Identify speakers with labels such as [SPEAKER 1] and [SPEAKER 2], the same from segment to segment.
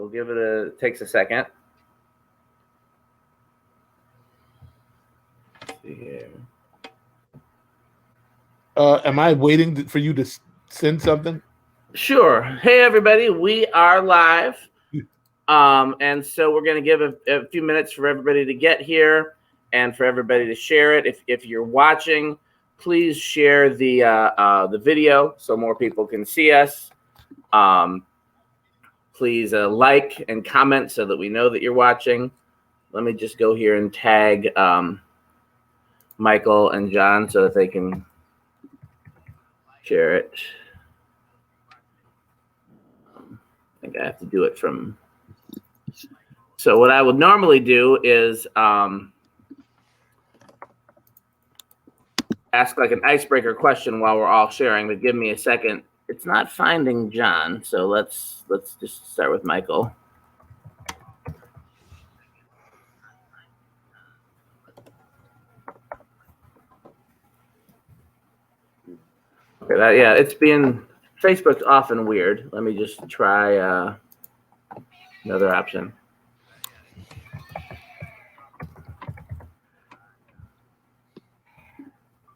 [SPEAKER 1] we'll give it takes a second. Let's see here.
[SPEAKER 2] Am I waiting for you to send something?
[SPEAKER 1] Sure. Hey, everybody, we are live. And so we're going to give a few minutes for everybody to get here and for everybody to share it. If you're watching, please share the video so more people can see us. Please like and comment so that we know that you're watching. Let me just go here and tag Michael and John so that they can share it. I think I have to do it from. So what I would normally do is ask like an icebreaker question while we're all sharing, but give me a second. It's not finding John, so let's just start with Michael. Okay, yeah, it's being Facebook's often weird. Let me just try another option.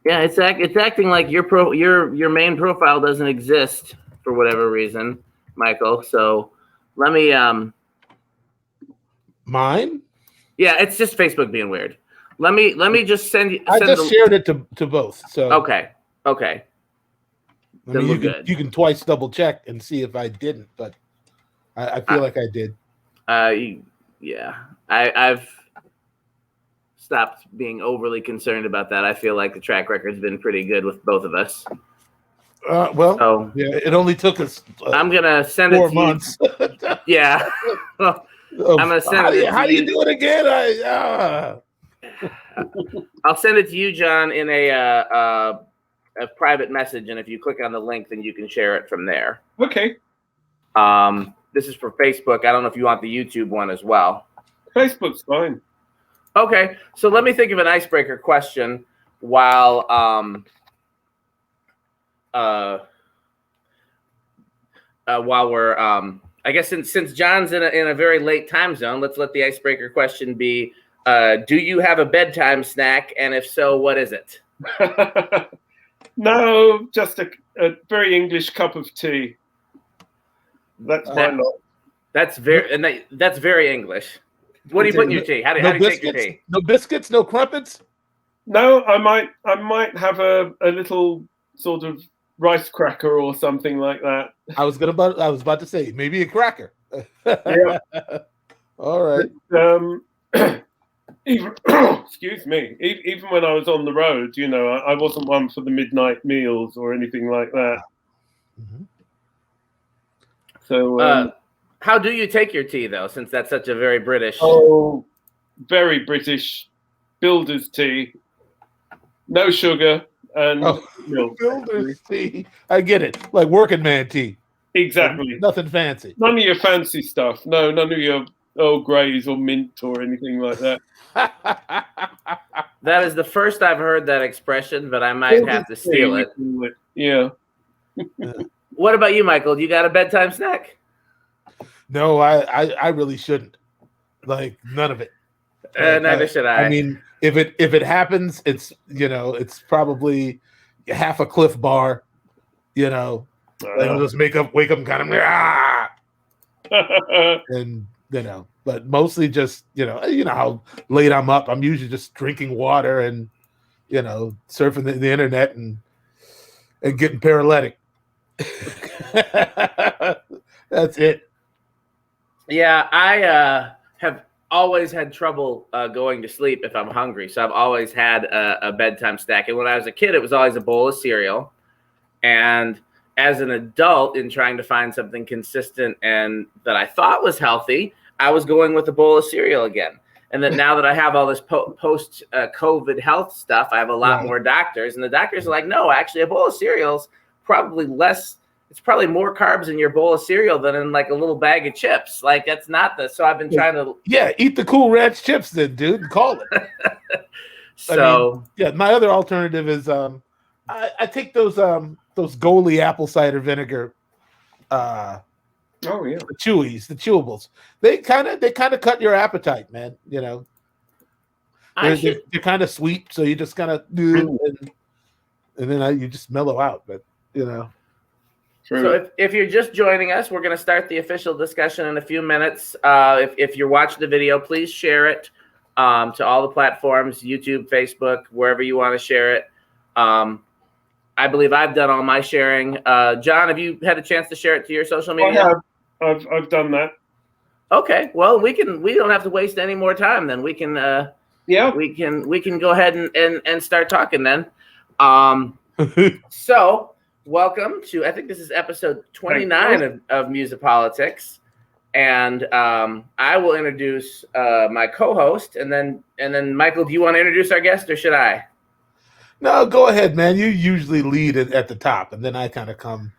[SPEAKER 1] Yeah, it's acting like your main profile doesn't exist for whatever reason, Michael. So let me
[SPEAKER 2] Mine?
[SPEAKER 1] Yeah, it's just Facebook being weird. Let me just send you.
[SPEAKER 2] I just shared it to both. So
[SPEAKER 1] okay.
[SPEAKER 2] I mean, you can twice double check and see if I didn't, but I feel like I did.
[SPEAKER 1] Yeah, I've stopped being overly concerned about that. I feel like the track record's been pretty good with both of us.
[SPEAKER 2] Yeah, it only took us.
[SPEAKER 1] I'm gonna send
[SPEAKER 2] 4
[SPEAKER 1] it to
[SPEAKER 2] months.
[SPEAKER 1] You. Yeah, I'm gonna send it.
[SPEAKER 2] How do you do it again?
[SPEAKER 1] I'll send it to you, John, in a private message, and if you click on the link, then you can share it from there.
[SPEAKER 3] Okay.
[SPEAKER 1] This is for Facebook. I don't know if you want the YouTube one as well.
[SPEAKER 3] Facebook's fine.
[SPEAKER 1] Okay, so let me think of an icebreaker question while we're I guess since John's in a very late time zone, let's let the icebreaker question be: do you have a bedtime snack, and if so, what is it?
[SPEAKER 3] No, just a very English cup of tea. That's my lot.
[SPEAKER 1] That's very English. What do you put in your tea? How do you take your tea?
[SPEAKER 2] No biscuits, no crumpets.
[SPEAKER 3] No, I might have a little sort of rice cracker or something like that.
[SPEAKER 2] I was about to say maybe a cracker.
[SPEAKER 3] Yeah.
[SPEAKER 2] All right.
[SPEAKER 3] Even excuse me. Even when I was on the road, I wasn't one for the midnight meals or anything like that.
[SPEAKER 2] Mm-hmm.
[SPEAKER 3] So,
[SPEAKER 1] how do you take your tea though? Since that's such a very British.
[SPEAKER 3] Oh, very British builder's tea. No sugar and milk.
[SPEAKER 2] Builder's tea. I get it. Like working man tea.
[SPEAKER 3] Exactly.
[SPEAKER 2] Nothing fancy.
[SPEAKER 3] None of your fancy stuff. No, none of your Earl Greys or mint or anything like that.
[SPEAKER 1] That is the first I've heard that expression, but I might have to steal it.
[SPEAKER 3] Yeah.
[SPEAKER 1] What about you, Michael? Do you got a bedtime snack?
[SPEAKER 2] No, I really shouldn't. Like none of it.
[SPEAKER 1] Neither should I.
[SPEAKER 2] I mean, if it happens, it's it's probably half a Cliff Bar. And just wake up and kind of and but mostly just how late I'm up. I'm usually just drinking water and surfing the internet and getting paralytic. That's it.
[SPEAKER 1] Yeah, I have always had trouble going to sleep if I'm hungry. So I've always had a bedtime snack. And when I was a kid, it was always a bowl of cereal. And as an adult, in trying to find something consistent and that I thought was healthy, I was going with a bowl of cereal again. And then now that I have all this post-COVID health stuff, I have a lot more doctors. And the doctors are like, no, actually, a bowl of cereal's probably less. It's probably more carbs in your bowl of cereal than in like a little bag of chips. Like that's not the. So I've been trying to.
[SPEAKER 2] Yeah, eat the Cool Ranch chips, then, dude. Call it.
[SPEAKER 1] So
[SPEAKER 2] my other alternative is I take those Goli apple cider vinegar
[SPEAKER 3] Oh yeah.
[SPEAKER 2] The chewies, the chewables. They kind of cut your appetite, man. You know, they're kind of sweet, so you just kind of and then you just mellow out. But you know.
[SPEAKER 3] True.
[SPEAKER 1] So if you're just joining us, we're going to start the official discussion in a few minutes. If you're watching the video, please share it to all the platforms, YouTube, Facebook, wherever you want to share it. I believe I've done all my sharing. John, have you had a chance to share it to your social media?
[SPEAKER 3] I have. I've done that. Okay.
[SPEAKER 1] Well, we don't have to waste any more time then. We can we can go ahead and start talking then. So welcome to, I think this is episode 29 of Music Politics, and I will introduce my co-host, and then Michael, do you want to introduce our guest, or should I?
[SPEAKER 2] No, go ahead, man. You usually lead it at the top, and then I kind of come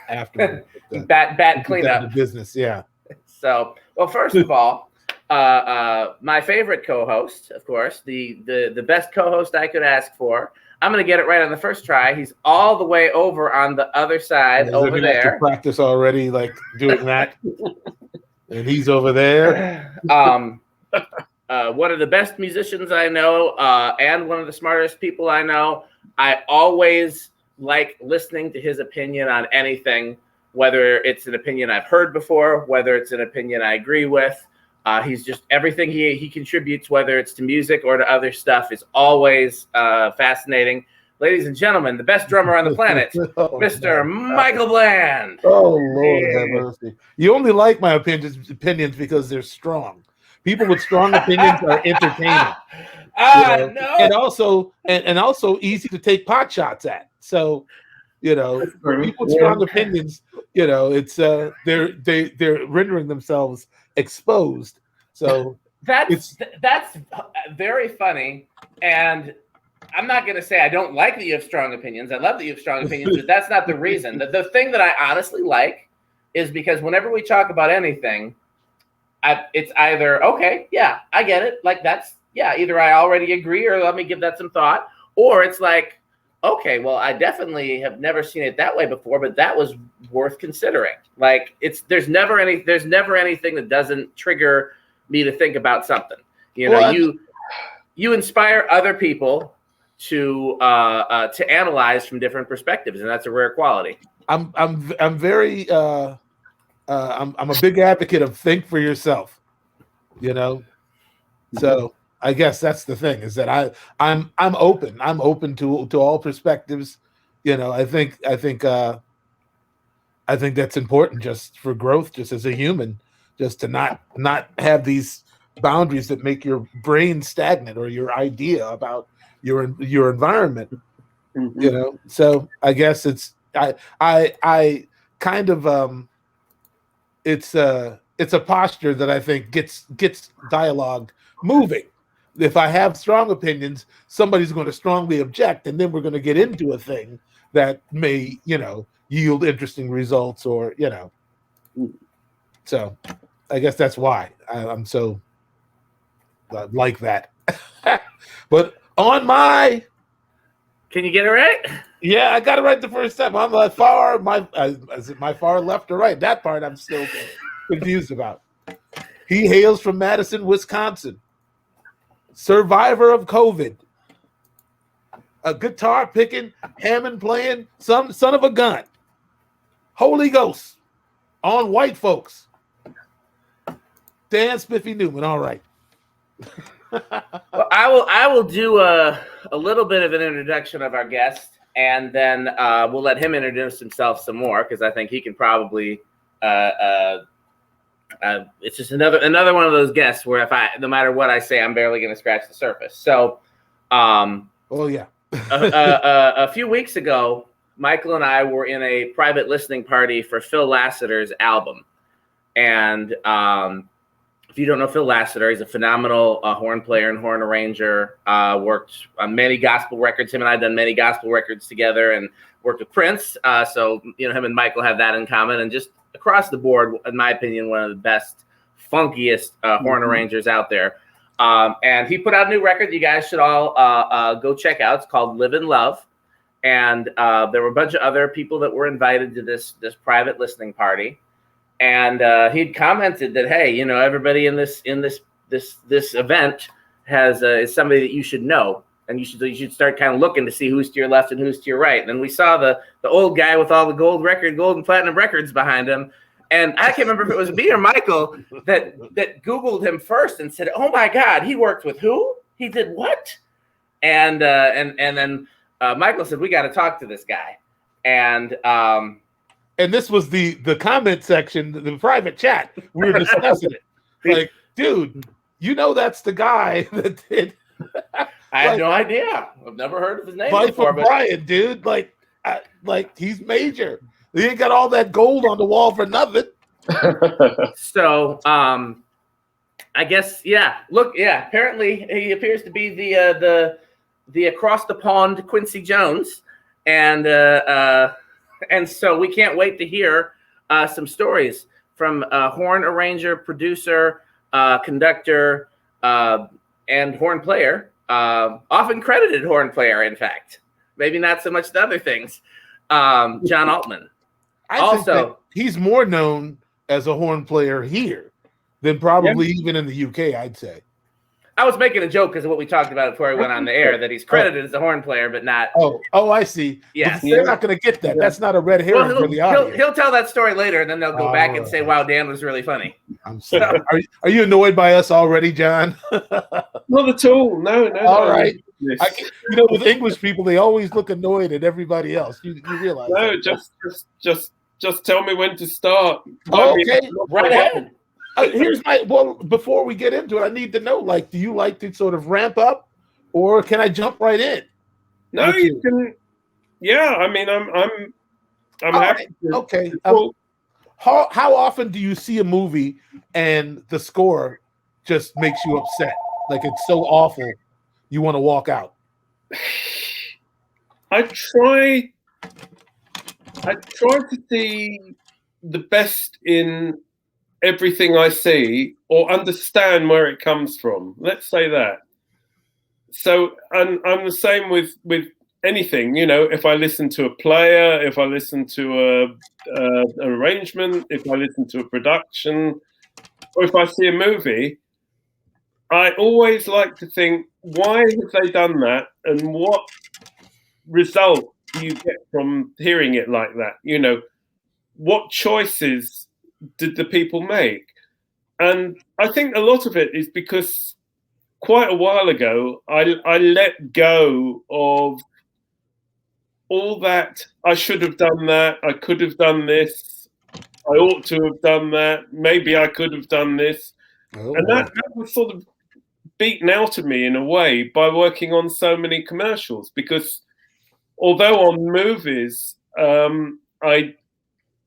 [SPEAKER 2] after.
[SPEAKER 1] bat cleanup
[SPEAKER 2] business, yeah.
[SPEAKER 1] So, well, first of all, my favorite co-host, of course, the best co-host I could ask for. I'm going to get it right on the first try. He's all the way over on the other side, over there.
[SPEAKER 2] Have to practice already, like doing that. And he's over there.
[SPEAKER 1] One of the best musicians I know, and one of the smartest people I know. I always like listening to his opinion on anything, whether it's an opinion I've heard before, whether it's an opinion I agree with. He's just everything he contributes, whether it's to music or to other stuff, is always fascinating. Ladies and gentlemen, the best drummer on the planet, Mr. Michael Bland.
[SPEAKER 2] Oh, Lord have mercy. You only like my opinions because they're strong. People with strong opinions are entertaining.
[SPEAKER 1] No.
[SPEAKER 2] And also easy to take pot shots at. So, people with strong opinions, it's they're rendering themselves exposed. So
[SPEAKER 1] that's very funny. And I'm not going to say I don't like that you have strong opinions. I love that you have strong opinions, but that's not the reason. The thing that I honestly like is because whenever we talk about anything, it's either, okay, yeah, I get it. Like either I already agree or let me give that some thought. Or it's like, okay, well, I definitely have never seen it that way before, but that was worth considering. Like there's never anything that doesn't trigger me to think about something. You inspire other people to analyze from different perspectives, and that's a rare quality.
[SPEAKER 2] I'm very I'm a big advocate of think for yourself. So I guess that's the thing, is that I'm open. I'm open to all perspectives. I think that's important just for growth, just as a human, just to not have these boundaries that make your brain stagnant or your idea about your environment. So I guess it's I kind of it's a posture that I think gets dialogue moving. If I have strong opinions, somebody's going to strongly object, and then we're going to get into a thing that may, yield interesting results, or, So I guess that's why I'm so like that. But on my...
[SPEAKER 1] Can you get it right?
[SPEAKER 2] Yeah, I got it right the first time. On my far, is it my far left or right? That part I'm still confused about. He hails from Madison, Wisconsin. Survivor of COVID. A guitar picking, Hammond playing, son of a gun. Holy Ghost on white folks. Dan Spiffy Neuman. All right.
[SPEAKER 1] Well, I will do a little bit of an introduction of our guest, and then we'll let him introduce himself some more, because I think he can probably. It's just another one of those guests where no matter what I say, I'm barely going to scratch the surface. So,
[SPEAKER 2] yeah.
[SPEAKER 1] A few weeks ago, Michael and I were in a private listening party for Phil Lassiter's album, and if you don't know Phil Lassiter, he's a phenomenal horn player and horn arranger. Worked on many gospel records. Him and I have done many gospel records together, and worked with Prince. So him and Michael have that in common, and just across the board, in my opinion, one of the best, funkiest horn arrangers out there. And he put out a new record you guys should all go check out. It's called Live and Love. And there were a bunch of other people that were invited to this private listening party. and he'd commented that, hey, you know, everybody in this event has is somebody that you should know, and you should start kind of looking to see who's to your left and who's to your right. And then we saw the old guy with all the gold and platinum records behind him. And I can't remember if it was me or Michael that Googled him first and said, "Oh my God, he worked with who? He did what?" And then Michael said, "We got to talk to this guy." And
[SPEAKER 2] this was the comment section, the private chat. We were discussing it. Like, dude, you know that's the guy that did.
[SPEAKER 1] I had no idea. I've never heard of his name
[SPEAKER 2] Life
[SPEAKER 1] before.
[SPEAKER 2] of Brian, dude. Like he's major. He ain't got all that gold on the wall for nothing.
[SPEAKER 1] So, I guess, yeah. Look, yeah. Apparently, he appears to be the across the pond Quincy Jones, and so we can't wait to hear some stories from horn arranger, producer, conductor, and horn player. Often credited horn player, in fact. Maybe not so much the other things. John Altman.
[SPEAKER 2] I think that he's more known as a horn player here than probably even in the UK, I'd say.
[SPEAKER 1] I was making a joke because of what we talked about before we went on the air, that he's credited as a horn player, but not.
[SPEAKER 2] Oh, I see.
[SPEAKER 1] Yes.
[SPEAKER 2] They're not going to get that. That's not a red herring for the audience.
[SPEAKER 1] He'll tell that story later, and then they'll go back and say, "Wow, Dan was really funny."
[SPEAKER 2] I'm sorry. Are you annoyed by us already, John?
[SPEAKER 3] Not at all. No.
[SPEAKER 2] All right. With English people, they always look annoyed at everybody else. You realize?
[SPEAKER 3] No,
[SPEAKER 2] that.
[SPEAKER 3] just tell me when to start.
[SPEAKER 2] Okay, right ahead. Before we get into it, I need to know, like, do you like to sort of ramp up, or can I jump right in?
[SPEAKER 3] No, you can. Yeah, I mean, I'm happy.
[SPEAKER 2] Right. Okay. How often do you see a movie and the score just makes you upset? Like, it's so awful, you want to walk out?
[SPEAKER 3] I try to see the best in everything I see, or understand where it comes from. Let's say that. So I'm the same with anything. You know, if I listen to a player, if I listen to an arrangement, if I listen to a production, or if I see a movie, I always like to think, why have they done that, and what result do you get from hearing it like that? You know, what choices did the people make? And I think a lot of it is because quite a while ago, I let go of all that. I should have done that. I could have done this. I ought to have done that. Maybe I could have done this. And that was sort of beaten out of me in a way by working on so many commercials, because although on movies, I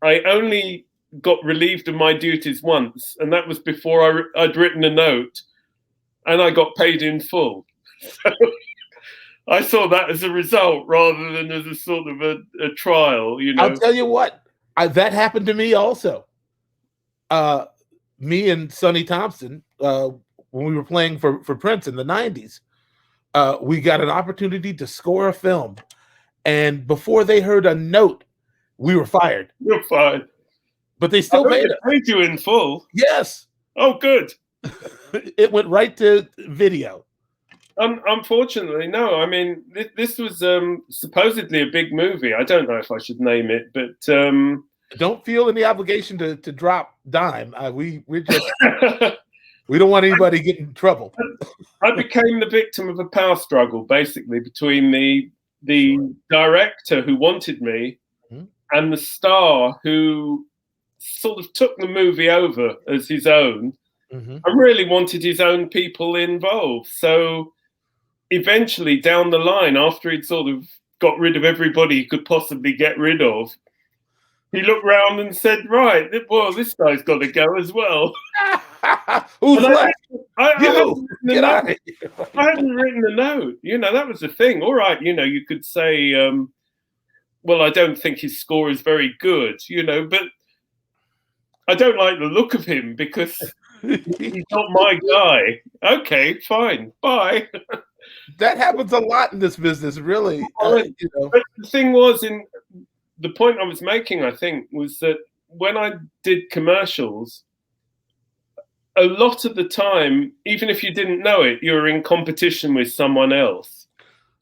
[SPEAKER 3] only got relieved of my duties once, and that was before I'd written a note, and I got paid in full. So I saw that as a result rather than as a sort of a trial. You know,
[SPEAKER 2] I'll tell you what, that happened to me also. Me and Sonny Thompson, when we were playing for Prince in the 90s, we got an opportunity to score a film, and before they heard a note, we were fired.
[SPEAKER 3] You're fired.
[SPEAKER 2] But they still paid
[SPEAKER 3] you in full.
[SPEAKER 2] Yes.
[SPEAKER 3] Oh, good.
[SPEAKER 2] It went right to video.
[SPEAKER 3] Unfortunately, no. I mean, this was supposedly a big movie. I don't know if I should name it, but
[SPEAKER 2] don't feel any obligation to drop dime. We're just we don't want anybody getting in trouble.
[SPEAKER 3] I became the victim of a power struggle, basically, between the director who wanted me and the star who sort of took the movie over as his own. I really wanted his own people involved. So eventually down the line, after he'd sort of got rid of everybody he could possibly get rid of, he looked round and said, right, well, this guy's got to go as well.
[SPEAKER 2] Who's left?
[SPEAKER 3] I hadn't written a note. You know, that was the thing. All right, you know, you could say, well, I don't think his score is very good, you know, but I don't like the look of him because he's not my guy. Okay, fine, bye.
[SPEAKER 2] That happens a lot in this business, really. You know.
[SPEAKER 3] But the thing was, the point I was making, I think, was that when I did commercials, a lot of the time, even if you didn't know it, you were in competition with someone else.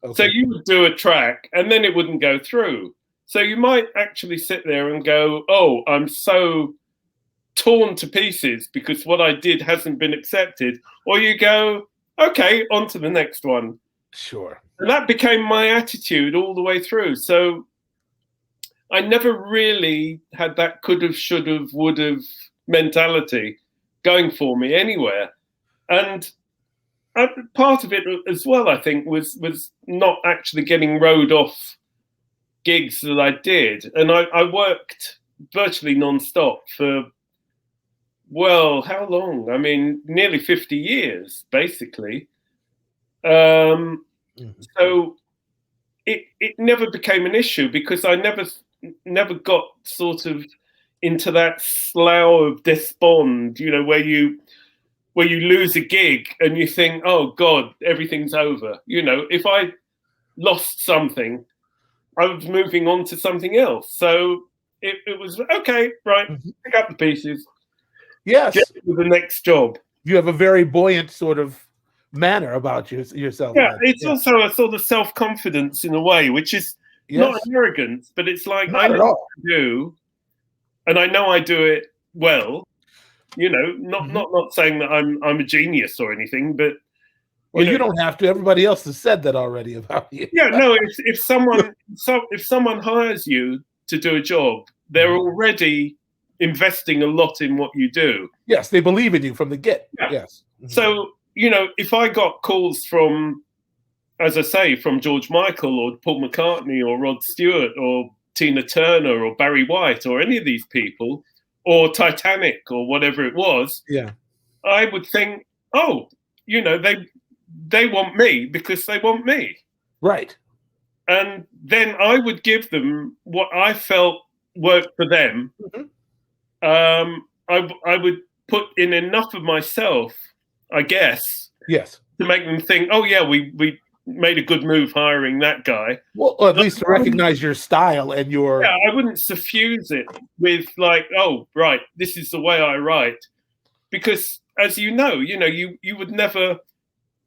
[SPEAKER 3] Okay. So you would do a track and then it wouldn't go through. So you might actually sit there and go, oh, I'm so torn to pieces because what I did hasn't been accepted. Or you go, okay, on to the next one.
[SPEAKER 2] Sure.
[SPEAKER 3] And that became my attitude all the way through. So I never really had that could have, should have, would have mentality going for me anywhere. And part of it as well, I think, was not actually getting rode off gigs that I did. And I worked virtually non-stop for, well, how long? I mean, nearly 50 years, basically. So it never became an issue because I never got sort of into that slough of despond, you know, where you lose a gig and you think, oh God, everything's over. You know, if I lost something, I was moving on to something else. So it was okay, right? Pick up the pieces.
[SPEAKER 2] Yes.
[SPEAKER 3] Get to the next job.
[SPEAKER 2] You have a very buoyant sort of manner about yourself.
[SPEAKER 3] Yeah, it's also a sort of self-confidence in a way, which is not an arrogance, but it's like I know what to do, and I know I do it well. You know, not saying that I'm a genius or anything, but
[SPEAKER 2] you don't have to. Everybody else has said that already about you.
[SPEAKER 3] Yeah, no. If someone hires you to do a job, they're already investing a lot in what you do.
[SPEAKER 2] Yes, they believe in you from the get.
[SPEAKER 3] Yeah.
[SPEAKER 2] Yes.
[SPEAKER 3] So, you know, if I got calls from, as I say, from George Michael or Paul McCartney or Rod Stewart or Tina Turner or Barry White or any of these people or Titanic or whatever it was, I would think, oh, you know, they want me because they want me.
[SPEAKER 2] Right.
[SPEAKER 3] And then I would give them what I felt worked for them. I would put in enough of myself, I guess,
[SPEAKER 2] yes,
[SPEAKER 3] to make them think, oh yeah, we made a good move hiring that guy.
[SPEAKER 2] Well, or at least to recognize your style and your.
[SPEAKER 3] Yeah, I wouldn't suffuse it with like, oh right, this is the way I write, because as you know, you would never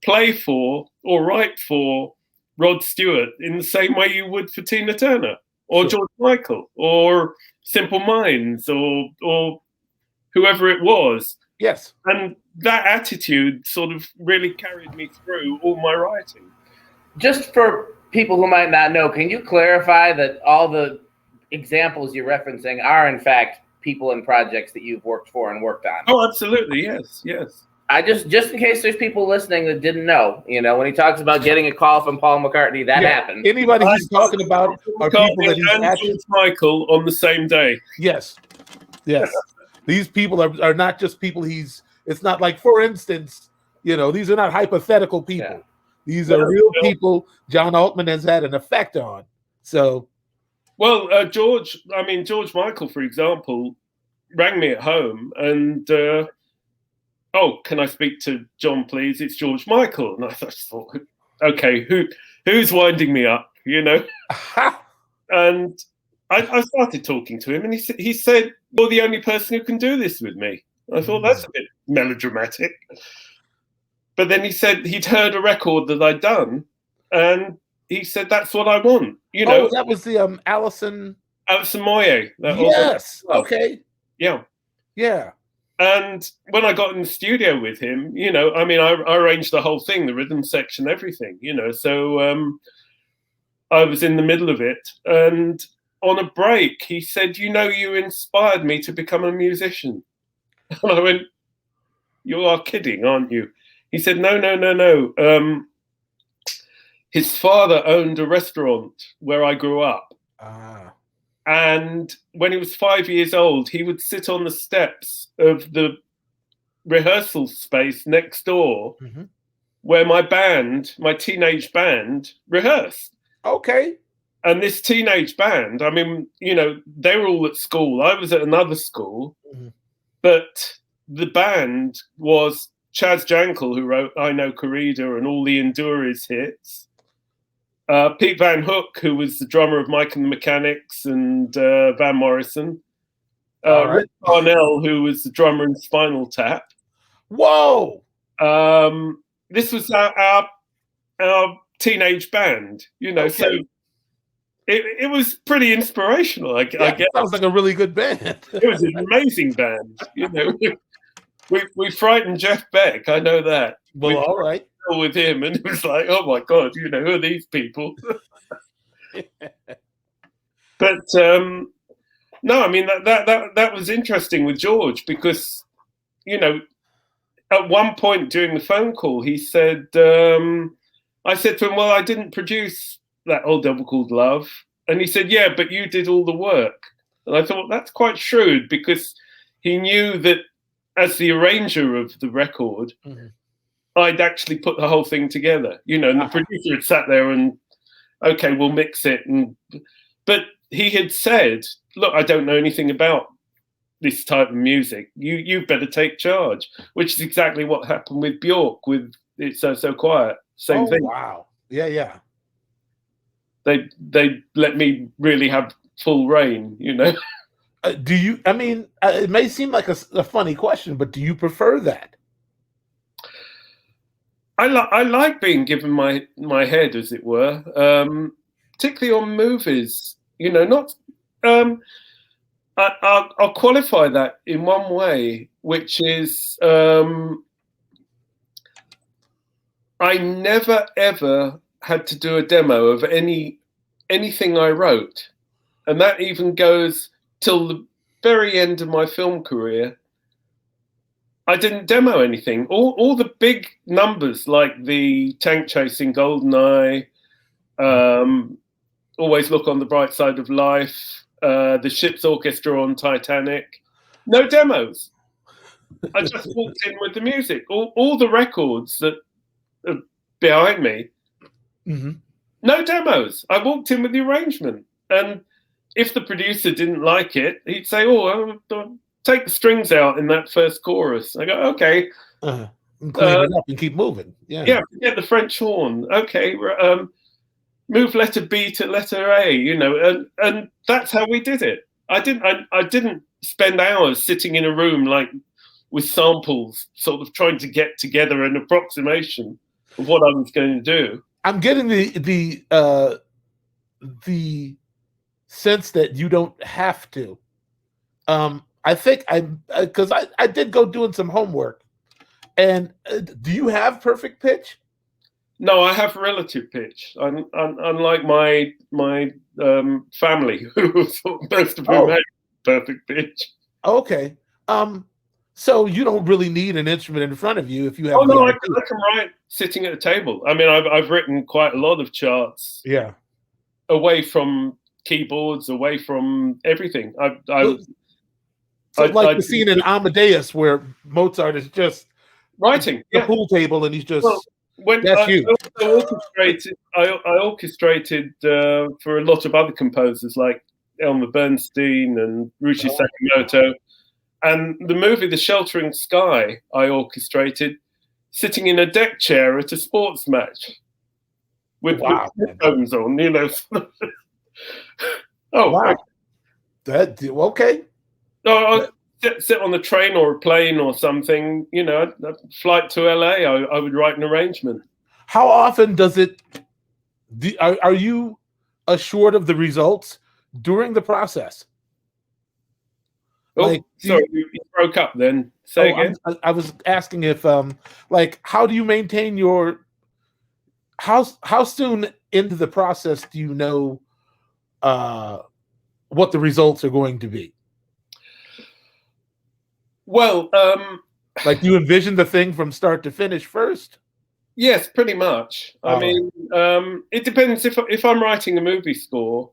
[SPEAKER 3] play for or write for Rod Stewart in the same way you would for Tina Turner or George Michael or Simple Minds or whoever it was.
[SPEAKER 2] Yes.
[SPEAKER 3] And that attitude sort of really carried me through all my writing.
[SPEAKER 1] Just for people who might not know, can you clarify that all the examples you're referencing are in fact people and projects that you've worked for and worked on?
[SPEAKER 3] Oh, absolutely. Yes.
[SPEAKER 1] I just in case there's people listening that didn't know, you know, when he talks about getting a call from Paul McCartney, that happened.
[SPEAKER 2] Anybody he's talking about are people that he's
[SPEAKER 3] actually George Michael on the same day.
[SPEAKER 2] Yes. These people are not just people it's not like, for instance, you know, these are not hypothetical people. Yeah. These are real people John Altman has had an effect on. So,
[SPEAKER 3] well, George Michael, for example, rang me at home and oh, can I speak to John, please? It's George Michael. And I just thought, okay, who's winding me up, you know? And I started talking to him and he said, you're the only person who can do this with me. I thought that's a bit melodramatic. But then he said he'd heard a record that I'd done and he said, that's what I want. You know,
[SPEAKER 2] that was the Alison
[SPEAKER 3] Moyer.
[SPEAKER 2] Yes. Okay.
[SPEAKER 3] Yeah.
[SPEAKER 2] Yeah.
[SPEAKER 3] And when I got in the studio with him, you know, I mean, I arranged the whole thing, the rhythm section, everything, you know. So I was in the middle of it. And on a break, he said, you know, you inspired me to become a musician. And I went, you are kidding, aren't you? He said, no. His father owned a restaurant where I grew up. And when he was 5 years old, he would sit on the steps of the rehearsal space next door where my teenage band rehearsed.
[SPEAKER 2] Okay.
[SPEAKER 3] And this teenage band, I mean, you know, they were all at school. I was at another school. But the band was Chaz Jankel, who wrote I Know Corrida and all the Endures hits. Pete Van Hook, who was the drummer of Mike and the Mechanics and Van Morrison.
[SPEAKER 2] All right.
[SPEAKER 3] Rick Parnell, who was the drummer in Spinal Tap.
[SPEAKER 2] Whoa!
[SPEAKER 3] This was our teenage band,
[SPEAKER 2] Okay.
[SPEAKER 3] so it was pretty inspirational. I guess.
[SPEAKER 2] Sounds like a really good band.
[SPEAKER 3] It was an amazing band. We frightened Jeff Beck. I know that.
[SPEAKER 2] Well, all right.
[SPEAKER 3] With him, and it was like, oh my god, who are these people? But no, I mean that was interesting with George because, at one point during the phone call, he said, I said to him, well, I didn't produce that old double called Love. And he said, yeah, but you did all the work. And I thought, that's quite shrewd because he knew that as the arranger of the record, I'd actually put the whole thing together, and the producer had sat there and, okay, we'll mix it. But he had said, look, I don't know anything about this type of music. You better take charge, which is exactly what happened with Bjork with It's So Quiet. Same thing.
[SPEAKER 2] Wow. Yeah.
[SPEAKER 3] They let me really have full reign,
[SPEAKER 2] Do you, I mean, it may seem like a funny question, but do you prefer that?
[SPEAKER 3] I like being given my head, as it were, particularly on movies, not, I'll qualify that in one way, which is, I never ever had to do a demo of anything I wrote. And that even goes till the very end of my film career. I didn't demo anything. All the big numbers like the tank chasing GoldenEye, Always Look on the Bright Side of Life, the ship's orchestra on Titanic, no demos. I just walked in with the music. All the records that are behind me, no demos. I walked in with the arrangement. And if the producer didn't like it, he'd say, take the strings out in that first chorus. I go, okay.
[SPEAKER 2] Clean it up and keep moving. Yeah,
[SPEAKER 3] forget the French horn. Okay, move letter B to letter A, and that's how we did it. I didn't spend hours sitting in a room with samples, sort of trying to get together an approximation of what I was going to do.
[SPEAKER 2] I'm getting the sense that you don't have to. I think because I did go doing some homework. And do you have perfect pitch?
[SPEAKER 3] No, I have relative pitch. Unlike my family, who most of whom had perfect pitch.
[SPEAKER 2] Okay. So you don't really need an instrument in front of you if you have.
[SPEAKER 3] Oh no, I can write sitting at a table. I mean, I've written quite a lot of charts.
[SPEAKER 2] Yeah.
[SPEAKER 3] Away from keyboards, away from everything. Like
[SPEAKER 2] the scene in Amadeus where Mozart is just
[SPEAKER 3] writing
[SPEAKER 2] the pool table and he's just.
[SPEAKER 3] Well, when
[SPEAKER 2] that's
[SPEAKER 3] I orchestrated for a lot of other composers like Elmer Bernstein and Ruchi Sakamoto, and the movie The Sheltering Sky I orchestrated sitting in a deck chair at a sports match with headphones on,
[SPEAKER 2] Oh wow! Okay.
[SPEAKER 3] No, sit on the train or a plane or something. A flight to LA. I would write an arrangement.
[SPEAKER 2] How often does it? Are you assured of the results during the process?
[SPEAKER 3] Oh, sorry, you broke up. Then say again.
[SPEAKER 2] I was asking if, how do you maintain your? How soon into the process do you know what the results are going to be?
[SPEAKER 3] Well,
[SPEAKER 2] you envision the thing from start to finish first?
[SPEAKER 3] Yes, pretty much. I mean, it depends. If I'm writing a movie score,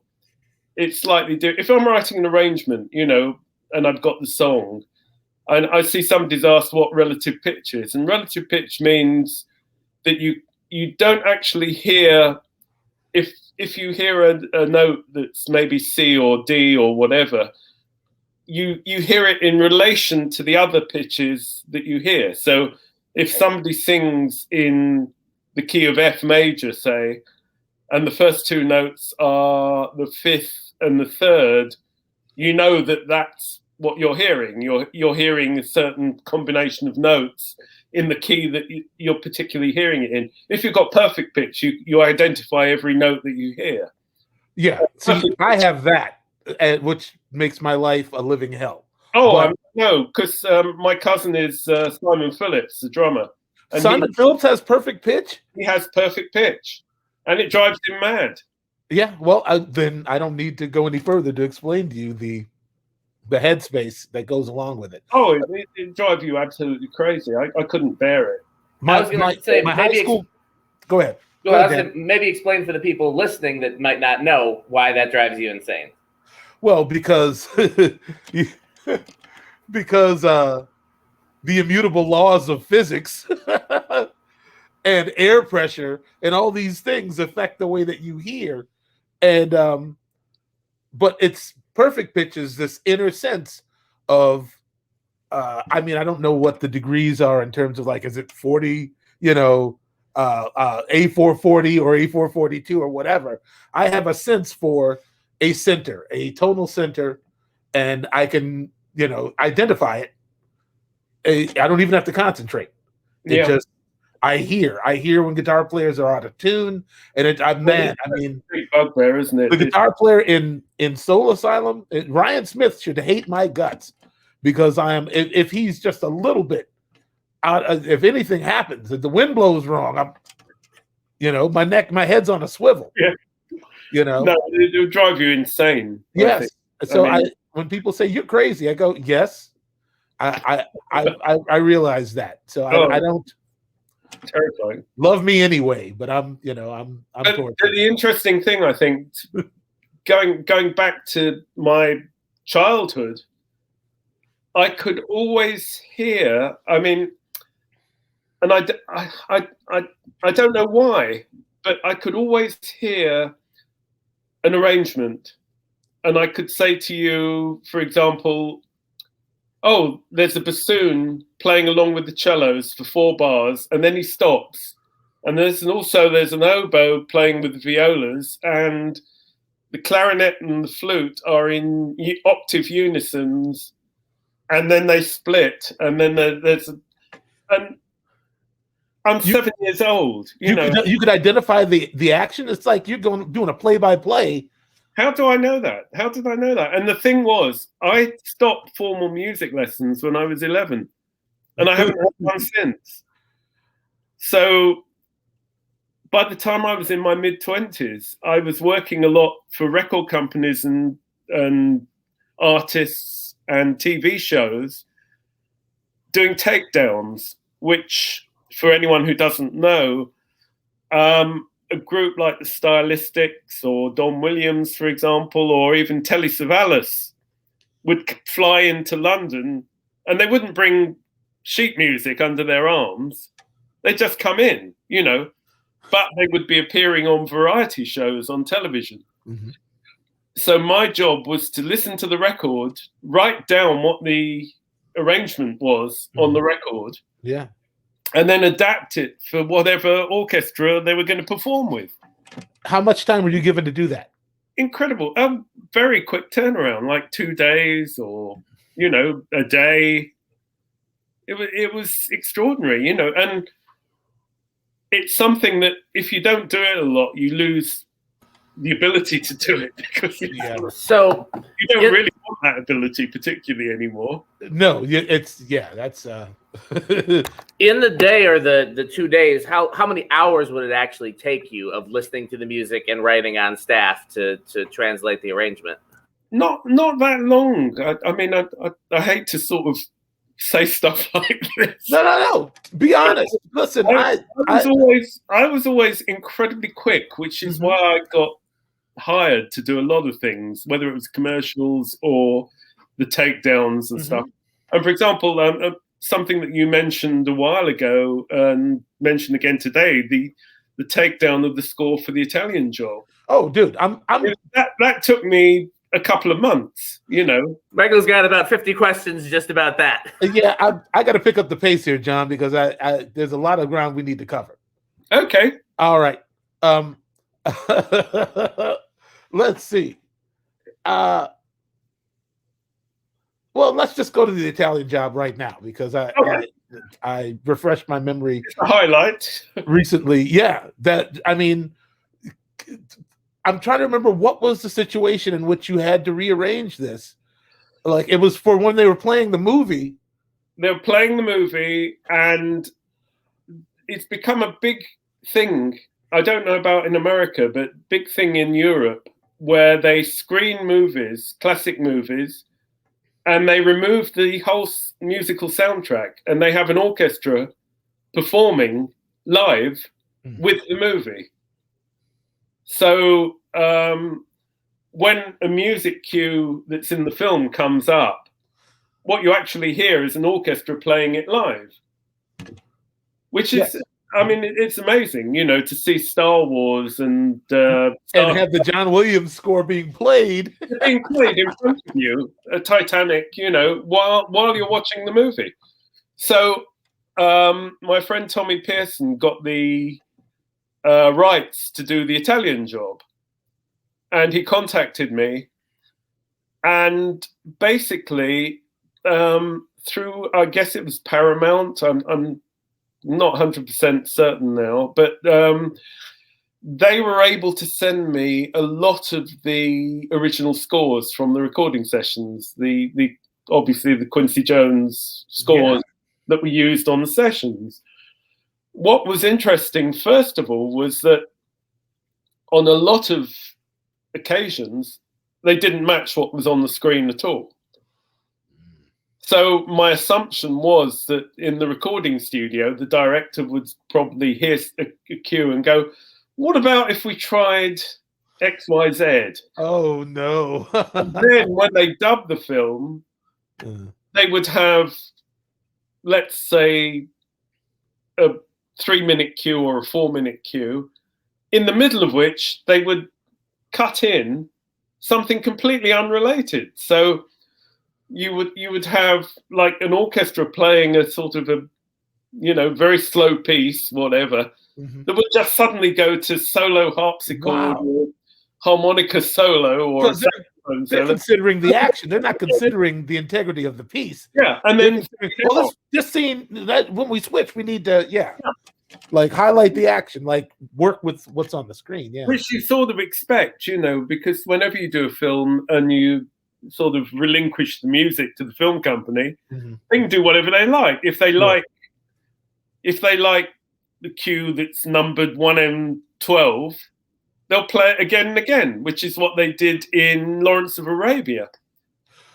[SPEAKER 3] it's slightly different. If I'm writing an arrangement, and I've got the song, and I see somebody's asked what relative pitch is, and relative pitch means that you don't actually hear if you hear a note that's maybe C or D or whatever. You hear it in relation to the other pitches that you hear. So if somebody sings in the key of F major, say, and the first two notes are the fifth and the third, you know that that's what you're hearing. You're hearing a certain combination of notes in the key that you're particularly hearing it in. If you've got perfect pitch, you identify every note that you hear.
[SPEAKER 2] Yeah, see, I have that, which makes my life a living hell.
[SPEAKER 3] Oh, no, because my cousin is Simon Phillips, the drummer. And
[SPEAKER 2] Simon Phillips has perfect pitch?
[SPEAKER 3] He has perfect pitch, and it drives him mad.
[SPEAKER 2] Yeah, well, then I don't need to go any further to explain to you the headspace that goes along with it.
[SPEAKER 3] Oh, it drives you absolutely crazy. I couldn't bear it.
[SPEAKER 1] I was going to say,
[SPEAKER 2] my high school. Go ahead.
[SPEAKER 1] Maybe explain for the people listening that might not know why that drives you insane.
[SPEAKER 2] Well, because the immutable laws of physics and air pressure and all these things affect the way that you hear. And but it's perfect pitch is this inner sense of I mean, I don't know what the degrees are in terms of like, is it 40, A440 or A442 or whatever. I have a sense for a center, a tonal center, and I can, identify it. I don't even have to concentrate. It just, I hear when guitar players are out of tune, and
[SPEAKER 3] bugbear, isn't it?
[SPEAKER 2] The guitar player in Soul Asylum, Ryan Smith should hate my guts because if he's just a little bit out, if anything happens, if the wind blows wrong, my head's on a swivel.
[SPEAKER 3] Yeah. No, it'll drive you insane.
[SPEAKER 2] Yes. So when people say you're crazy, I go, yes, I realize that. So I don't.
[SPEAKER 3] Terrifying.
[SPEAKER 2] Love me anyway, but I'm tortured.
[SPEAKER 3] The interesting thing, I think, going back to my childhood, I could always hear. I mean, and I don't know why, but I could always hear an arrangement, and I could say to you, for example, oh, there's a bassoon playing along with the cellos for 4 bars, and then he stops. And there's an oboe playing with the violas, and the clarinet and the flute are in octave unisons, and then they split. And then I'm 7 years old. You
[SPEAKER 2] could identify the action. It's like you're doing a play-by-play.
[SPEAKER 3] How do I know that? How did I know that? And the thing was, I stopped formal music lessons when I was 11, and I haven't had one since. So by the time I was in my mid-20s, I was working a lot for record companies and artists and TV shows doing takedowns, which, for anyone who doesn't know, a group like the Stylistics or Don Williams, for example, or even Telly Savalas would fly into London, and they wouldn't bring sheet music under their arms. They'd just come in, but they would be appearing on variety shows on television. Mm-hmm. So my job was to listen to the record, write down what the arrangement was on the record.
[SPEAKER 2] Yeah.
[SPEAKER 3] And then adapt it for whatever orchestra they were going to perform with.
[SPEAKER 2] How much time were you given to do that?
[SPEAKER 3] Incredible. Very quick turnaround, like 2 days or, a day. It was extraordinary, and it's something that if you don't do it a lot, you lose the ability to do it because
[SPEAKER 1] so
[SPEAKER 3] you don't really want that ability particularly anymore.
[SPEAKER 2] No, that's
[SPEAKER 1] in the day or the 2 days, how many hours would it actually take you of listening to the music and writing on staff to translate the arrangement? Not
[SPEAKER 3] that long. I hate to sort of say stuff like this.
[SPEAKER 2] No. Be honest. Listen, I
[SPEAKER 3] was always incredibly quick, which is why I got hired to do a lot of things, whether it was commercials or the takedowns and stuff. And for example, something that you mentioned a while ago and mentioned again today, the takedown of the score for the Italian Job.
[SPEAKER 2] Oh, dude,
[SPEAKER 3] that took me a couple of months,
[SPEAKER 1] Michael's got about 50 questions just about that.
[SPEAKER 2] Yeah, I got to pick up the pace here, John, because there's a lot of ground we need to cover.
[SPEAKER 3] Okay.
[SPEAKER 2] All right. Let's see. Well, let's just go to the Italian Job right now because I refreshed my memory.
[SPEAKER 3] It's a highlight
[SPEAKER 2] recently. Yeah, I mean, I'm trying to remember what was the situation in which you had to rearrange this. Like it was for when they were playing the movie.
[SPEAKER 3] They were playing the movie, and it's become a big thing. I don't know about in America, but big thing in Europe where they screen movies, classic movies, and they remove the whole musical soundtrack, and they have an orchestra performing live with the movie. So when a music cue that's in the film comes up, what you actually hear is an orchestra playing it live, which is, I mean, it's amazing, you know, to see Star Wars and
[SPEAKER 2] have the John Williams score being played
[SPEAKER 3] in front of you, a Titanic, you know, while you're watching the movie. So my friend Tommy Pearson got the rights to do the Italian Job, and he contacted me, and basically through, I guess it was Paramount, I'm not 100% certain now, but they were able to send me a lot of the original scores from the recording sessions, the obviously the Quincy Jones scores that were used on the sessions. What was interesting, first of all, was that on a lot of occasions, they didn't match what was on the screen at all. So my assumption was that in the recording studio, the director would probably hear a cue and go, what about if we tried X, Y, Z?
[SPEAKER 2] Oh, no.
[SPEAKER 3] And then when they dub the film, they would have, let's say, a 3-minute cue or a 4-minute cue, in the middle of which they would cut in something completely unrelated. So you would have like an orchestra playing a sort of a, you know, very slow piece, whatever, that would just suddenly go to solo harpsichord or harmonica solo or
[SPEAKER 2] they're considering the action. They're not considering the integrity of the piece.
[SPEAKER 3] Yeah, and then
[SPEAKER 2] well, this scene that when we switch, we need to like highlight the action, like work with what's on the screen. Yeah,
[SPEAKER 3] which you sort of expect, you know, because whenever you do a film and you sort of relinquish the music to the film company, they can do whatever they like. If they like the cue that's numbered 1M12, they'll play it again and again, which is what they did in Lawrence of Arabia.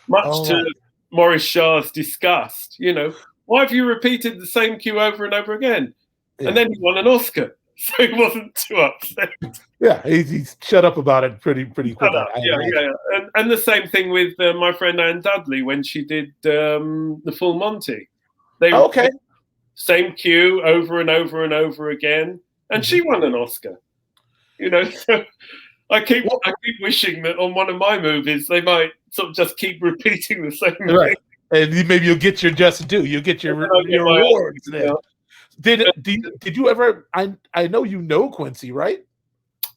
[SPEAKER 3] Much to Maurice Shah's disgust, you know, why have you repeated the same cue over and over again? Yeah. And then he won an Oscar, so he wasn't too upset.
[SPEAKER 2] Yeah, he's shut up about it pretty quick.
[SPEAKER 3] Yeah. And the same thing with my friend Anne Dudley when she did the Full Monty. Same cue over and over and over again, and she won an Oscar. You know, so I keep wishing that on one of my movies they might sort of just keep repeating the same thing.
[SPEAKER 2] And maybe you'll get your just due. You'll get your rewards. Did you ever? I know you know Quincy, right?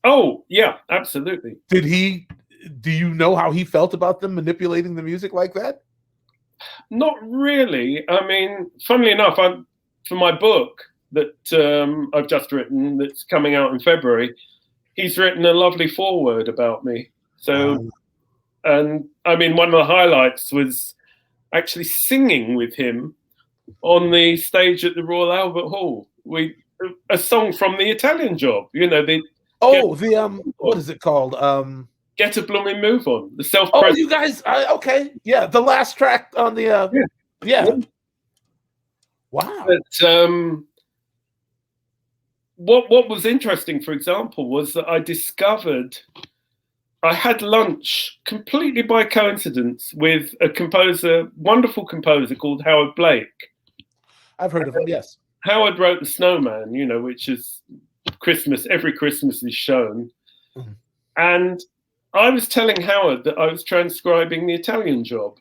[SPEAKER 3] Oh yeah, absolutely.
[SPEAKER 2] Do you know how he felt about them manipulating the music like that?
[SPEAKER 3] Not really. I mean, funnily enough, for my book that I've just written, that's coming out in February, he's written a lovely foreword about me. So, and I mean, one of the highlights was actually singing with him on the stage at the Royal Albert Hall. A song from the Italian Job, you know,
[SPEAKER 2] what is it called?
[SPEAKER 3] Get a Blooming Move On. The self.
[SPEAKER 2] Oh, you guys, the last track on the Wow.
[SPEAKER 3] But what was interesting, for example, was that I had lunch completely by coincidence with a wonderful composer called Howard Blake.
[SPEAKER 2] I've heard of him, yes.
[SPEAKER 3] Howard wrote The Snowman, you know, which is every Christmas is shown. And I was telling Howard that I was transcribing the Italian Job.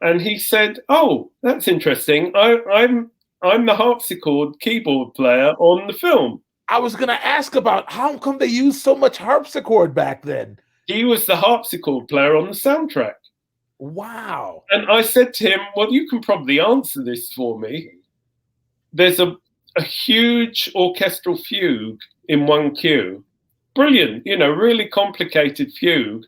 [SPEAKER 3] And he said, "Oh, that's interesting. I'm the harpsichord keyboard player on the film."
[SPEAKER 2] I was going to ask about how come they used so much harpsichord back then.
[SPEAKER 3] He was the harpsichord player on the soundtrack.
[SPEAKER 2] Wow.
[SPEAKER 3] And I said to him, well, you can probably answer this for me. There's a huge orchestral fugue in one cue. Brilliant, really complicated fugue.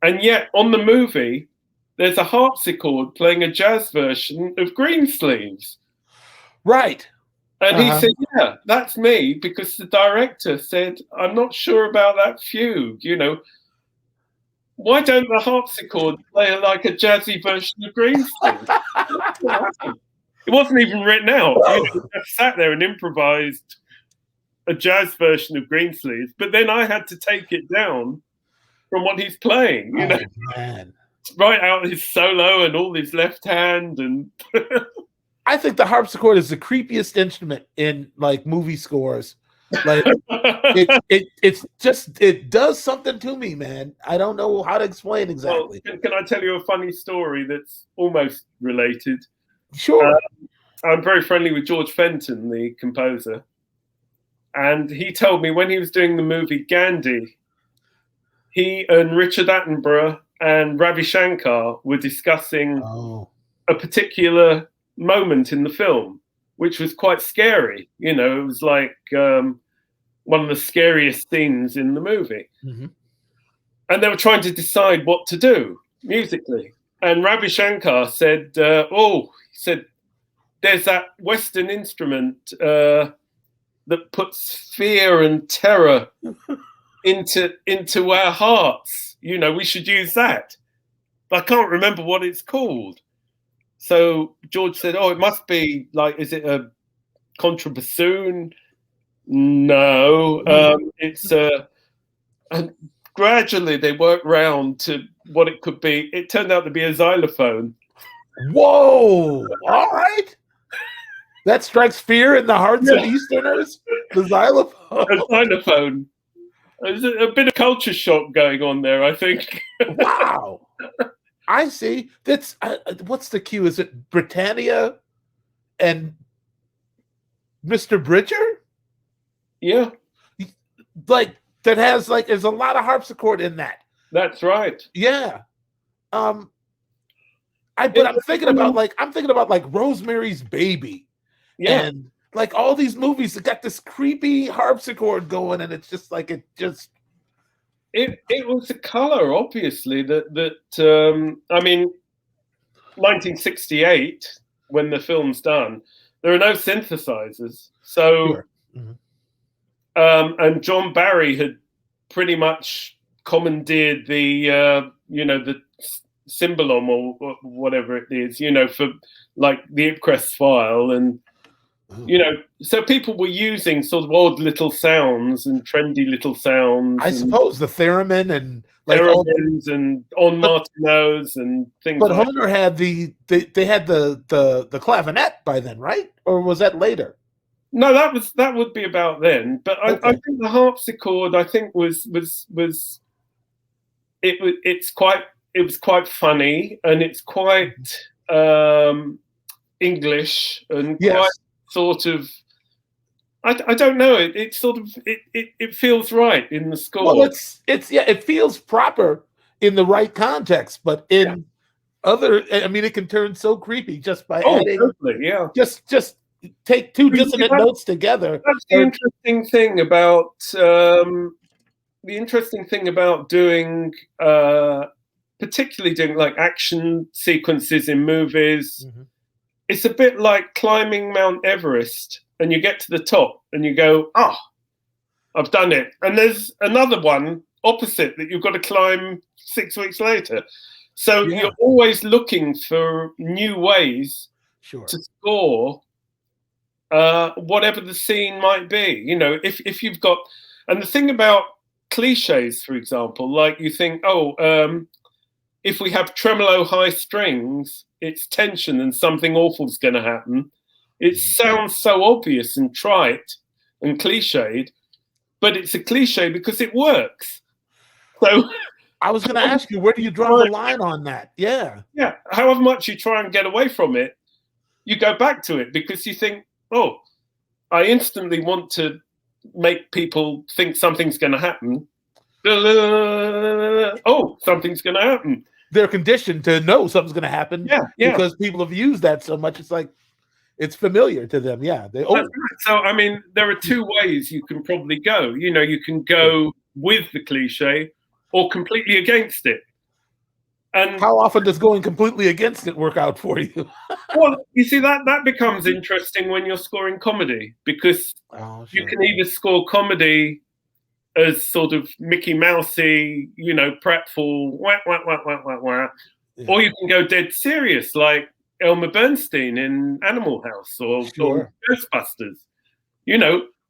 [SPEAKER 3] And yet on the movie, there's a harpsichord playing a jazz version of Greensleeves.
[SPEAKER 2] Right.
[SPEAKER 3] And he said, yeah, that's me, because the director said, I'm not sure about that fugue, Why don't the harpsichord play like a jazzy version of Greensleeves? It wasn't even written out. I sat there and improvised a jazz version of Greensleeves, but then I had to take it down from what he's playing,
[SPEAKER 2] Man.
[SPEAKER 3] Write out his solo and all his left hand. And
[SPEAKER 2] I think the harpsichord is the creepiest instrument in like movie scores. Like it does something to me, man. I don't know how to explain exactly.
[SPEAKER 3] Well, can I tell you a funny story that's almost related?
[SPEAKER 2] Sure.
[SPEAKER 3] I'm very friendly with George Fenton, the composer. And he told me when he was doing the movie Gandhi, he and Richard Attenborough and Ravi Shankar were discussing a particular moment in the film, which was quite scary. It was like one of the scariest scenes in the movie. Mm-hmm. And they were trying to decide what to do musically. And Ravi Shankar said, there's that Western instrument that puts fear and terror into our hearts. We should use that. But I can't remember what it's called. So George said, it must be like, is it a contrabassoon? No. It's and gradually they worked round to what it could be. It turned out to be a xylophone.
[SPEAKER 2] Whoa! All right. That strikes fear in the hearts of Easterners. The xylophone.
[SPEAKER 3] A xylophone. There's a bit of culture shock going on there, I think.
[SPEAKER 2] Wow. I see. That's what's the cue? Is it Britannia and Mr. Bridger?
[SPEAKER 3] Yeah.
[SPEAKER 2] Like that has like there's a lot of harpsichord in that.
[SPEAKER 3] That's right.
[SPEAKER 2] Yeah. I'm thinking about like Rosemary's Baby.
[SPEAKER 3] Yeah.
[SPEAKER 2] And like all these movies that got this creepy harpsichord going, and it's just like it
[SPEAKER 3] was a color, obviously, that 1968, when the film's done, there are no synthesizers. So
[SPEAKER 2] sure. Mm-hmm.
[SPEAKER 3] And John Barry had pretty much commandeered the the cymbalom or whatever it is, for like the Ipcrest file, and so people were using sort of odd little sounds and trendy little sounds.
[SPEAKER 2] I suppose the theremin and like
[SPEAKER 3] theremins and on Martineaus and things.
[SPEAKER 2] But Homer had they had the clavinet by then, right? Or was that later?
[SPEAKER 3] No, that would be about then. But I think the harpsichord, I think was quite funny, and it's quite English and quite sort of. I don't know. It sort of it feels right in the score.
[SPEAKER 2] Well, it feels proper in the right context, but in other, it can turn so creepy just by adding.
[SPEAKER 3] Totally, yeah.
[SPEAKER 2] Just take two dissonant notes together.
[SPEAKER 3] That's the interesting thing about doing, particularly doing like action sequences in movies. Mm-hmm. It's a bit like climbing Mount Everest, and you get to the top and you go, I've done it. And there's another one opposite that you've got to climb 6 weeks later. So you're always looking for new ways to score whatever the scene might be. If you've got, and the thing about cliches, for example, like you think, if we have tremolo high strings, it's tension and something awful's going to happen. It sounds so obvious and trite and cliched, but it's a cliche because it works. So
[SPEAKER 2] I was going to ask you, where do you draw the line on that? Yeah.
[SPEAKER 3] Yeah. However much you try and get away from it, you go back to it because you think, I instantly want to make people think something's going to happen. Something's going to happen.
[SPEAKER 2] they're conditioned to know something's going to happen.
[SPEAKER 3] Yeah.
[SPEAKER 2] Because people have used that so much. It's like it's familiar to them. Yeah.
[SPEAKER 3] So I mean, there are two ways you can probably go. You can go with the cliche or completely against it. And
[SPEAKER 2] how often does going completely against it work out for you?
[SPEAKER 3] Well, you see, that becomes interesting when you're scoring comedy, because you can either score comedy as sort of Mickey Mousey, pratfall, wah, wah, wah, wah, wah, wah. Yeah. Or you can go dead serious, like Elmer Bernstein in Animal House or Ghostbusters,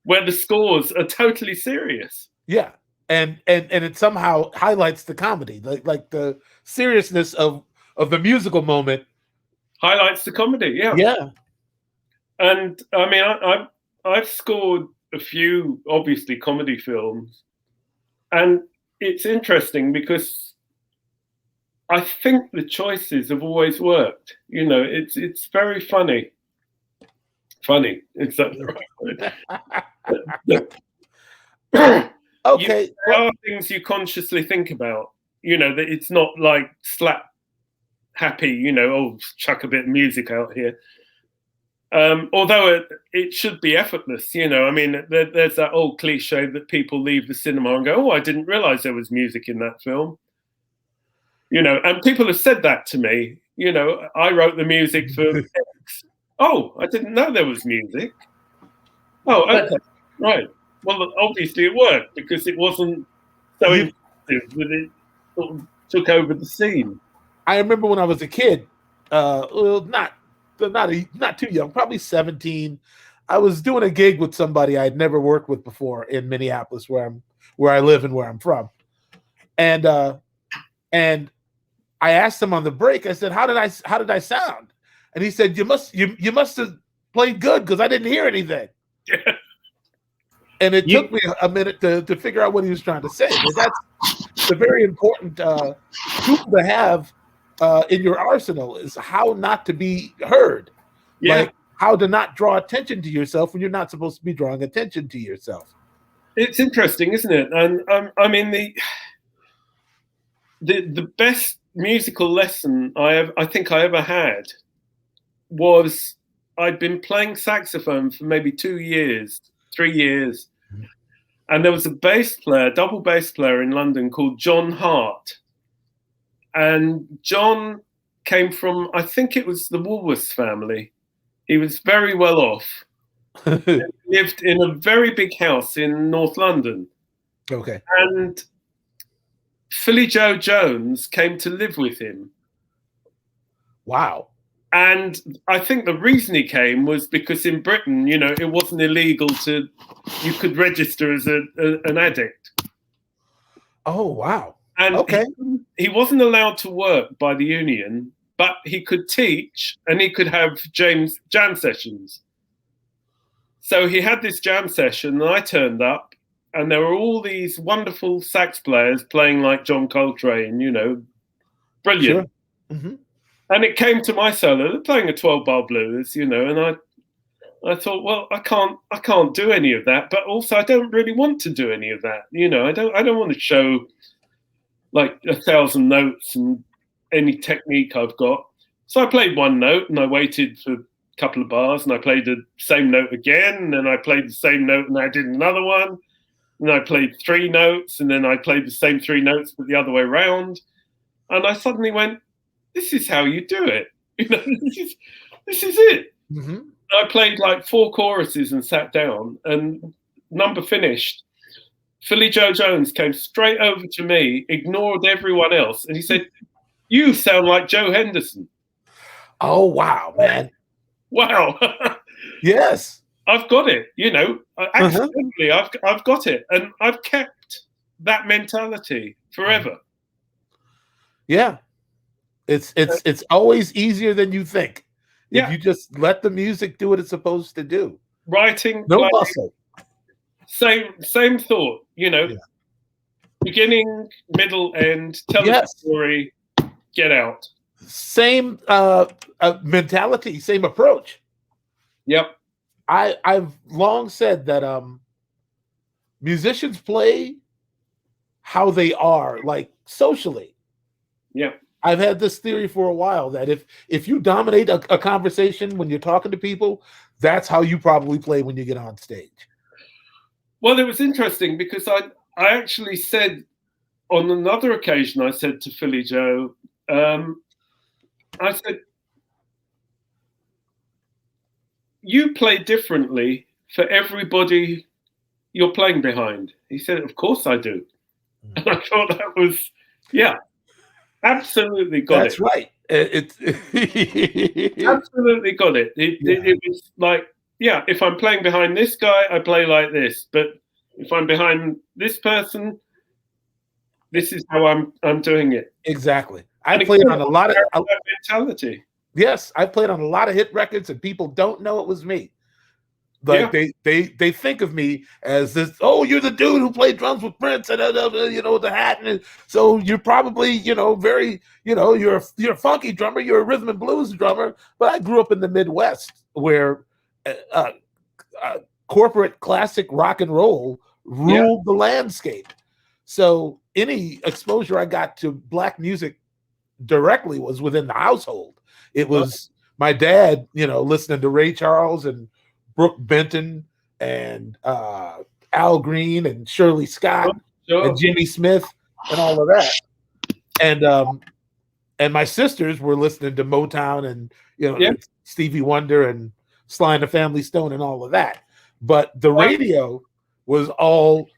[SPEAKER 3] where the scores are totally serious.
[SPEAKER 2] Yeah. And it somehow highlights the comedy, like the seriousness of the musical moment
[SPEAKER 3] highlights the comedy.
[SPEAKER 2] Yeah.
[SPEAKER 3] And I mean, I've scored a few obviously comedy films, and it's interesting because I think the choices have always worked. It's very funny. Funny, is that the right word?
[SPEAKER 2] Okay.
[SPEAKER 3] There are things you consciously think about, that it's not like slap happy, chuck a bit of music out here. Although it should be effortless, I mean, there's that old cliche that people leave the cinema and go, oh, I didn't realize there was music in that film. And people have said that to me, I wrote the music for X. Oh, I didn't know there was music. Oh, okay, right. Well, obviously it worked because it wasn't so intensive that it sort of took over the scene.
[SPEAKER 2] I remember when I was a kid, not too young, probably 17. I was doing a gig with somebody I'd never worked with before in Minneapolis, where I live and where I'm from. And I asked him on the break, I said, how did I sound? And he said, you must have played good because I didn't hear anything.
[SPEAKER 3] Yeah.
[SPEAKER 2] And it took me a minute to figure out what he was trying to say. But that's a very important tool to have in your arsenal, is how not to be heard.
[SPEAKER 3] Yeah.
[SPEAKER 2] Like how to not draw attention to yourself when you're not supposed to be drawing attention to yourself.
[SPEAKER 3] It's interesting, isn't it? And I mean, the best musical lesson I think I ever had was I'd been playing saxophone for maybe 3 years. And there was a double bass player in London called John Hart. And John came from, I think it was the Woolworths family. He was very well off. He lived in a very big house in North London.
[SPEAKER 2] Okay.
[SPEAKER 3] And Philly Joe Jones came to live with him.
[SPEAKER 2] Wow.
[SPEAKER 3] And I think the reason he came was because in Britain, it wasn't illegal you could register as an addict.
[SPEAKER 2] Oh, wow.
[SPEAKER 3] And
[SPEAKER 2] okay.
[SPEAKER 3] He wasn't allowed to work by the union, but he could teach and he could have jam sessions. So he had this jam session and I turned up and there were all these wonderful sax players playing like John Coltrane, brilliant.
[SPEAKER 2] Sure. Mm-hmm.
[SPEAKER 3] And it came to my solo, they're playing a 12-bar blues, and I thought, well, I can't do any of that, but also I don't really want to do any of that. I don't want to show like 1,000 notes and any technique I've got. So I played one note and I waited for a couple of bars and I played the same note again, and I played the same note and I did another one, and I played 3 notes and then I played the same 3 notes but the other way around, and I suddenly went, this is how you do it. This is it.
[SPEAKER 2] Mm-hmm.
[SPEAKER 3] I played like 4 choruses and sat down, and number finished. Philly Joe Jones came straight over to me, ignored everyone else, and he said, you sound like Joe Henderson.
[SPEAKER 2] Oh, wow, man.
[SPEAKER 3] Wow.
[SPEAKER 2] Yes.
[SPEAKER 3] I've got it, accidentally, I've got it. And I've kept that mentality forever.
[SPEAKER 2] Yeah. It's always easier than you think.
[SPEAKER 3] Yeah.
[SPEAKER 2] If you just let the music do what it's supposed to do.
[SPEAKER 3] Writing,
[SPEAKER 2] no
[SPEAKER 3] playing,
[SPEAKER 2] muscle.
[SPEAKER 3] Same thought, Yeah. Beginning, middle, end, tell the story, get out.
[SPEAKER 2] Same mentality, same approach.
[SPEAKER 3] Yep.
[SPEAKER 2] I've long said that musicians play how they are, like socially.
[SPEAKER 3] Yeah.
[SPEAKER 2] I've had this theory for a while that if you dominate a conversation when you're talking to people, that's how you probably play when you get on stage.
[SPEAKER 3] Well, it was interesting because I actually said on another occasion, I said to Philly Joe, I said, you play differently for everybody you're playing behind. He said, of course I do. And I thought that was, absolutely got
[SPEAKER 2] That's
[SPEAKER 3] it.
[SPEAKER 2] That's right.
[SPEAKER 3] Absolutely got it. It was like, if I'm playing behind this guy, I play like this. But if I'm behind this person, this is how I'm doing it.
[SPEAKER 2] Exactly. I played on a lot of
[SPEAKER 3] mentality.
[SPEAKER 2] Yes, I played on a lot of hit records, and people don't know it was me. Like they think of me as this. Oh, you're the dude who played drums with Prince, and the hat, and so you're probably very you're a funky drummer, you're a rhythm and blues drummer. But I grew up in the Midwest where corporate classic rock and roll ruled the landscape. So any exposure I got to black music directly was within the household. It was my dad, listening to Ray Charles and Brooke Benton and Al Green and Shirley Scott and Jimmy Smith and all of that. And my sisters were listening to Motown and Stevie Wonder and Sly and the Family Stone and all of that. But the radio was all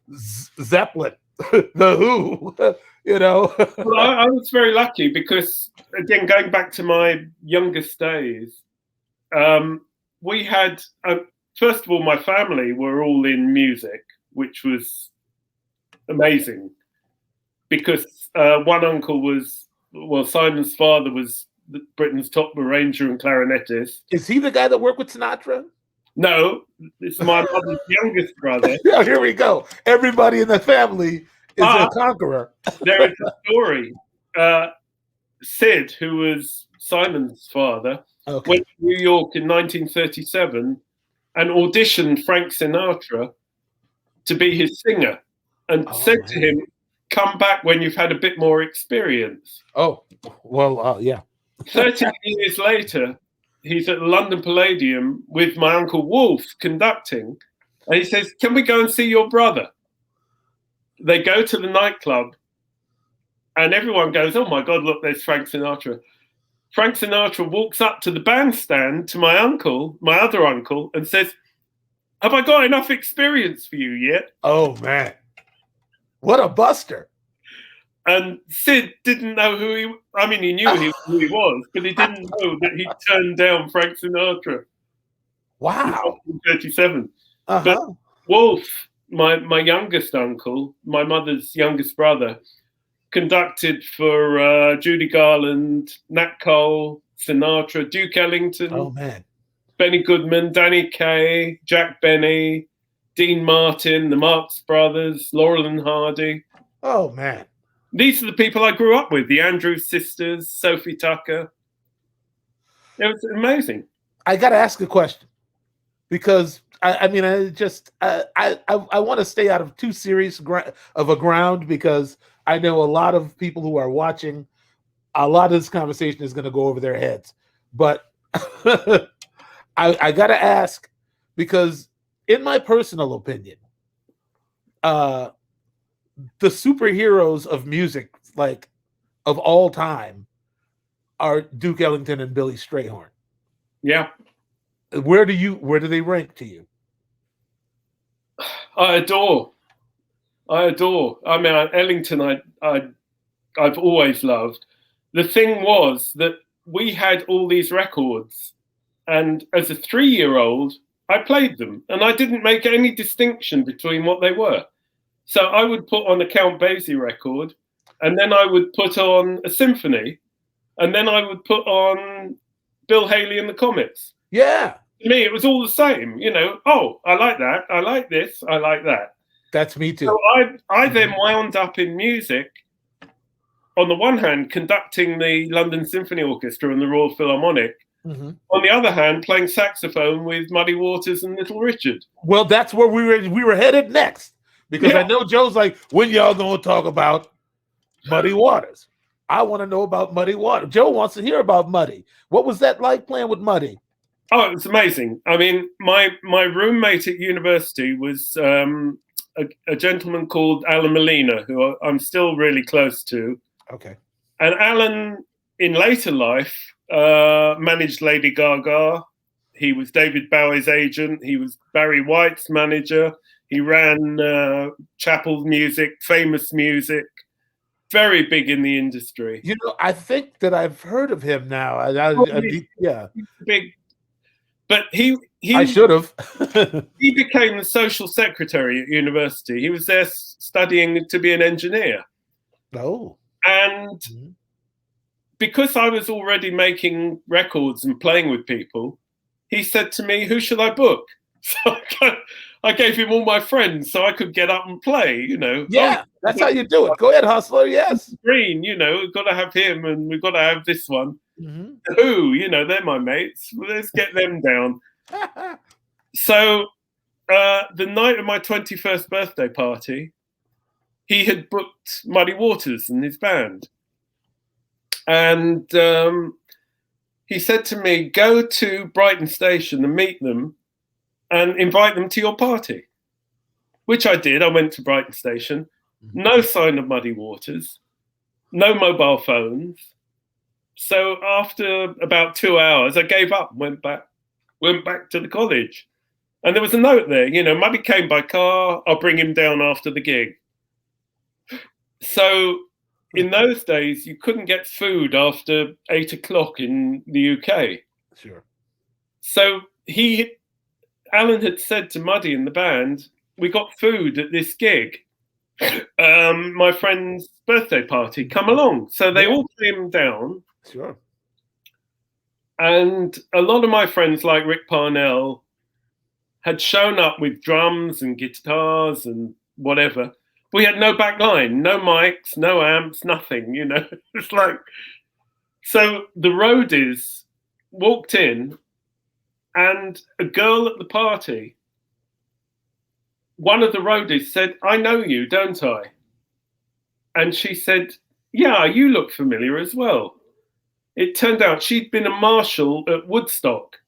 [SPEAKER 2] Zeppelin, The Who, Well,
[SPEAKER 3] I was very lucky because, again, going back to my youngest days, we had, first of all, my family were all in music, which was amazing because one uncle Simon's father was Britain's top arranger and clarinetist.
[SPEAKER 2] Is he the guy that worked with Sinatra?
[SPEAKER 3] No, it's my mother's youngest brother.
[SPEAKER 2] Yeah, here we go. Everybody in the family is a conqueror.
[SPEAKER 3] There is a story. Sid, who was Simon's father, went to New York in 1937 and auditioned Frank Sinatra to be his singer and said to him, come back when you've had a bit more experience.
[SPEAKER 2] Oh, well, yeah.
[SPEAKER 3] 13 years later, he's at the London Palladium with my Uncle Wolf conducting, and he says, can we go and see your brother? They go to the nightclub, and everyone goes, oh my God, look, there's Frank Sinatra. Frank Sinatra walks up to the bandstand to my other uncle, and says, have I got enough experience for you yet?
[SPEAKER 2] Oh, man. What a buster.
[SPEAKER 3] And Sid didn't know he knew who he was, but he didn't know that he turned down Frank Sinatra.
[SPEAKER 2] Wow.
[SPEAKER 3] In 1937. But Wolf, my youngest uncle, my mother's youngest brother, conducted for Judy Garland, Nat Cole, Sinatra, Duke Ellington, Benny Goodman, Danny Kaye, Jack Benny, Dean Martin, the Marx Brothers, Laurel and Hardy.
[SPEAKER 2] Oh, man.
[SPEAKER 3] These are the people I grew up with, the Andrews sisters, Sophie Tucker. It was amazing.
[SPEAKER 2] I got to ask a question because, I want to stay out of too serious of a ground because I know a lot of people who are watching, a lot of this conversation is going to go over their heads. But I got to ask because in my personal opinion, the superheroes of music, like of all time, are Duke Ellington and Billy Strayhorn.
[SPEAKER 3] Yeah.
[SPEAKER 2] Where do they rank to you?
[SPEAKER 3] I adore. I mean, Ellington, I've always loved. The thing was that we had all these records, and as a 3-year-old, I played them, and I didn't make any distinction between what they were. So I would put on a Count Basie record, and then I would put on a symphony, and then I would put on Bill Haley and the Comets.
[SPEAKER 2] Yeah.
[SPEAKER 3] To me, it was all the same. Oh, I like that. I like this. I like that.
[SPEAKER 2] That's me too.
[SPEAKER 3] So I then wound up in music, on the one hand, conducting the London Symphony Orchestra and the Royal Philharmonic. Mm-hmm. On the other hand, playing saxophone with Muddy Waters and Little Richard.
[SPEAKER 2] Well, that's where we were headed next. Because I know Joe's like, when y'all gonna talk about Muddy Waters? I want to know about Muddy Water. Joe wants to hear about Muddy. What was that like playing with Muddy?
[SPEAKER 3] Oh, it was amazing. I mean, my roommate at university was a gentleman called Alan Molina, who I'm still really close to.
[SPEAKER 2] Okay.
[SPEAKER 3] And Alan, in later life, managed Lady Gaga. He was David Bowie's agent. He was Barry White's manager. He ran Chapel Music, Famous Music. Very big in the industry.
[SPEAKER 2] You know, I think that I've heard of him now. Yeah.
[SPEAKER 3] Big. But he
[SPEAKER 2] I should have.
[SPEAKER 3] He became the social secretary at university. He was there studying to be an engineer.
[SPEAKER 2] Oh.
[SPEAKER 3] And because I was already making records and playing with people, he said to me, "Who should I book?" So I gave him all my friends so I could get up and play, you know.
[SPEAKER 2] Yeah, that's how you do it. Go ahead, hustler. Yes.
[SPEAKER 3] Green, you know, we've got to have him and we've got to have this one.
[SPEAKER 2] Mm-hmm.
[SPEAKER 3] Who, you know, they're my mates. Let's get them down. So the night of my 21st birthday party, he had booked Muddy Waters and his band. And he said to me, "Go to Brighton Station and meet them and invite them to your party," which I did. I went to Brighton Station. No sign of Muddy Waters, no mobile phones. So after about 2 hours, I gave up and went back to the college. And there was a note there, you know, Muddy came by car. I'll bring him down after the gig. So in those days, you couldn't get food after 8 o'clock in the UK.
[SPEAKER 2] Sure.
[SPEAKER 3] So Alan had said to Muddy in the band, "We got food at this gig. My friend's birthday party, come along." So they all came down.
[SPEAKER 2] Sure.
[SPEAKER 3] And a lot of my friends, like Rick Parnell, had shown up with drums and guitars and whatever. We had no back line, no mics, no amps, nothing, you know. It's like, so the roadies walked in, and a girl at the party, one of the roadies said, "I know you, don't I?" And she said, "Yeah, you look familiar as well." It turned out she'd been a marshal at Woodstock,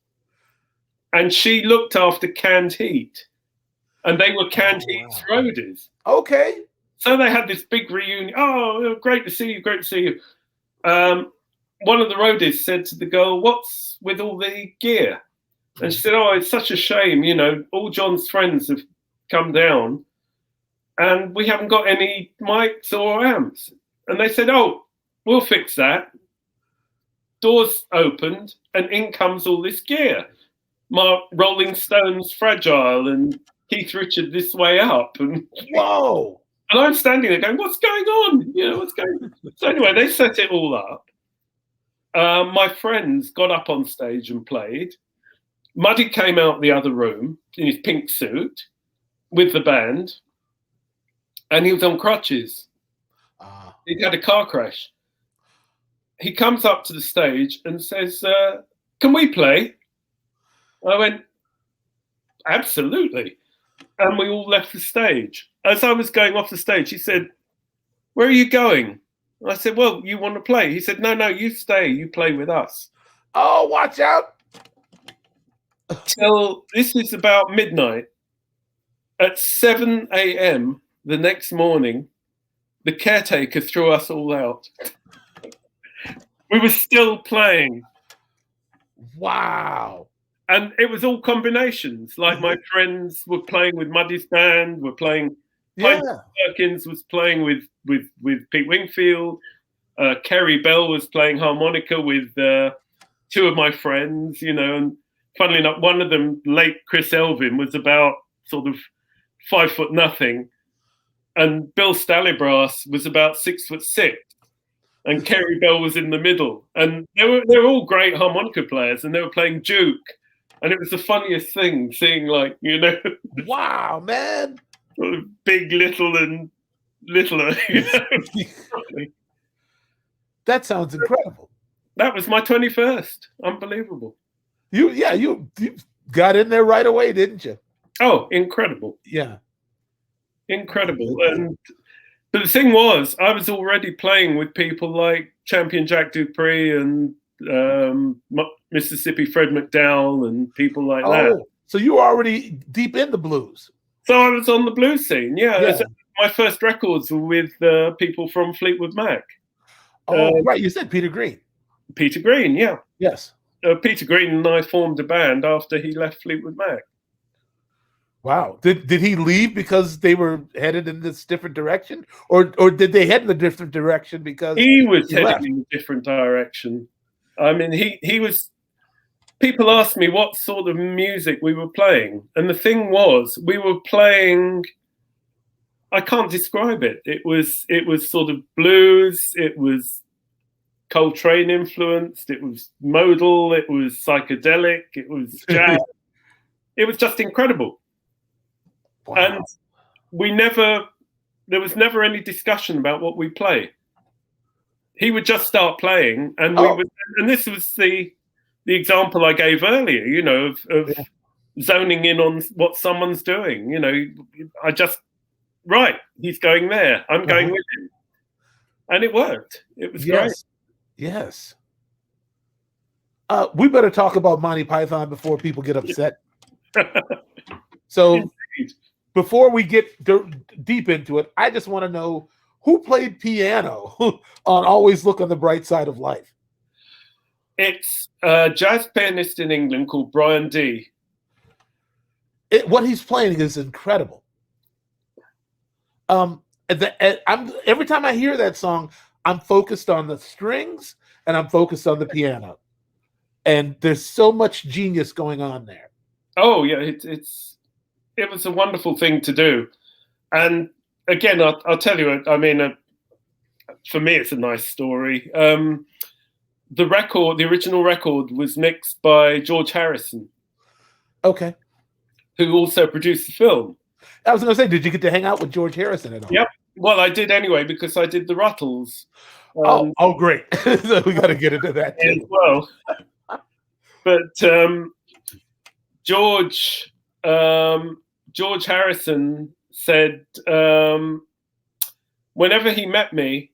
[SPEAKER 3] and she looked after Canned Heat, and they were Canned Heat's roadies.
[SPEAKER 2] Okay.
[SPEAKER 3] So they had this big reunion. "Oh, great to see you, great to see you." One of the roadies said to the girl, "What's with all the gear?" And she said, "Oh, it's such a shame, you know, all John's friends have come down and we haven't got any mics or amps." And they said, "Oh, we'll fix that." Doors opened and in comes all this gear. Rolling Stones Fragile and Keith Richards This Way Up. And
[SPEAKER 2] whoa.
[SPEAKER 3] And I'm standing there going, "What's going on? You know, what's going on?" So anyway, they set it all up. My friends got up on stage and played. Muddy came out the other room in his pink suit with the band, and he was on crutches. He'd had a car crash. He comes up to the stage and says, "Can we play?" I went, "Absolutely." And we all left the stage. As I was going off the stage, he said, "Where are you going?" I said, "Well, you want to play?" He said, No, you stay. You play with us.
[SPEAKER 2] Oh, watch out.
[SPEAKER 3] Till this is about midnight. At 7 a.m. the next morning, the caretaker threw us all out. We were still playing.
[SPEAKER 2] Wow.
[SPEAKER 3] And it was all combinations. Like my friends were playing with Muddy's band, were playing. Perkins was playing with Pete Wingfield. Kerry Bell was playing harmonica with two of my friends, you know. And funnily enough, one of them, late Chris Elvin, was about sort of 5'0", and Bill Stallybrass was about 6'6". And Kerry Bell was in the middle, and they were all great harmonica players, and they were playing Duke, and it was the funniest thing seeing, like, you know,
[SPEAKER 2] wow, man,
[SPEAKER 3] sort of big, little, and littler. You know?
[SPEAKER 2] That sounds incredible.
[SPEAKER 3] That was my 21st. Unbelievable.
[SPEAKER 2] You got in there right away, didn't you?
[SPEAKER 3] Oh, incredible.
[SPEAKER 2] Yeah,
[SPEAKER 3] incredible. And But the thing was, I was already playing with people like Champion Jack Dupree and Mississippi Fred McDowell and people like that.
[SPEAKER 2] So you were already deep in the blues.
[SPEAKER 3] So I was on the blues scene, yeah. My first records were with people from Fleetwood Mac.
[SPEAKER 2] Right. You said Peter Green.
[SPEAKER 3] Peter Green, yeah.
[SPEAKER 2] Yes.
[SPEAKER 3] Peter Green and I formed a band after he left Fleetwood Mac.
[SPEAKER 2] Wow. Did he leave because they were headed in this different direction? Or did they head in a different direction because
[SPEAKER 3] he was heading in a different direction? I mean, he was... People asked me what sort of music we were playing. And the thing was, we were playing... I can't describe it. It was sort of blues. It was Coltrane influenced. It was modal. It was psychedelic. It was jazz. It was just incredible. Wow. And there was never any discussion about what we play. He would just start playing, and and this was the example I gave earlier, you know, of zoning in on what someone's doing. You know, right, he's going there. I'm going with him. And it worked. It was great.
[SPEAKER 2] Yes. We better talk about Monty Python before people get upset. So
[SPEAKER 3] Indeed.
[SPEAKER 2] Before we get deep into it, I just want to know who played piano on Always Look on the Bright Side of Life.
[SPEAKER 3] It's a jazz pianist in England called Brian D.
[SPEAKER 2] What he's playing is incredible. Every time I hear that song, I'm focused on the strings and I'm focused on the piano. And there's so much genius going on there.
[SPEAKER 3] Oh, yeah, it was a wonderful thing to do. And again, I'll tell you, I mean, for me, it's a nice story. The original record was mixed by George Harrison.
[SPEAKER 2] Okay.
[SPEAKER 3] Who also produced the film.
[SPEAKER 2] I was going to say, did you get to hang out with George Harrison at all?
[SPEAKER 3] Yep. Well, I did anyway, because I did the Ruttles.
[SPEAKER 2] Great. So we got to get into that too.
[SPEAKER 3] As well. But George Harrison said whenever he met me,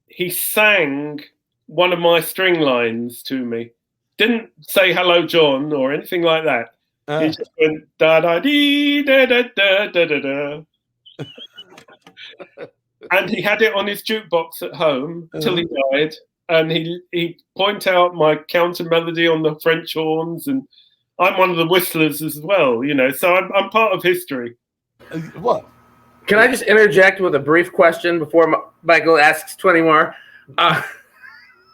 [SPEAKER 3] he sang one of my string lines to me. Didn't say hello, John, or anything like that. He just went da da dee da da da da da da. And he had it on his jukebox at home till he died. And he point out my counter melody on the French horns, and I'm one of the whistlers as well, you know. So I'm part of history.
[SPEAKER 2] What?
[SPEAKER 1] Can I just interject with a brief question before Michael asks 20 more?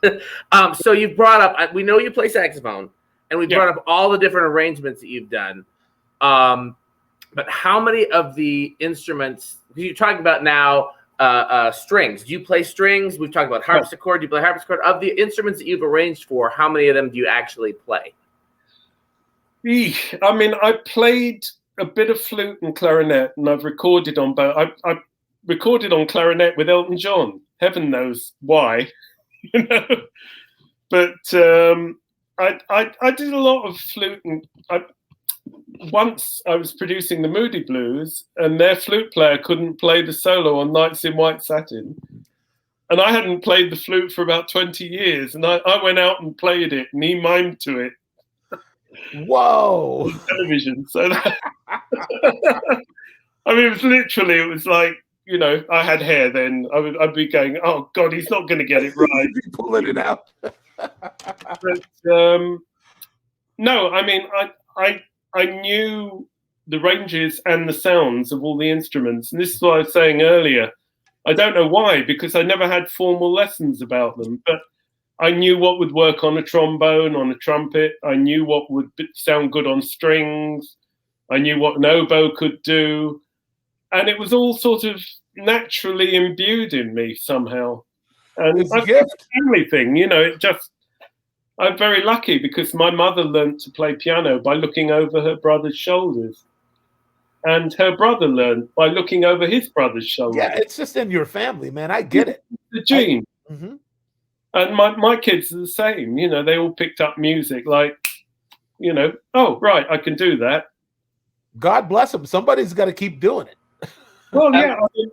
[SPEAKER 1] So you brought up, we know you play saxophone, and we brought up all the different arrangements that you've done. But how many of the instruments, because you're talking about now strings. Do you play strings? We've talked about harpsichord. Do you play harpsichord? Of the instruments that you've arranged for, how many of them do you actually play?
[SPEAKER 3] I mean, I played a bit of flute and clarinet, and I've recorded on both. I recorded on clarinet with Elton John. Heaven knows why, you know. But I did a lot of flute, and once I was producing the Moody Blues, and their flute player couldn't play the solo on Nights in White Satin, and I hadn't played the flute for about 20 years, and I went out and played it, and he mimed to it.
[SPEAKER 2] Whoa!
[SPEAKER 3] On television. So that, I mean, it was like, you know, I had hair then. I'd be going, oh God, he's not going to get it right.
[SPEAKER 2] Pulling it out.
[SPEAKER 3] But no, I mean, I knew the ranges and the sounds of all the instruments, and this is what I was saying earlier. I don't know why, because I never had formal lessons about them, but I knew what would work on a trombone, on a trumpet. I knew what would sound good on strings. I knew what an oboe could do. And it was all sort of naturally imbued in me somehow. And it's a family thing, you know, I'm very lucky because my mother learned to play piano by looking over her brother's shoulders. And her brother learned by looking over his brother's shoulders.
[SPEAKER 2] Yeah, it's just in your family, man. I get it.
[SPEAKER 3] The gene. And my kids are the same. You know, they all picked up music like, you know, oh, right, I can do that.
[SPEAKER 2] God bless them. Somebody's got to keep doing it.
[SPEAKER 3] Well, yeah. I mean,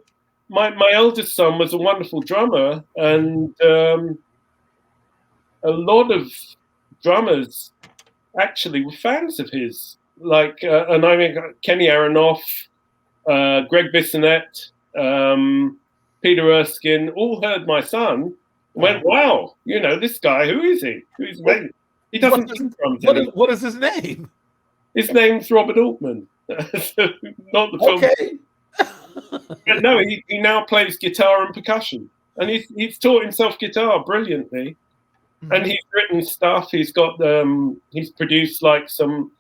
[SPEAKER 3] my eldest son was a wonderful drummer, and a lot of drummers actually were fans of his. Like, and I mean, Kenny Aronoff, Greg Bissonette, Peter Erskine, all heard my son. Went, wow, this guy, who is he? Who's he doesn't do drums anymore.
[SPEAKER 2] What is his name?
[SPEAKER 3] His name's Robert Altman. Not the film.
[SPEAKER 2] Okay.
[SPEAKER 3] But no, he now plays guitar and percussion, and he's taught himself guitar brilliantly, and he's written stuff. He's got he's produced like some.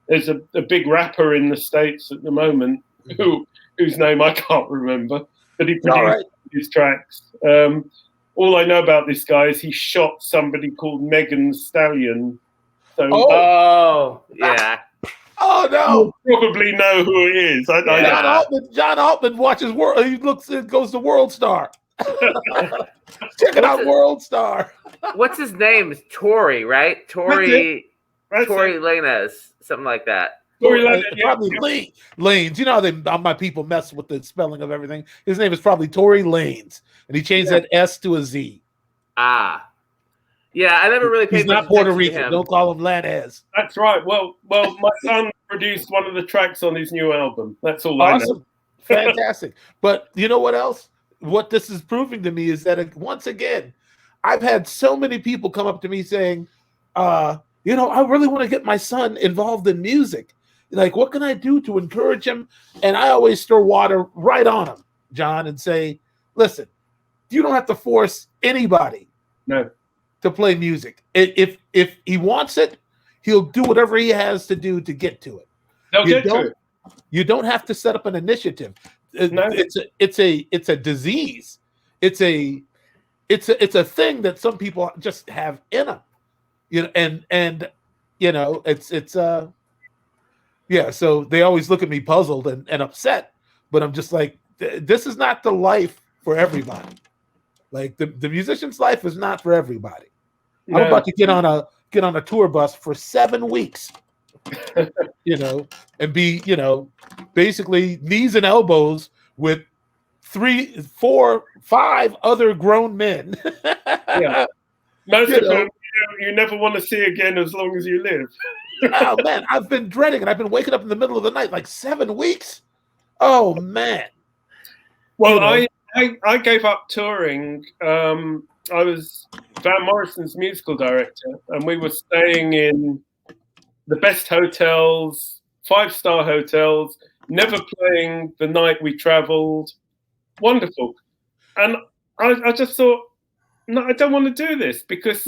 [SPEAKER 3] There's a big rapper in the States at the moment whose name I can't remember, but he produced his tracks. All I know about this guy is he shot somebody called Megan Stallion. So,
[SPEAKER 1] yeah.
[SPEAKER 3] Oh no! You probably know who it is.
[SPEAKER 2] John Altman watches World. He goes to World Star. Checking out World Star.
[SPEAKER 1] What's his name? It's Tory, right? Tory Lanez, something like that.
[SPEAKER 3] Tory Lanez,
[SPEAKER 2] probably Lanes. You know how my people mess with the spelling of everything. His name is probably Tory Lanez, and he changed that S to a Z.
[SPEAKER 1] Yeah, I never really paid
[SPEAKER 2] attention. He's not Puerto Rican. Don't call him Lanez.
[SPEAKER 3] That's right. Well, my son produced one of the tracks on his new album. That's all I know.
[SPEAKER 2] Fantastic. But you know what else? What this is proving to me is that, once again, I've had so many people come up to me saying, I really want to get my son involved in music. Like, what can I do to encourage him? And I always throw water right on him, John, and say, listen, you don't have to force anybody to play music. If he wants it, he'll do whatever he has to do to get to it. You don't have to set up an initiative. It's a disease. It's a thing that some people just have in them. So they always look at me puzzled and upset, but I'm just like, this is not the life for everybody. Like the musician's life is not for everybody. No. I'm about to get on a tour bus for 7 weeks, and be, basically knees and elbows with 3, 4, 5 other grown men.
[SPEAKER 3] Yeah. Most of them you never want to see again as long as you live.
[SPEAKER 2] Oh man, I've been dreading it. I've been waking up in the middle of the night like 7 weeks. Oh man.
[SPEAKER 3] Well, I gave up touring. I was Van Morrison's musical director, and we were staying in the best hotels, 5-star hotels, never playing the night we traveled. Wonderful. And I just thought, no, I don't want to do this because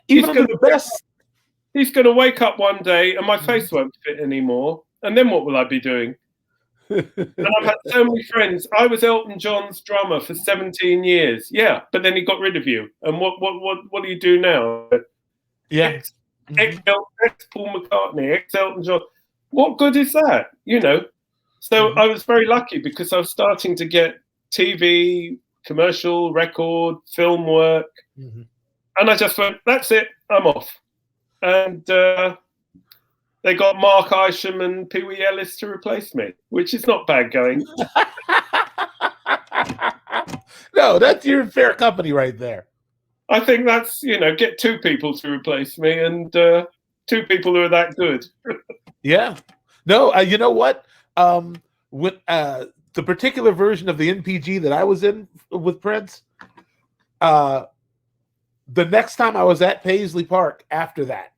[SPEAKER 3] he's going to wake up one day and my face won't fit anymore. And then what will I be doing? And I've had so many friends. I was Elton John's drummer for 17 years. Yeah, but then he got rid of you. And what do you do now?
[SPEAKER 2] Yeah.
[SPEAKER 3] Ex Paul McCartney, ex Elton John. What good is that? So I was very lucky because I was starting to get TV, commercial, record, film work. And I just went, that's it, I'm off. And they got Mark Isham and Pee Wee Ellis to replace me, which is not bad going.
[SPEAKER 2] No, that's your fair company right there.
[SPEAKER 3] I think that's, get 2 people to replace me and 2 people who are that good.
[SPEAKER 2] Yeah. No, you know what? With the particular version of the NPG that I was in with Prince, the next time I was at Paisley Park after that,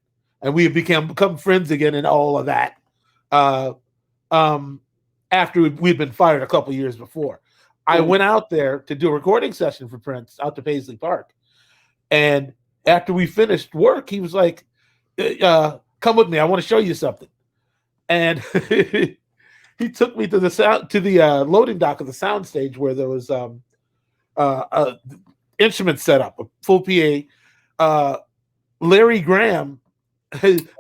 [SPEAKER 2] and we had become friends again and all of that, after we'd been fired a couple years before, I went out there to do a recording session for Prince out to Paisley Park. And after we finished work, he was like, come with me. I want to show you something. And he took me to the loading dock of the sound stage where there was a instrument setup, a full PA. Larry Graham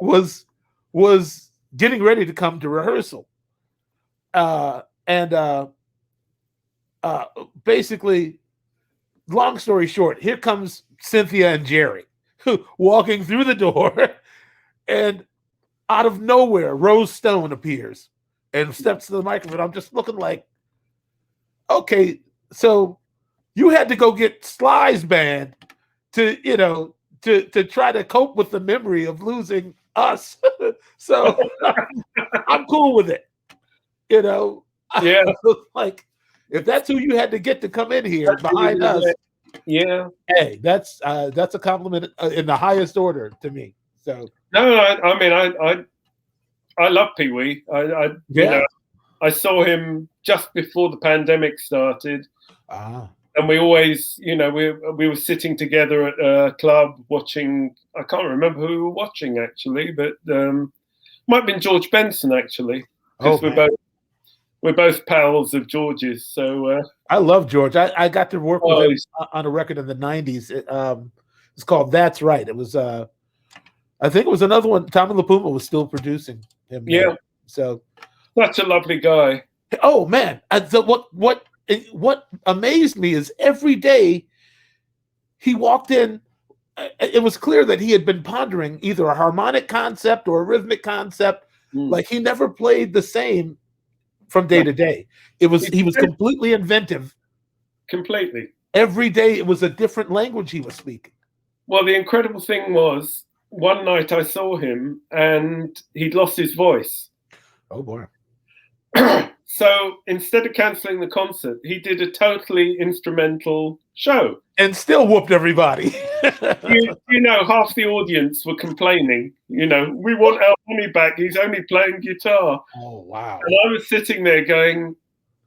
[SPEAKER 2] was getting ready to come to rehearsal. Basically, long story short, here comes Cynthia and Jerry walking through the door, and out of nowhere, Rose Stone appears and steps to the microphone. I'm just looking like, okay, So you had to go get Sly's band to, to try to cope with the memory of losing us. So I'm cool with it.
[SPEAKER 3] Yeah.
[SPEAKER 2] Like, if that's who you had to get to come in here behind us,
[SPEAKER 3] yeah.
[SPEAKER 2] Hey, that's a compliment in the highest order to me. So
[SPEAKER 3] no, I mean, I love Pee Wee. I saw him just before the pandemic started, and we always, we were sitting together at a club watching. I can't remember who we were watching actually, but might have been George Benson actually, because we're both pals of George's. So
[SPEAKER 2] I love George. I got to work with him on a record in the '90s. It's called "That's Right." It was, I think it was another one. Tommy LaPuma was still producing him.
[SPEAKER 3] Yeah.
[SPEAKER 2] So
[SPEAKER 3] such a lovely guy.
[SPEAKER 2] Oh man! What amazed me is every day he walked in, it was clear that he had been pondering either a harmonic concept or a rhythmic concept. Like he never played the same from day to day. He was completely inventive.
[SPEAKER 3] Completely.
[SPEAKER 2] Every day it was a different language he was speaking.
[SPEAKER 3] Well, the incredible thing was one night I saw him and he'd lost his voice.
[SPEAKER 2] Oh boy.
[SPEAKER 3] So instead of cancelling the concert, he did a totally instrumental show.
[SPEAKER 2] And still whooped everybody.
[SPEAKER 3] Half the audience were complaining. We want our money back. He's only playing guitar.
[SPEAKER 2] Oh, wow.
[SPEAKER 3] And I was sitting there going,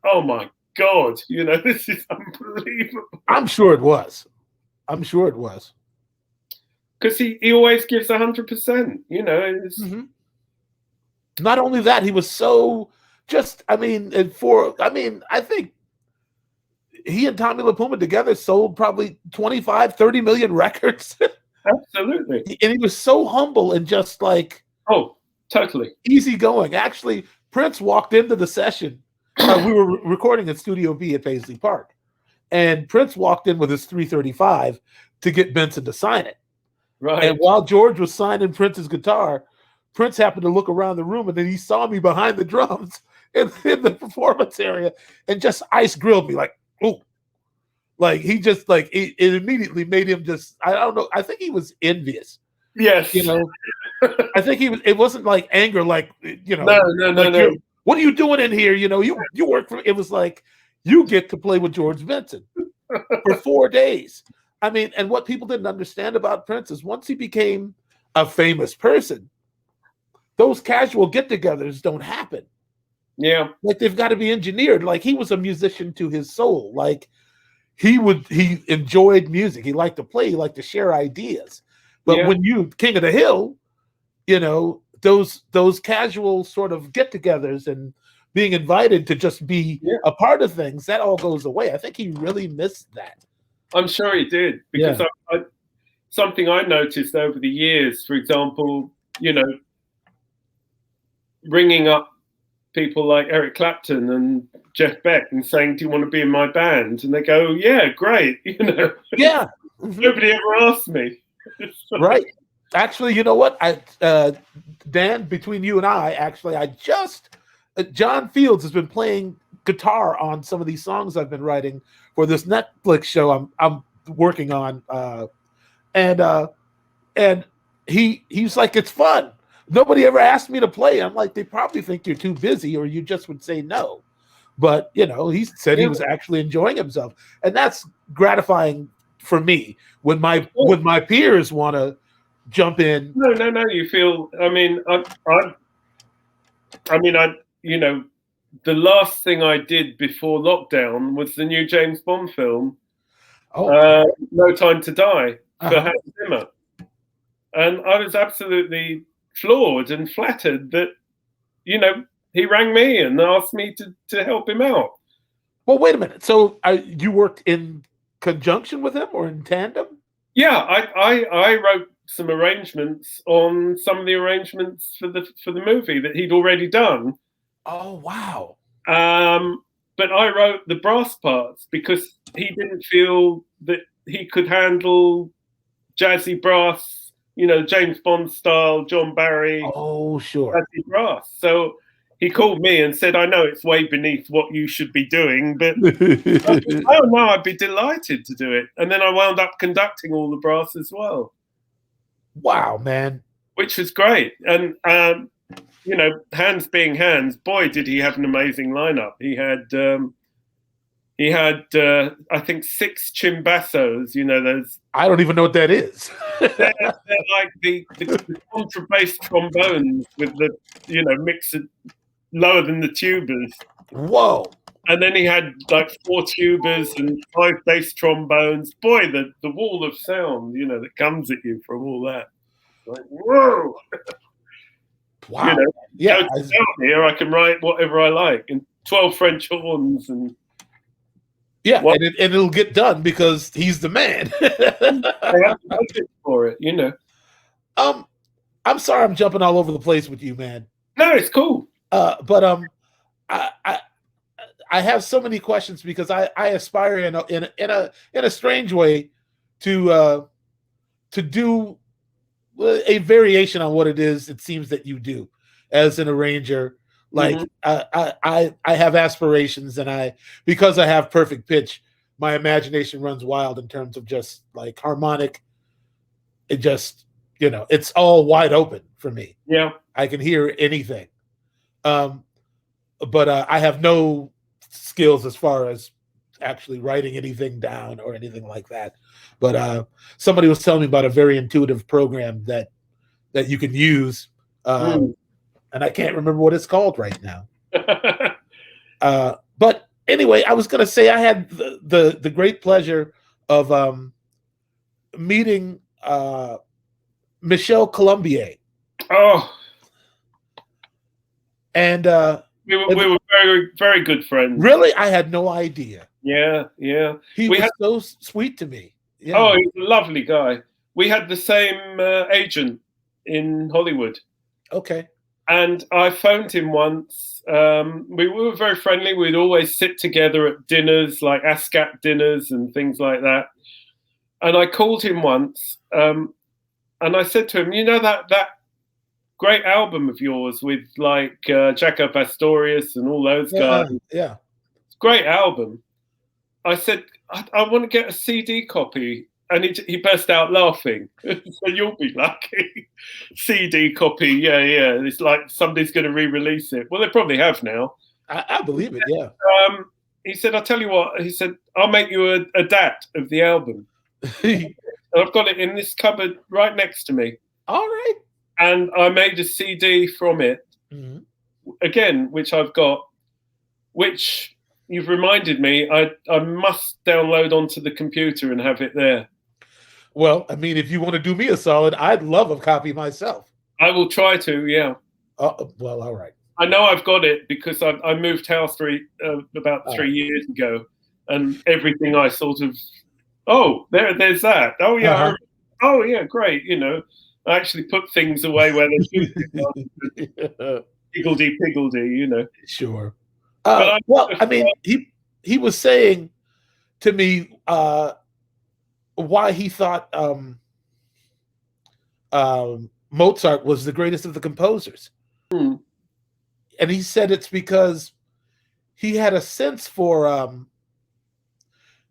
[SPEAKER 3] oh, my God. This is unbelievable.
[SPEAKER 2] I'm sure it was.
[SPEAKER 3] Because he always gives 100%.
[SPEAKER 2] Not only that, he was so... I think he and Tommy LaPuma together sold probably 25, 30 million records.
[SPEAKER 3] Absolutely.
[SPEAKER 2] And he was so humble and just like...
[SPEAKER 3] Oh, totally.
[SPEAKER 2] Easygoing. Actually, Prince walked into the session. We were recording at Studio B at Paisley Park. And Prince walked in with his 335 to get Benson to sign it.
[SPEAKER 3] Right.
[SPEAKER 2] And while George was signing Prince's guitar, Prince happened to look around the room and then he saw me behind the drums in the performance area and just ice grilled me like, ooh. Like he just like it immediately made him just, I don't know, I think he was envious.
[SPEAKER 3] Yes.
[SPEAKER 2] I think he was, it wasn't like anger, like,
[SPEAKER 3] No.
[SPEAKER 2] What are you doing in here? You work for, it was like, you get to play with George Benson for 4 days. I mean, and what people didn't understand about Prince is once he became a famous person, those casual get-togethers don't happen.
[SPEAKER 3] Yeah.
[SPEAKER 2] Like they've got to be engineered. Like he was a musician to his soul. Like he enjoyed music. He liked to play. He liked to share ideas. But when you King of the Hill, those casual sort of get-togethers and being invited to just be a part of things, that all goes away. I think he really missed that.
[SPEAKER 3] I'm sure he did, because something I noticed over the years, for example, ringing up people like Eric Clapton and Jeff Beck and saying, do you want to be in my band? And they go, yeah, great.
[SPEAKER 2] Yeah.
[SPEAKER 3] Nobody ever asked me.
[SPEAKER 2] Right. Actually, you know what? Dan, between you and I John Fields has been playing guitar on some of these songs I've been writing for this Netflix show I'm working on. And he's like, it's fun. Nobody ever asked me to play. I'm like, they probably think you're too busy or you just would say no. But, he said he was actually enjoying himself. And that's gratifying for me when my peers want to jump in.
[SPEAKER 3] No. You feel, the last thing I did before lockdown was the new James Bond film, No Time to Die, for Hans Zimmer. And I was absolutely floored and flattered that, he rang me and asked me to help him out.
[SPEAKER 2] Well, wait a minute. So you worked in conjunction with him or in tandem?
[SPEAKER 3] Yeah, I wrote some arrangements on some of the arrangements for the movie that he'd already done.
[SPEAKER 2] Oh, wow.
[SPEAKER 3] But I wrote the brass parts because he didn't feel that he could handle jazzy brass, James Bond style, John Barry.
[SPEAKER 2] Oh, sure.
[SPEAKER 3] Jazzy brass. So he called me and said, I know it's way beneath what you should be doing, but oh no, I'd be delighted to do it. And then I wound up conducting all the brass as well.
[SPEAKER 2] Wow, man.
[SPEAKER 3] Which was great. And, you know, hands being hands, boy, did he have an amazing lineup. He had, I think, 6 chimbassos, you know, those.
[SPEAKER 2] I don't even know what that is.
[SPEAKER 3] they're like the contrabass trombones with the, you know, mixed lower than the tubas.
[SPEAKER 2] Whoa.
[SPEAKER 3] And then he had like 4 tubas and 5 bass trombones. Boy, the wall of sound, you know, that comes at you from all that. Like, whoa.
[SPEAKER 2] Wow.
[SPEAKER 3] You know,
[SPEAKER 2] yeah.
[SPEAKER 3] Out here, I can write whatever I like. And 12 French horns and.
[SPEAKER 2] Yeah, and it'll get done because he's the man.
[SPEAKER 3] I have to budget for it, you know.
[SPEAKER 2] I'm sorry I'm jumping all over the place with you, man.
[SPEAKER 3] No, it's cool.
[SPEAKER 2] But I have so many questions because I aspire in a strange way to do a variation on what it is it seems that you do as an arranger. Like I have aspirations, and because I have perfect pitch, my imagination runs wild in terms of just like harmonic. It just, you know, it's all wide open for me.
[SPEAKER 3] Yeah,
[SPEAKER 2] I can hear anything. But I have no skills as far as actually writing anything down or anything like that. But somebody was telling me about a very intuitive program that you can use. And I can't remember what it's called right now. But anyway, I was going to say I had the great pleasure of meeting Michel Colombier.
[SPEAKER 3] Oh.
[SPEAKER 2] And
[SPEAKER 3] we were very, very good friends.
[SPEAKER 2] Really? I had no idea.
[SPEAKER 3] Yeah.
[SPEAKER 2] He was so sweet to me. Yeah.
[SPEAKER 3] Oh, he's a lovely guy. We had the same agent in Hollywood.
[SPEAKER 2] Okay.
[SPEAKER 3] And I phoned him once. We were very friendly. We'd always sit together at dinners, like ASCAP dinners and things like that. And I called him once, and I said to him, you know that great album of yours with like Jaco Pastorius and all those guys?
[SPEAKER 2] Yeah.
[SPEAKER 3] It's a great album. I said, I want to get a CD copy. And he burst out laughing. So you'll be lucky. CD copy, yeah. It's like somebody's going to re-release it. Well, they probably have now.
[SPEAKER 2] I believe it, yeah.
[SPEAKER 3] He said, I'll tell you what. He said, I'll make you a DAT of the album. And I've got it in this cupboard right next to me.
[SPEAKER 2] All right.
[SPEAKER 3] And I made a CD from it, again, which I've got, which you've reminded me I must download onto the computer and have it there.
[SPEAKER 2] Well, I mean, if you want to do me a solid, I'd love a copy myself.
[SPEAKER 3] I will try to, yeah.
[SPEAKER 2] Well, all right.
[SPEAKER 3] I know I've got it because I moved house about 3 years ago, and everything I sort of, there's that. Oh yeah, oh yeah, great. You know, I actually put things away where they should be. Higgledy-piggledy, you know.
[SPEAKER 2] Sure. Well, I mean, he was saying to me why he thought Mozart was the greatest of the composers. And he said it's because he had a sense for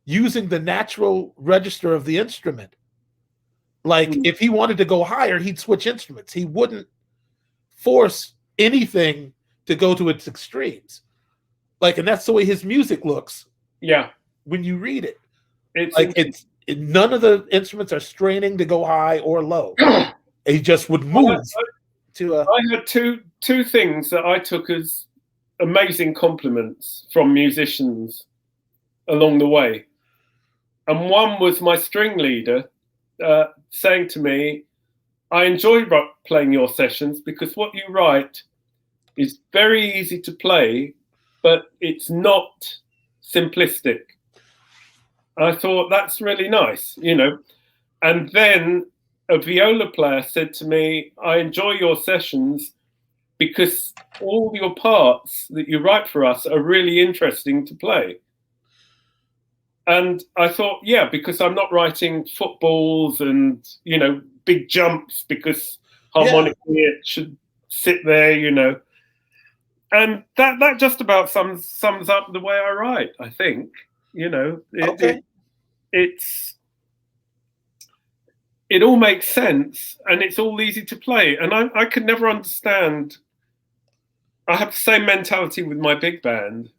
[SPEAKER 2] using the natural register of the instrument. Like if he wanted to go higher, he'd switch instruments. He wouldn't force anything to go to its extremes. Like, and that's the way his music looks.
[SPEAKER 3] Yeah.
[SPEAKER 2] When you read it, none of the instruments are straining to go high or low. He just would move
[SPEAKER 3] I had two things that I took as amazing compliments from musicians along the way. And one was my string leader saying to me, I enjoy playing your sessions because what you write is very easy to play, but it's not simplistic. I thought that's really nice, you know. And then a viola player said to me, I enjoy your sessions because all your parts that you write for us are really interesting to play. And I thought, yeah, because I'm not writing footballs and, you know, big jumps because harmonically it should sit there, you know. And that just about sums up the way I write, I think. It all makes sense, and it's all easy to play. And I could never understand. I have the same mentality with my big band,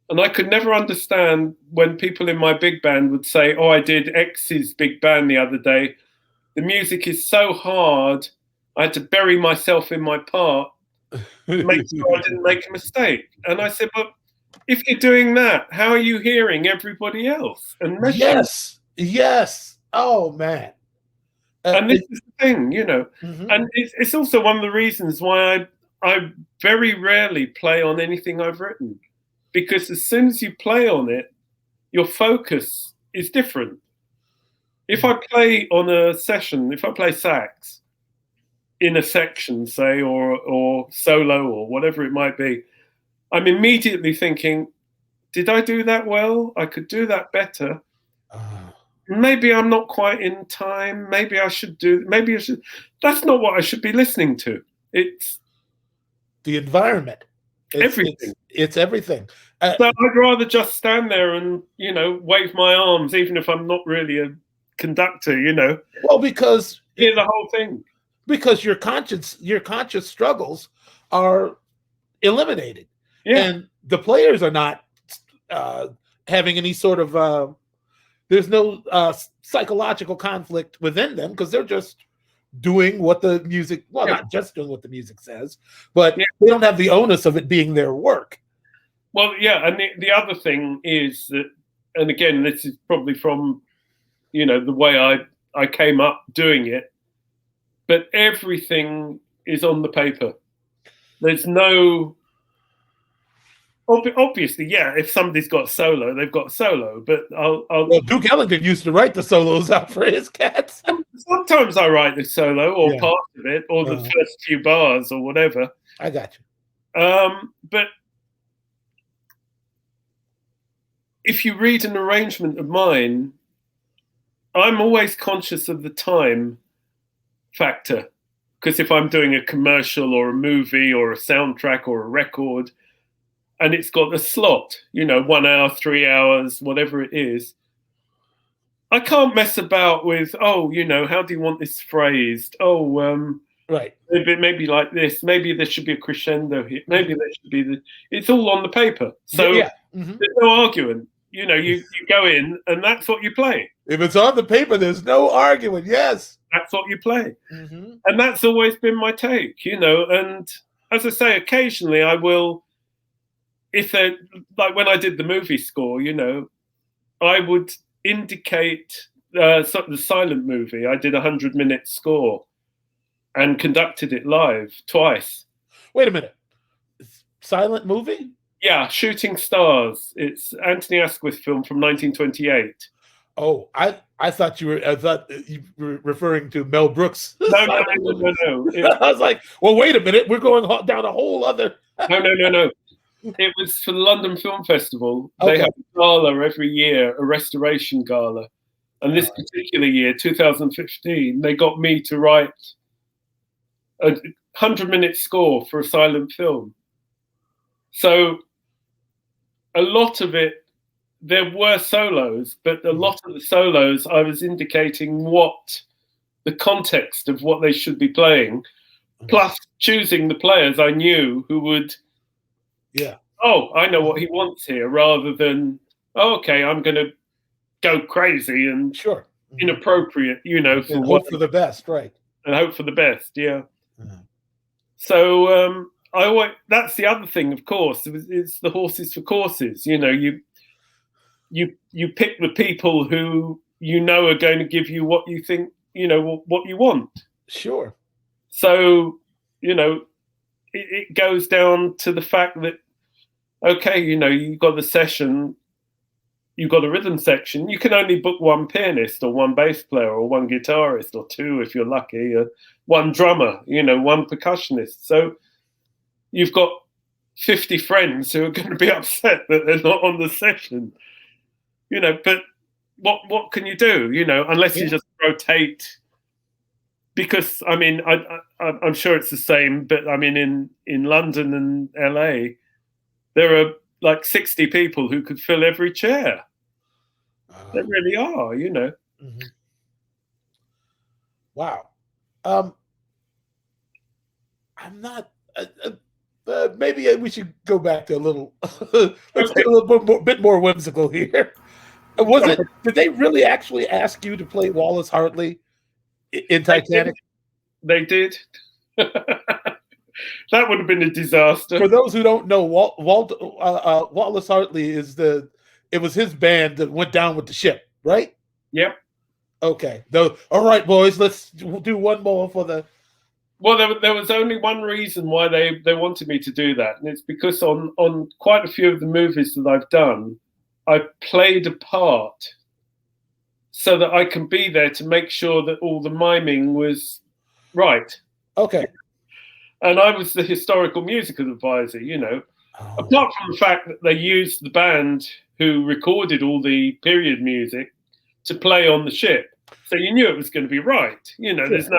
[SPEAKER 3] and I could never understand when people in my big band would say, "Oh, I did X's big band the other day. The music is so hard, I had to bury myself in my part, make sure I didn't make a mistake." And I said, "But if you're doing that, how are you hearing everybody else?" And
[SPEAKER 2] yes. Oh man.
[SPEAKER 3] And this is the thing, and it's also one of the reasons why I very rarely play on anything I've written, because as soon as you play on it, your focus is different. If I play on a session, if I play sax in a section, say, or solo or whatever it might be, I'm immediately thinking, did I do that well? I could do that better. Maybe I'm not quite in time. Maybe I should. That's not what I should be listening to. It's
[SPEAKER 2] the environment.
[SPEAKER 3] Everything.
[SPEAKER 2] It's everything.
[SPEAKER 3] So I'd rather just stand there and, wave my arms, even if I'm not really a conductor,
[SPEAKER 2] Well, because
[SPEAKER 3] hear the whole thing.
[SPEAKER 2] Because your conscious struggles are eliminated.
[SPEAKER 3] Yeah.
[SPEAKER 2] And the players are not having any sort of there's no psychological conflict within them, because they're just doing what the music, not just doing what the music says, but they don't have the onus of it being their work.
[SPEAKER 3] Well, yeah, and the other thing is that, and again, this is probably from, the way I came up doing it, but everything is on the paper. There's no... Obviously, if somebody's got solo, they've got solo. But
[SPEAKER 2] well, Duke Ellington used to write the solos out for his cats.
[SPEAKER 3] Sometimes I write the solo or part of it, or the first few bars or whatever.
[SPEAKER 2] I got you.
[SPEAKER 3] But if you read an arrangement of mine, I'm always conscious of the time factor, because if I'm doing a commercial or a movie or a soundtrack or a record, and it's got a slot, 1 hour, 3 hours, whatever it is, I can't mess about with, how do you want this phrased?
[SPEAKER 2] Right.
[SPEAKER 3] Maybe like this. Maybe there should be a crescendo here. Maybe there should be it's all on the paper. So there's no arguing. You go in and that's what you play.
[SPEAKER 2] If it's on the paper, there's no arguing. Yes.
[SPEAKER 3] That's what you play. And that's always been my take, and as I say, occasionally I will, if like when I did the movie score, I would indicate the silent movie. I did 100-minute score and conducted it live twice.
[SPEAKER 2] Wait a minute. Silent movie?
[SPEAKER 3] Yeah, Shooting Stars. It's Anthony Asquith film from 1928.
[SPEAKER 2] Oh, I thought you were referring to Mel Brooks.
[SPEAKER 3] No.
[SPEAKER 2] I was like, well, wait a minute. We're going down a whole other.
[SPEAKER 3] No. It was for the London Film Festival. They have a gala every year, a restoration gala. And this particular year, 2015, they got me to write a 100-minute score for a silent film. So a lot of it, there were solos, but a lot of the solos, I was indicating what the context of what they should be playing, plus choosing the players I knew who would... I know what he wants here, rather than, I'm going to go crazy and inappropriate,
[SPEAKER 2] and hope for the best, right?
[SPEAKER 3] And hope for the best, So that's the other thing, of course. It's the horses for courses. You pick the people who are going to give you what you think, what you want.
[SPEAKER 2] Sure.
[SPEAKER 3] So it goes down to the fact that, you've got the session, you've got a rhythm section, you can only book one pianist or one bass player or one guitarist or two if you're lucky, or one drummer, one percussionist. So you've got 50 friends who are going to be upset that they're not on the session, but what can you do, unless you just rotate because I mean, I'm sure it's the same, but I mean, in London and LA, there are like 60 people who could fill every chair. There really are, you know.
[SPEAKER 2] Mm-hmm. Wow. I'm not. Maybe we should go back to a little. Let's get a little bit more whimsical here. Was it? Did they really actually ask you to play Wallace Hartley in Titanic?
[SPEAKER 3] They did. That would have been a disaster.
[SPEAKER 2] For those who don't know, Wallace Hartley it was his band that went down with the ship, right?
[SPEAKER 3] Yep.
[SPEAKER 2] Okay. All right, boys, let's do one more for the.
[SPEAKER 3] Well, there was only one reason why they wanted me to do that, and it's because on quite a few of the movies that I've done, I played a part so that I can be there to make sure that all the miming was right.
[SPEAKER 2] Okay.
[SPEAKER 3] And I was the historical musical advisor, you know. Oh. Apart from the fact that they used the band who recorded all the period music to play on the ship. So you knew it was going to be right. You know, sure.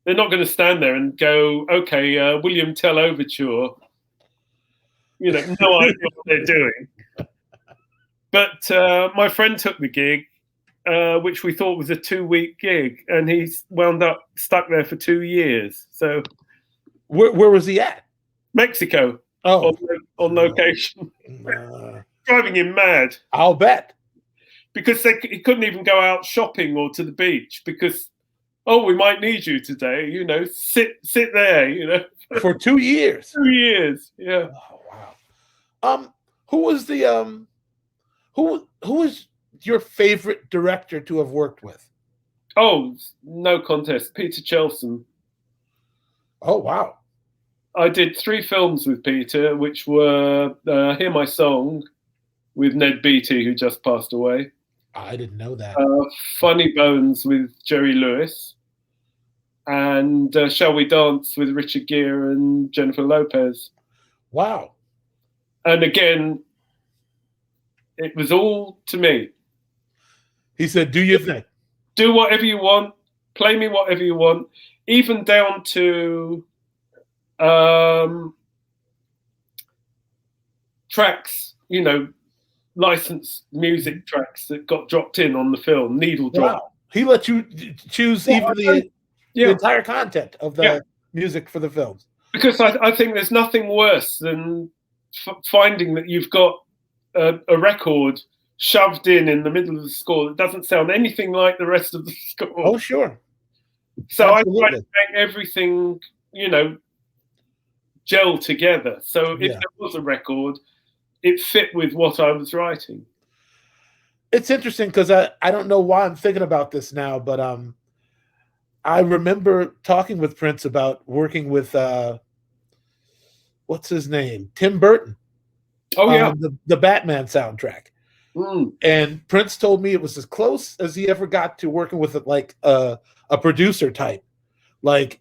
[SPEAKER 3] They're not going to stand there and go, okay, William Tell Overture. You know, no idea what they're doing. But my friend took the gig, which we thought was a 2-week gig, and he wound up stuck there for 2 years. So,
[SPEAKER 2] where was he at?
[SPEAKER 3] Mexico.
[SPEAKER 2] Oh,
[SPEAKER 3] on location, driving him mad.
[SPEAKER 2] I'll bet.
[SPEAKER 3] Because he couldn't even go out shopping or to the beach because, we might need you today. You know, sit there. You know,
[SPEAKER 2] for 2 years.
[SPEAKER 3] 2 years, yeah.
[SPEAKER 2] Oh wow. Who was the who was your favorite director to have worked with?
[SPEAKER 3] Oh, no contest. Peter Chelson.
[SPEAKER 2] Oh wow.
[SPEAKER 3] I did 3 films with Peter, which were Hear My Song with Ned Beatty, who just passed away.
[SPEAKER 2] I didn't know that.
[SPEAKER 3] Funny Bones with Jerry Lewis. And Shall We Dance with Richard Gere and Jennifer Lopez.
[SPEAKER 2] Wow.
[SPEAKER 3] And again, it was all to me.
[SPEAKER 2] He said, do your thing.
[SPEAKER 3] Do whatever you want. Play me whatever you want. Even down to tracks, you know, licensed music tracks that got dropped in on the film, needle drop.
[SPEAKER 2] Wow. He let you choose even the entire content of the music for the films. Because
[SPEAKER 3] I think there's nothing worse than finding that you've got a record shoved in the middle of the score that doesn't sound anything like the rest of the score.
[SPEAKER 2] Oh, sure.
[SPEAKER 3] So absolutely. I try to make everything, you know, gel together. So if there was a record, it fit with what I was writing.
[SPEAKER 2] It's interesting because I don't know why I'm thinking about this now, but I remember talking with Prince about working with what's his name? Tim Burton.
[SPEAKER 3] Oh yeah.
[SPEAKER 2] The Batman soundtrack. And Prince told me it was as close as he ever got to working with like a producer type. Like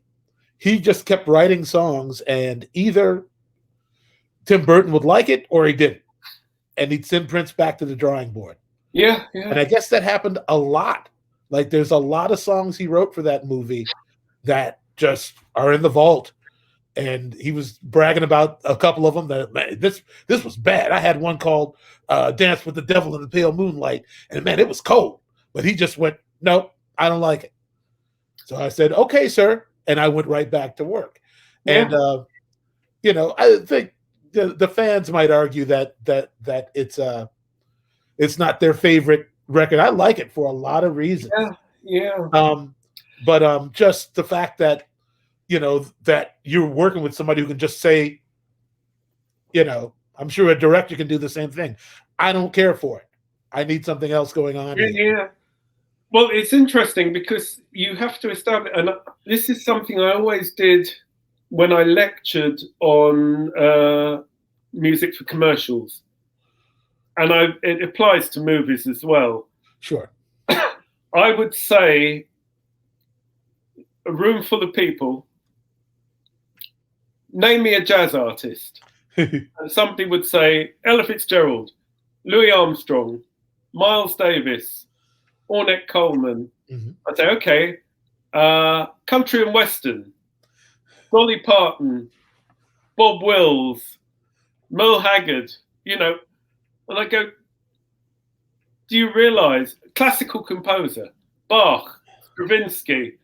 [SPEAKER 2] he just kept writing songs and either Tim Burton would like it or he didn't. And he'd send Prince back to the drawing board.
[SPEAKER 3] Yeah.
[SPEAKER 2] And I guess that happened a lot. Like there's a lot of songs he wrote for that movie that just are in the vault. And he was bragging about a couple of them that, man, this was bad. I had one called Dance with the Devil in the Pale Moonlight. And man, it was cold. But he just went, nope, I don't like it. So I said, okay, sir. And I went right back to work. Yeah. And, you know, I think the fans might argue that it's not their favorite record. I like it for a lot of reasons.
[SPEAKER 3] Yeah.
[SPEAKER 2] But just the fact that, you know, that you're working with somebody who can just say, you know, I'm sure a director can do the same thing. I don't care for it. I need something else going on.
[SPEAKER 3] Yeah. Well, it's interesting because you have to establish, and this is something I always did when I lectured on music for commercials. And it applies to movies as well.
[SPEAKER 2] Sure.
[SPEAKER 3] I would say a room full of people, name me a jazz artist. And somebody would say Ella Fitzgerald, Louis Armstrong, Miles Davis, Ornette Coleman.
[SPEAKER 2] Mm-hmm.
[SPEAKER 3] I'd say, okay, country and western, Dolly Parton, Bob Wills, Merle Haggard, you know, and I go, do you realize, classical composer, Bach, Stravinsky,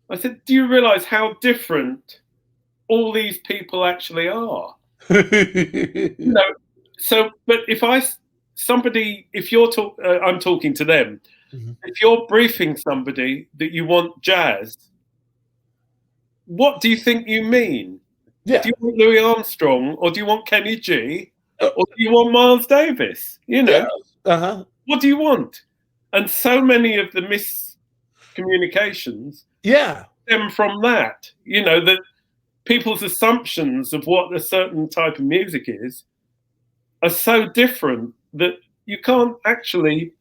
[SPEAKER 3] I said, do you realize how different all these people actually are? You know, so, but if I'm talking to them, if you're briefing somebody that you want jazz, what do you think you mean?
[SPEAKER 2] Yeah.
[SPEAKER 3] Do you want Louis Armstrong, or do you want Kenny G, or do you want Miles Davis? You know, what do you want? And so many of the miscommunications stem from that. You know, that people's assumptions of what a certain type of music is are so different that you can't actually.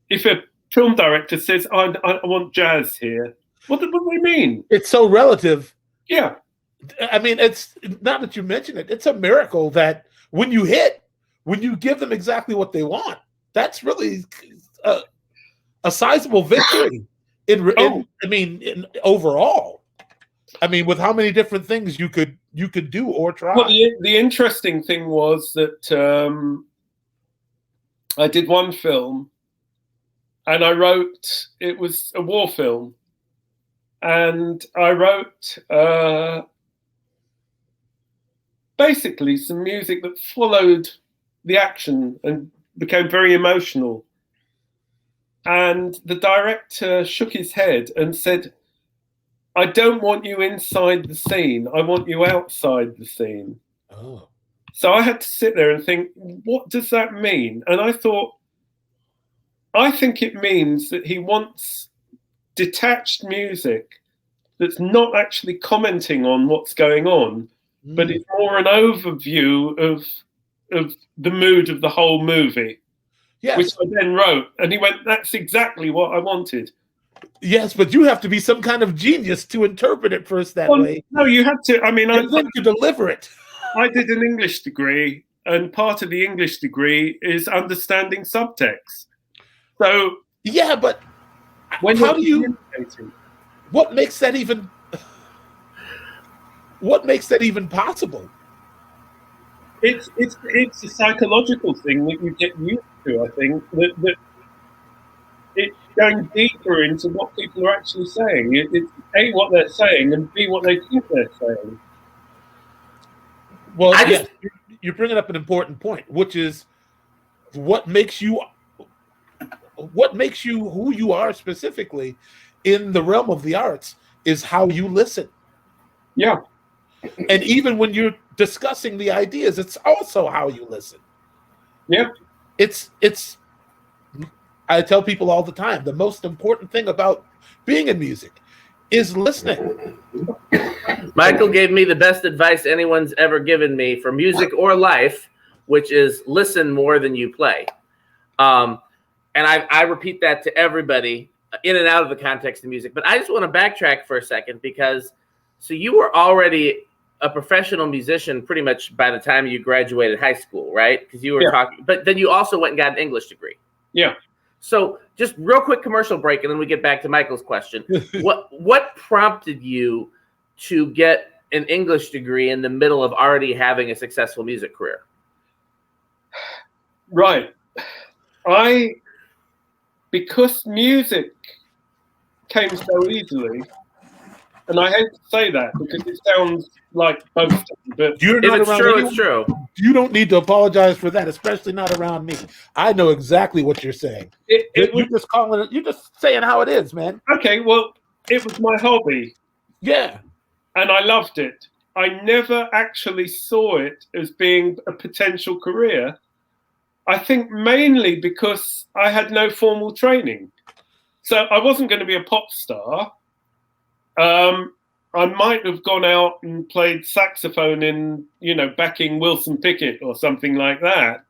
[SPEAKER 3] If a film director says, I want jazz here, what do they mean?
[SPEAKER 2] It's so relative.
[SPEAKER 3] Yeah.
[SPEAKER 2] I mean, it's not that you mention it. It's a miracle that when you give them exactly what they want, that's really a sizable victory. Overall, I mean, with how many different things you could do or try.
[SPEAKER 3] Well, the interesting thing was that I did one film, and I wrote. It was a war film, and I wrote basically some music that followed the action and became very emotional. And the director shook his head and said, I don't want you inside the scene. I want you outside the scene.
[SPEAKER 2] Oh.
[SPEAKER 3] So I had to sit there and think, what does that mean? And I thought, I think it means that he wants detached music that's not actually commenting on what's going on, but it's more an overview of the mood of the whole movie. Yes. Which I then wrote, and he went, that's exactly what I wanted.
[SPEAKER 2] Yes, but you have to be some kind of genius to interpret it first that way.
[SPEAKER 3] No, you had to. I mean,
[SPEAKER 2] I think to deliver it.
[SPEAKER 3] I did an English degree, and part of the English degree is understanding subtext. So
[SPEAKER 2] yeah, but
[SPEAKER 3] when
[SPEAKER 2] how do you? What makes that even? What makes that even possible?
[SPEAKER 3] It's a psychological thing that you get used to. I think that it's going deeper into what people are actually saying. It's A, what they're saying, and B, what they think they're saying.
[SPEAKER 2] Well, yes, you're bringing up an important point, which is what makes you who you are specifically in the realm of the arts is how you listen.
[SPEAKER 3] Yeah.
[SPEAKER 2] And even when you're discussing the ideas, it's also how you listen.
[SPEAKER 3] Yeah.
[SPEAKER 2] It's I tell people all the time, the most important thing about being in music is listening.
[SPEAKER 1] Michael gave me the best advice anyone's ever given me for music or life, which is listen more than you play. And I repeat that to everybody in and out of the context of music. But I just want to backtrack for a second because so you were already a professional musician pretty much by the time you graduated high school, right? Because you were talking, but then you also went and got an English degree.
[SPEAKER 3] Yeah.
[SPEAKER 1] So just real quick commercial break, and then we get back to Michael's question. What prompted you to get an English degree in the middle of already having a successful music career?
[SPEAKER 3] Right. Because music came so easily, and I hate to say that because it sounds like boasting, but
[SPEAKER 2] you're not
[SPEAKER 1] if it's
[SPEAKER 2] around
[SPEAKER 1] true,
[SPEAKER 2] anyone,
[SPEAKER 1] it's true.
[SPEAKER 2] You don't need to apologize for that, especially not around me. I know exactly what you're saying. You're just calling it. You're just saying how it is, man.
[SPEAKER 3] Okay, well, it was my hobby.
[SPEAKER 2] Yeah,
[SPEAKER 3] and I loved it. I never actually saw it as being a potential career. I think mainly because I had no formal training. So I wasn't going to be a pop star. I might have gone out and played saxophone in, backing Wilson Pickett or something like that,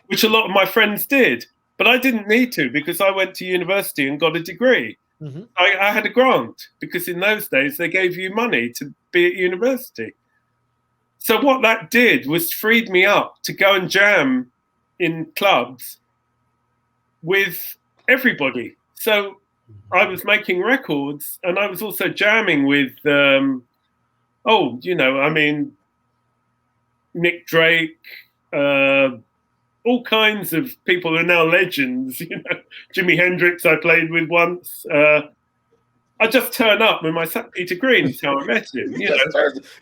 [SPEAKER 3] which a lot of my friends did. But I didn't need to because I went to university and got a degree. Mm-hmm. I had a grant because in those days they gave you money to be at university. So what that did was freed me up to go and jam in clubs with everybody. So I was making records, and I was also jamming with, Nick Drake, all kinds of people who are now legends. Jimi Hendrix I played with once. I just turn up with my Peter Green. Is how I met him.
[SPEAKER 2] He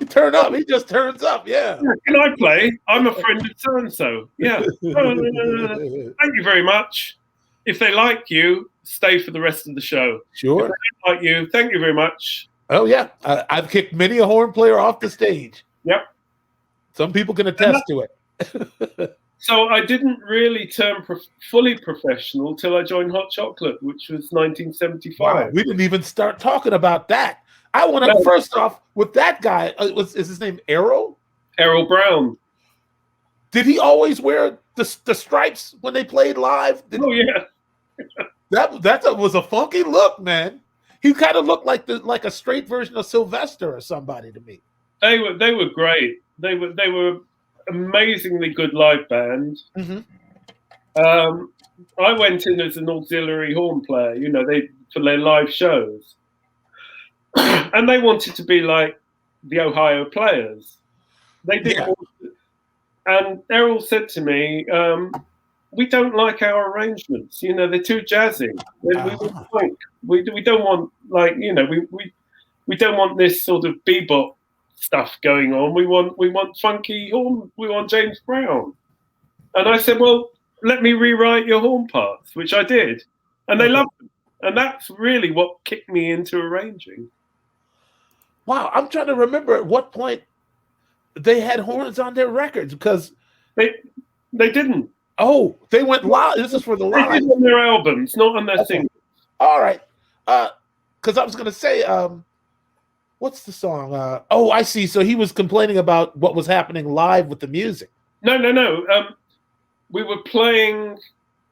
[SPEAKER 2] turn up. He just turns up. Yeah.
[SPEAKER 3] Can I play? I'm a friend of so and so. Yeah. Thank you very much. If they like you, stay for the rest of the show.
[SPEAKER 2] Sure.
[SPEAKER 3] If they don't like you, thank you very much.
[SPEAKER 2] Oh yeah, I've kicked many a horn player off the stage.
[SPEAKER 3] Yep.
[SPEAKER 2] Some people can attest to it.
[SPEAKER 3] So I didn't really turn fully professional till I joined Hot Chocolate, which was 1975.
[SPEAKER 2] Wow, we didn't even start talking about that. I want to first off with that guy. Is his name Errol?
[SPEAKER 3] Errol Brown.
[SPEAKER 2] Did he always wear the stripes when they played live?
[SPEAKER 3] Yeah.
[SPEAKER 2] That was a funky look, man. He kind of looked like a straight version of Sylvester or somebody to me.
[SPEAKER 3] They were great. They were amazingly good live band.
[SPEAKER 2] Mm-hmm.
[SPEAKER 3] I went in as an auxiliary horn player, for their live shows, and they wanted to be like the Ohio Players. They didn't. Yeah. And Errol said to me, "We don't like our arrangements. They're too jazzy. We don't want we don't want this sort of bebop stuff going on. We want funky horn. We want James Brown." And I said, "Well, let me rewrite your horn parts," which I did, and they loved them. And that's really what kicked me into arranging.
[SPEAKER 2] Wow, I'm trying to remember at what point they had horns on their records, because
[SPEAKER 3] they didn't.
[SPEAKER 2] Oh, they went live. This is for the live.
[SPEAKER 3] They did on their albums, not on their singles.
[SPEAKER 2] All right, because I was going to say. What's the song? Oh, I see. So he was complaining about what was happening live with the music.
[SPEAKER 3] No. We were playing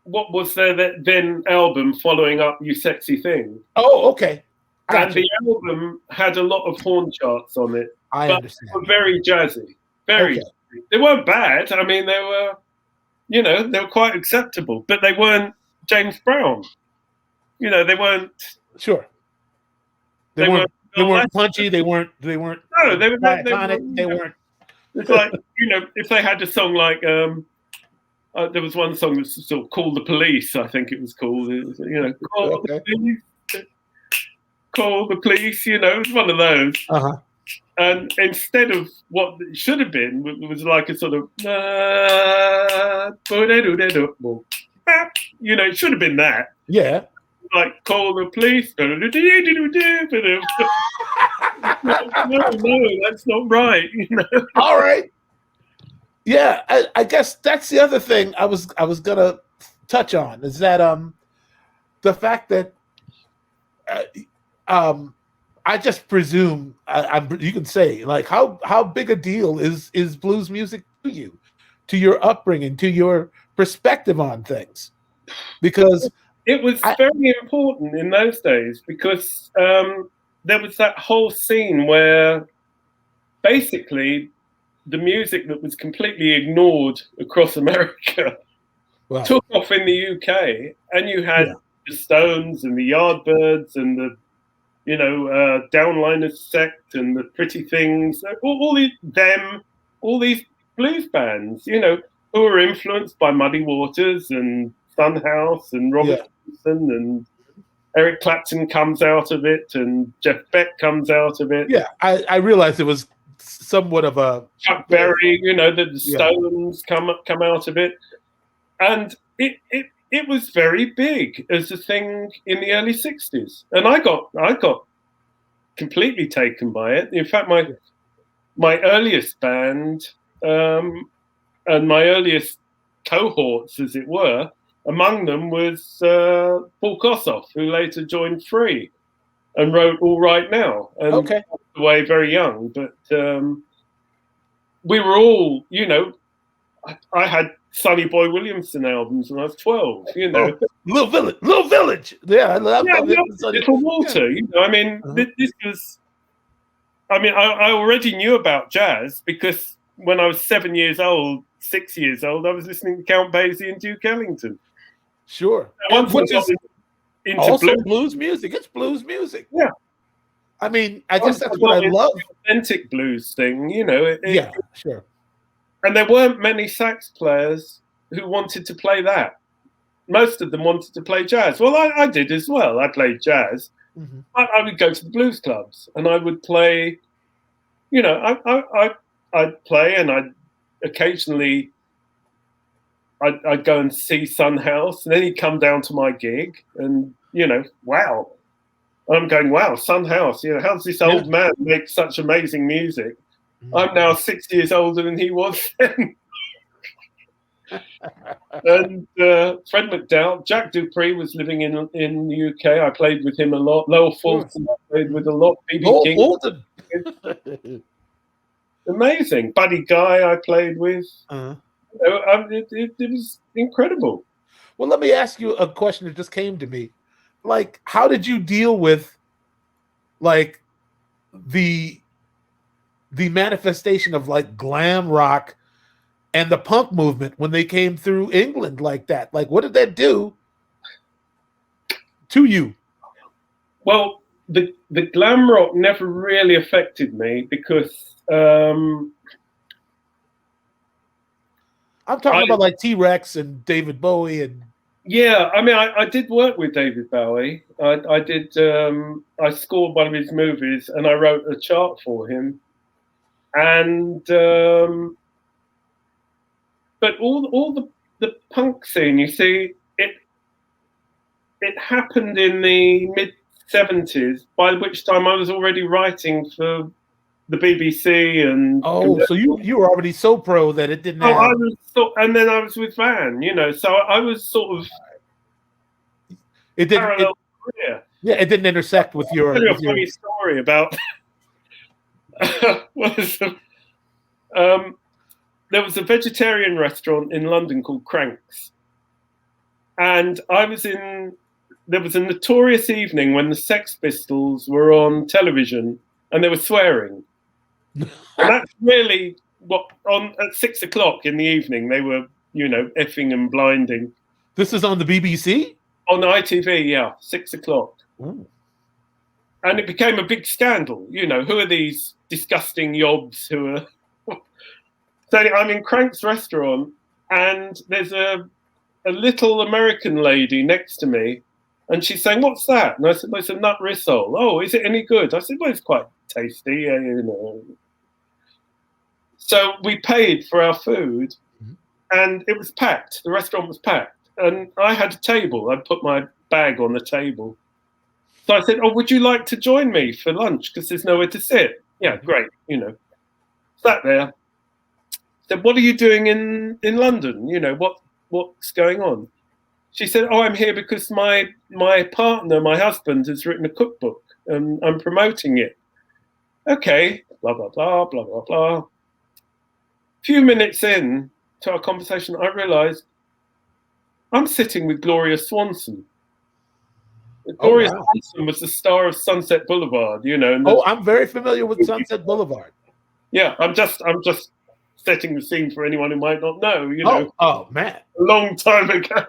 [SPEAKER 3] what was their then album following up You Sexy Thing.
[SPEAKER 2] Oh, okay.
[SPEAKER 3] And the album had a lot of horn charts on it.
[SPEAKER 2] I understand.
[SPEAKER 3] They were very jazzy. Very. Okay. They weren't bad. I mean, they were, they were quite acceptable, but they weren't James Brown. They weren't.
[SPEAKER 2] Sure. They weren't punchy. They weren't. No, they were iconic. They weren't.
[SPEAKER 3] It's like if they had a song like there was one song that was sort of "Call the Police." I think it was called. It was, call the police. Call the police. It was one of those.
[SPEAKER 2] Uh-huh.
[SPEAKER 3] And instead of what it should have been, it was like a sort of it should have been that.
[SPEAKER 2] Yeah.
[SPEAKER 3] Like call the police. No, that's not right.
[SPEAKER 2] All right. Yeah, I guess that's the other thing I was gonna touch on is that the fact that I just presume you can say like how big a deal is blues music to you, to your upbringing, to your perspective on things, because
[SPEAKER 3] it was very important in those days because there was that whole scene where basically the music that was completely ignored across America took off in the UK, and you had the Stones and the Yardbirds and the Downliners Sect and the Pretty Things, all these blues bands, who were influenced by Muddy Waters and Funhouse and Robert Johnson, and Eric Clapton comes out of it, and Jeff Beck comes out of it.
[SPEAKER 2] Yeah, I realized it was somewhat of a
[SPEAKER 3] Chuck Berry, the Stones come out of it, and it was very big as a thing in the early 60s, and I got completely taken by it. In fact, my earliest band and my earliest cohorts, as it were, among them was Paul Kossoff, who later joined Free and wrote All Right Now, and passed away very young. But we were all, I had Sonny Boy Williamson albums when I was 12.
[SPEAKER 2] Little Village. Yeah, I love
[SPEAKER 3] Little Walter. This was. I already knew about jazz because when I was 6 years old, I was listening to Count Basie and Duke Ellington.
[SPEAKER 2] Sure.
[SPEAKER 3] into
[SPEAKER 2] also blues music. It's blues music.
[SPEAKER 3] Yeah.
[SPEAKER 2] I mean, I guess that's what I love.
[SPEAKER 3] The authentic blues thing, you know.
[SPEAKER 2] Yeah, sure.
[SPEAKER 3] And there weren't many sax players who wanted to play that. Most of them wanted to play jazz. Well, I did as well. I played jazz.
[SPEAKER 2] Mm-hmm.
[SPEAKER 3] I would go to the blues clubs and I would play, you know, I'd play, and I'd occasionally I'd go and see Son House, and then he'd come down to my gig, and, you know, wow. I'm going, wow, Son House, you know, how's this old man make such amazing music? Mm-hmm. I'm now 6 years older than he was then. And Fred McDowell, Jack Dupree was living in the UK. I played with him a lot. Lowell Fulton, I played with a lot. B.B. King. Amazing. Buddy Guy, I played with. It was incredible.
[SPEAKER 2] Well, let me ask you a question that just came to me. Like, how did you deal with, like, the manifestation of, like, glam rock and the punk movement when they came through England like that? Like, what did that do to you?
[SPEAKER 3] Well, the glam rock never really affected me because
[SPEAKER 2] I'm talking about like T-Rex and David Bowie and.
[SPEAKER 3] Yeah, I mean, I did work with David Bowie. I did. I scored one of his movies, and I wrote a chart for him. And but all the punk scene, you see, it happened in the mid-70s. By which time I was already writing for the BBC and.
[SPEAKER 2] Oh, so you were already so pro that it didn't.
[SPEAKER 3] I was and then I was with Van, you know, so I was sort of.
[SPEAKER 2] It didn't.
[SPEAKER 3] Parallel career.
[SPEAKER 2] Yeah, it didn't intersect with your.
[SPEAKER 3] I'll tell you a funny story about. There was a vegetarian restaurant in London called Cranks, and I was in. There was a notorious evening when the Sex Pistols were on television, and they were swearing. And that's really what at 6 o'clock in the evening they were, you know, effing and blinding.
[SPEAKER 2] This is on the BBC?
[SPEAKER 3] On ITV, yeah, 6 o'clock.
[SPEAKER 2] Ooh.
[SPEAKER 3] And it became a big scandal. You know, who are these disgusting yobs who are... So I'm in Crank's restaurant, and there's a little American lady next to me, and she's saying, "What's that?" And I said, "Well, it's a nut rissole." "Oh, is it any good?" I said, "Well, it's quite tasty, you know." So we paid for our food, and it was packed. The restaurant was packed, and I had a table. I put my bag on the table. So I said, "Oh, would you like to join me for lunch? Because there's nowhere to sit." "Yeah, great." You know, sat there. Said, "What are you doing in London? You know, what's going on?" She said, "Oh, I'm here because my partner, my husband, has written a cookbook, and I'm promoting it." Okay, blah blah blah blah blah blah. A few minutes in to our conversation, I realised I'm sitting with Gloria Swanson. Gloria Swanson was the star of Sunset Boulevard, you know. And
[SPEAKER 2] I'm very familiar with Sunset Boulevard.
[SPEAKER 3] Yeah, I'm just setting the scene for anyone who might not know, you know.
[SPEAKER 2] Oh man,
[SPEAKER 3] a long time ago.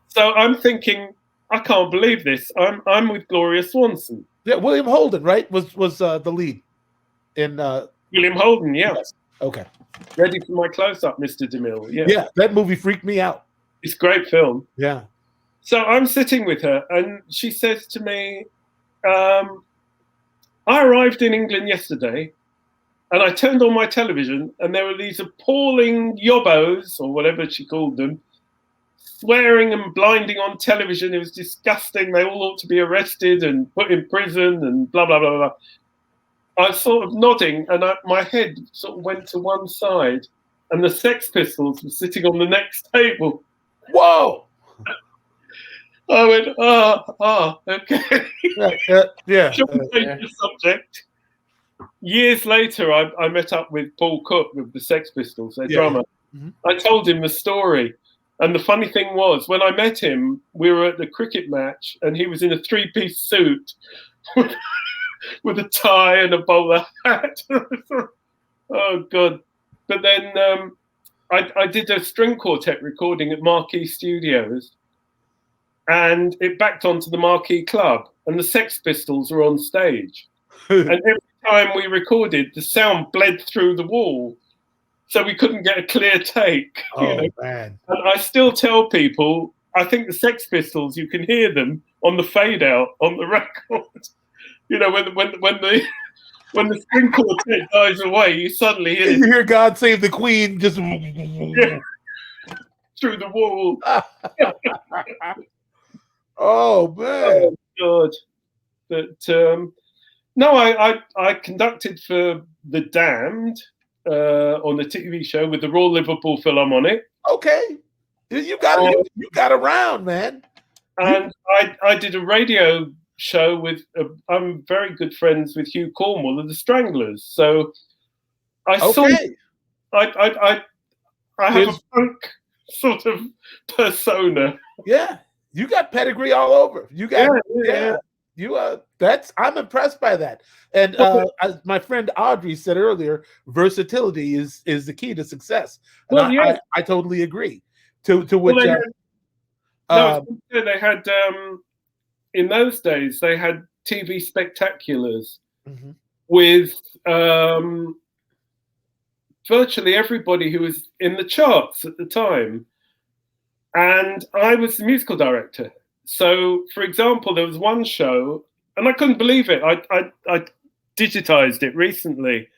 [SPEAKER 3] So I'm thinking, I can't believe this. I'm with Gloria Swanson.
[SPEAKER 2] Yeah, William Holden, right? Was the lead in
[SPEAKER 3] William Holden? Yeah.
[SPEAKER 2] Yes. Okay.
[SPEAKER 3] Ready for my close-up, Mr. DeMille. Yeah.
[SPEAKER 2] Yeah, that movie freaked me out.
[SPEAKER 3] It's a great film.
[SPEAKER 2] Yeah.
[SPEAKER 3] So I'm sitting with her, and she says to me, "I arrived in England yesterday, and I turned on my television, and there were these appalling yobbos, or whatever she called them, swearing and blinding on television. It was disgusting. They all ought to be arrested and put in prison and blah, blah, blah, blah." I was sort of nodding, and my head sort of went to one side, and the Sex Pistols were sitting on the next table.
[SPEAKER 2] Whoa!
[SPEAKER 3] I went, okay.
[SPEAKER 2] Yeah.
[SPEAKER 3] Shall we change the subject? Years later, I met up with Paul Cook of the Sex Pistols, their drummer. Mm-hmm. I told him the story. And the funny thing was, when I met him, we were at the cricket match, and he was in a three-piece suit with a tie and a bowler hat. Oh, God. But then I did a string quartet recording at Marquee Studios. and it backed onto the Marquee Club, and the Sex Pistols were on stage. And every time we recorded, the sound bled through the wall, so we couldn't get a clear take.
[SPEAKER 2] Man!
[SPEAKER 3] And I still tell people, I think the Sex Pistols, you can hear them on the fade out on the record. When the string quartet dies away, you suddenly
[SPEAKER 2] hear "God Save the Queen" just
[SPEAKER 3] through the wall.
[SPEAKER 2] Oh man!
[SPEAKER 3] Oh God! But no, I conducted for The Damned on the TV show with the Royal Liverpool Philharmonic.
[SPEAKER 2] Okay, you got around, man.
[SPEAKER 3] And I did a radio show with. I'm very good friends with Hugh Cornwall of the Stranglers, so I have a punk sort of persona.
[SPEAKER 2] Yeah, you got pedigree all over. You got I'm impressed by that. And as my friend Audrey said earlier, versatility is the key to success. And I totally agree. To which
[SPEAKER 3] they had in those days they had TV spectaculars with virtually everybody who was in the charts at the time, and I was the musical director. So, for example, there was one show, and I couldn't believe it. I digitized it recently,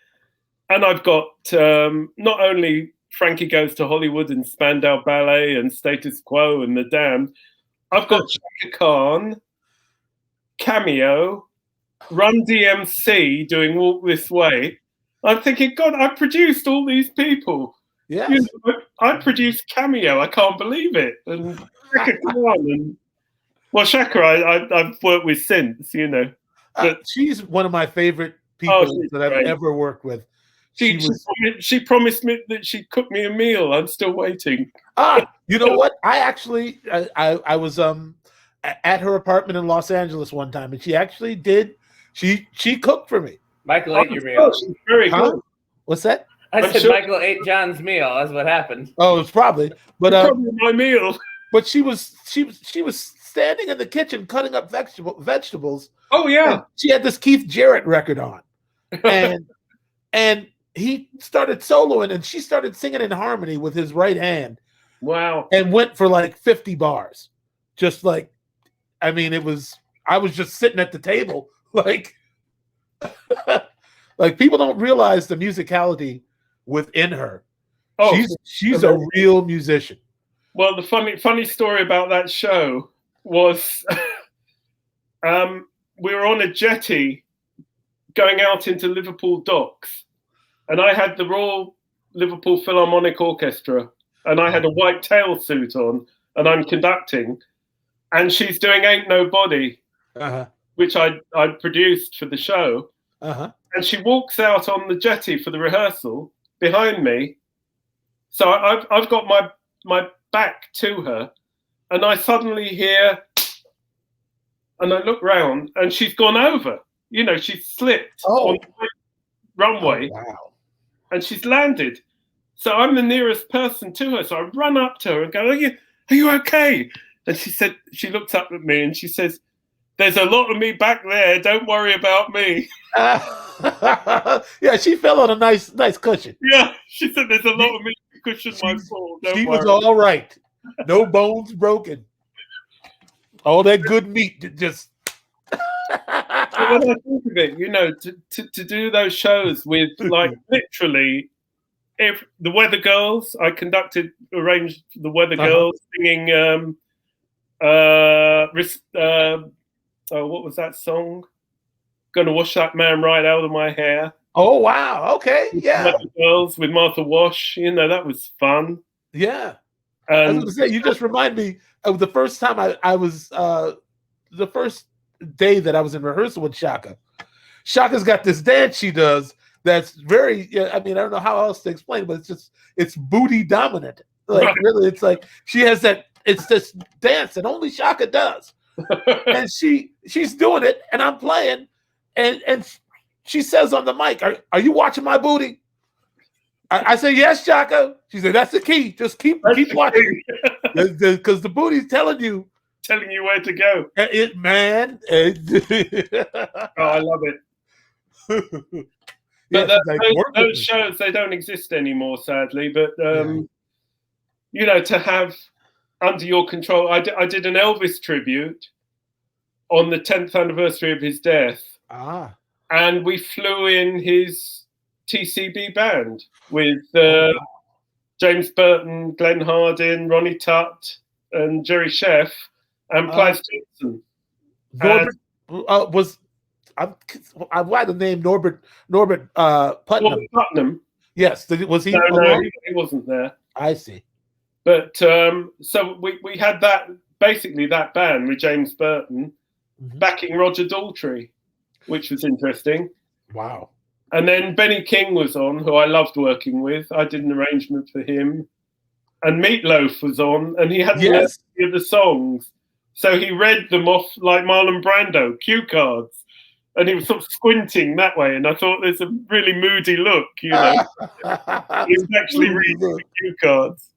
[SPEAKER 3] and I've got not only Frankie Goes to Hollywood and Spandau Ballet and Status Quo and The Damned, I've got Chaka Khan, Cameo, Run DMC doing Walk This Way. I'm thinking, God, I produced all these people.
[SPEAKER 2] Yeah,
[SPEAKER 3] I produced Cameo. I can't believe it. And Chaka Khan and Shaka, I've worked with since, But
[SPEAKER 2] she's one of my favorite people that I've ever worked with.
[SPEAKER 3] She promised me that she'd cook me a meal. I'm still waiting.
[SPEAKER 2] You know what? I actually, I was at her apartment in Los Angeles one time, and she actually did. She cooked for me.
[SPEAKER 1] Michael ate your meal.
[SPEAKER 3] She's very good.
[SPEAKER 2] What's that?
[SPEAKER 1] I said Michael ate John's meal. That's what happened.
[SPEAKER 2] Oh, it's probably. But
[SPEAKER 3] probably my meal.
[SPEAKER 2] But she was standing in the kitchen cutting up vegetables.
[SPEAKER 3] Oh yeah.
[SPEAKER 2] She had this Keith Jarrett record on, and he started soloing, and she started singing in harmony with his right hand.
[SPEAKER 3] Wow.
[SPEAKER 2] And went for like 50 bars. Just like, I mean, I was just sitting at the table, like people don't realize the musicality within her. Oh, she's a real musician.
[SPEAKER 3] Well, the funny story about that show was we were on a jetty going out into Liverpool docks, and I had the Royal Liverpool Philharmonic Orchestra, and I had a white tail suit on, and I'm conducting, and she's doing Ain't Nobody, which I produced for the show, and she walks out on the jetty for the rehearsal behind me, so I've got my back to her, and I suddenly hear, and I look round, and she's gone over. She's slipped on the runway.
[SPEAKER 2] Oh, wow.
[SPEAKER 3] And she's landed. So I'm the nearest person to her. So I run up to her and go, are you okay? And she looks up at me and she says, there's a lot of me back there. Don't worry about me.
[SPEAKER 2] Yeah, she fell on a nice cushion.
[SPEAKER 3] Yeah, she said, there's a lot of me to cushion my fall.
[SPEAKER 2] She was all right. No bones broken. All that good meat just...
[SPEAKER 3] When I think of it, to do those shows with literally the Weather Girls, I arranged the Weather Girls singing what was that song? Gonna wash that man right out of my hair.
[SPEAKER 2] Oh wow, okay, yeah.
[SPEAKER 3] Weather Girls with Martha Wash, that was fun.
[SPEAKER 2] Yeah. I was gonna say, you just remind me of the first time I was the first day that I was in rehearsal with Shaka. Shaka's got this dance she does that's very, I mean, I don't know how else to explain it, but it's booty dominant. Like really, it's like she has it's this dance that only Shaka does. And she's doing it and I'm playing and she says on the mic, are you watching my booty? I say, yes, Shaka. She said, that's the key. Just keep watching. Because the booty's telling you
[SPEAKER 3] telling you where to go.
[SPEAKER 2] Man.
[SPEAKER 3] Oh, I love it. But those shows, they don't exist anymore, sadly. But you know, to have under your control, I did an Elvis tribute on the 10th anniversary of his death, and we flew in his TCB band with James Burton, Glenn Hardin, Ronnie Tutt, and Jerry Sheff, and Plas Johnson.
[SPEAKER 2] Norbert was. I like the name Norbert Putnam.
[SPEAKER 3] Norbert Putnam.
[SPEAKER 2] Yes, was he?
[SPEAKER 3] No, he wasn't there.
[SPEAKER 2] I see.
[SPEAKER 3] But so we had that band with James Burton backing Roger Daltrey, which was interesting.
[SPEAKER 2] Wow.
[SPEAKER 3] And then Benny King was on, who I loved working with. I did an arrangement for him. And Meatloaf was on, and he hadn't learned any of the songs. So he read them off like Marlon Brando, cue cards. And he was sort of squinting that way. And I thought there's a really moody look, you know. He was actually reading the cue cards.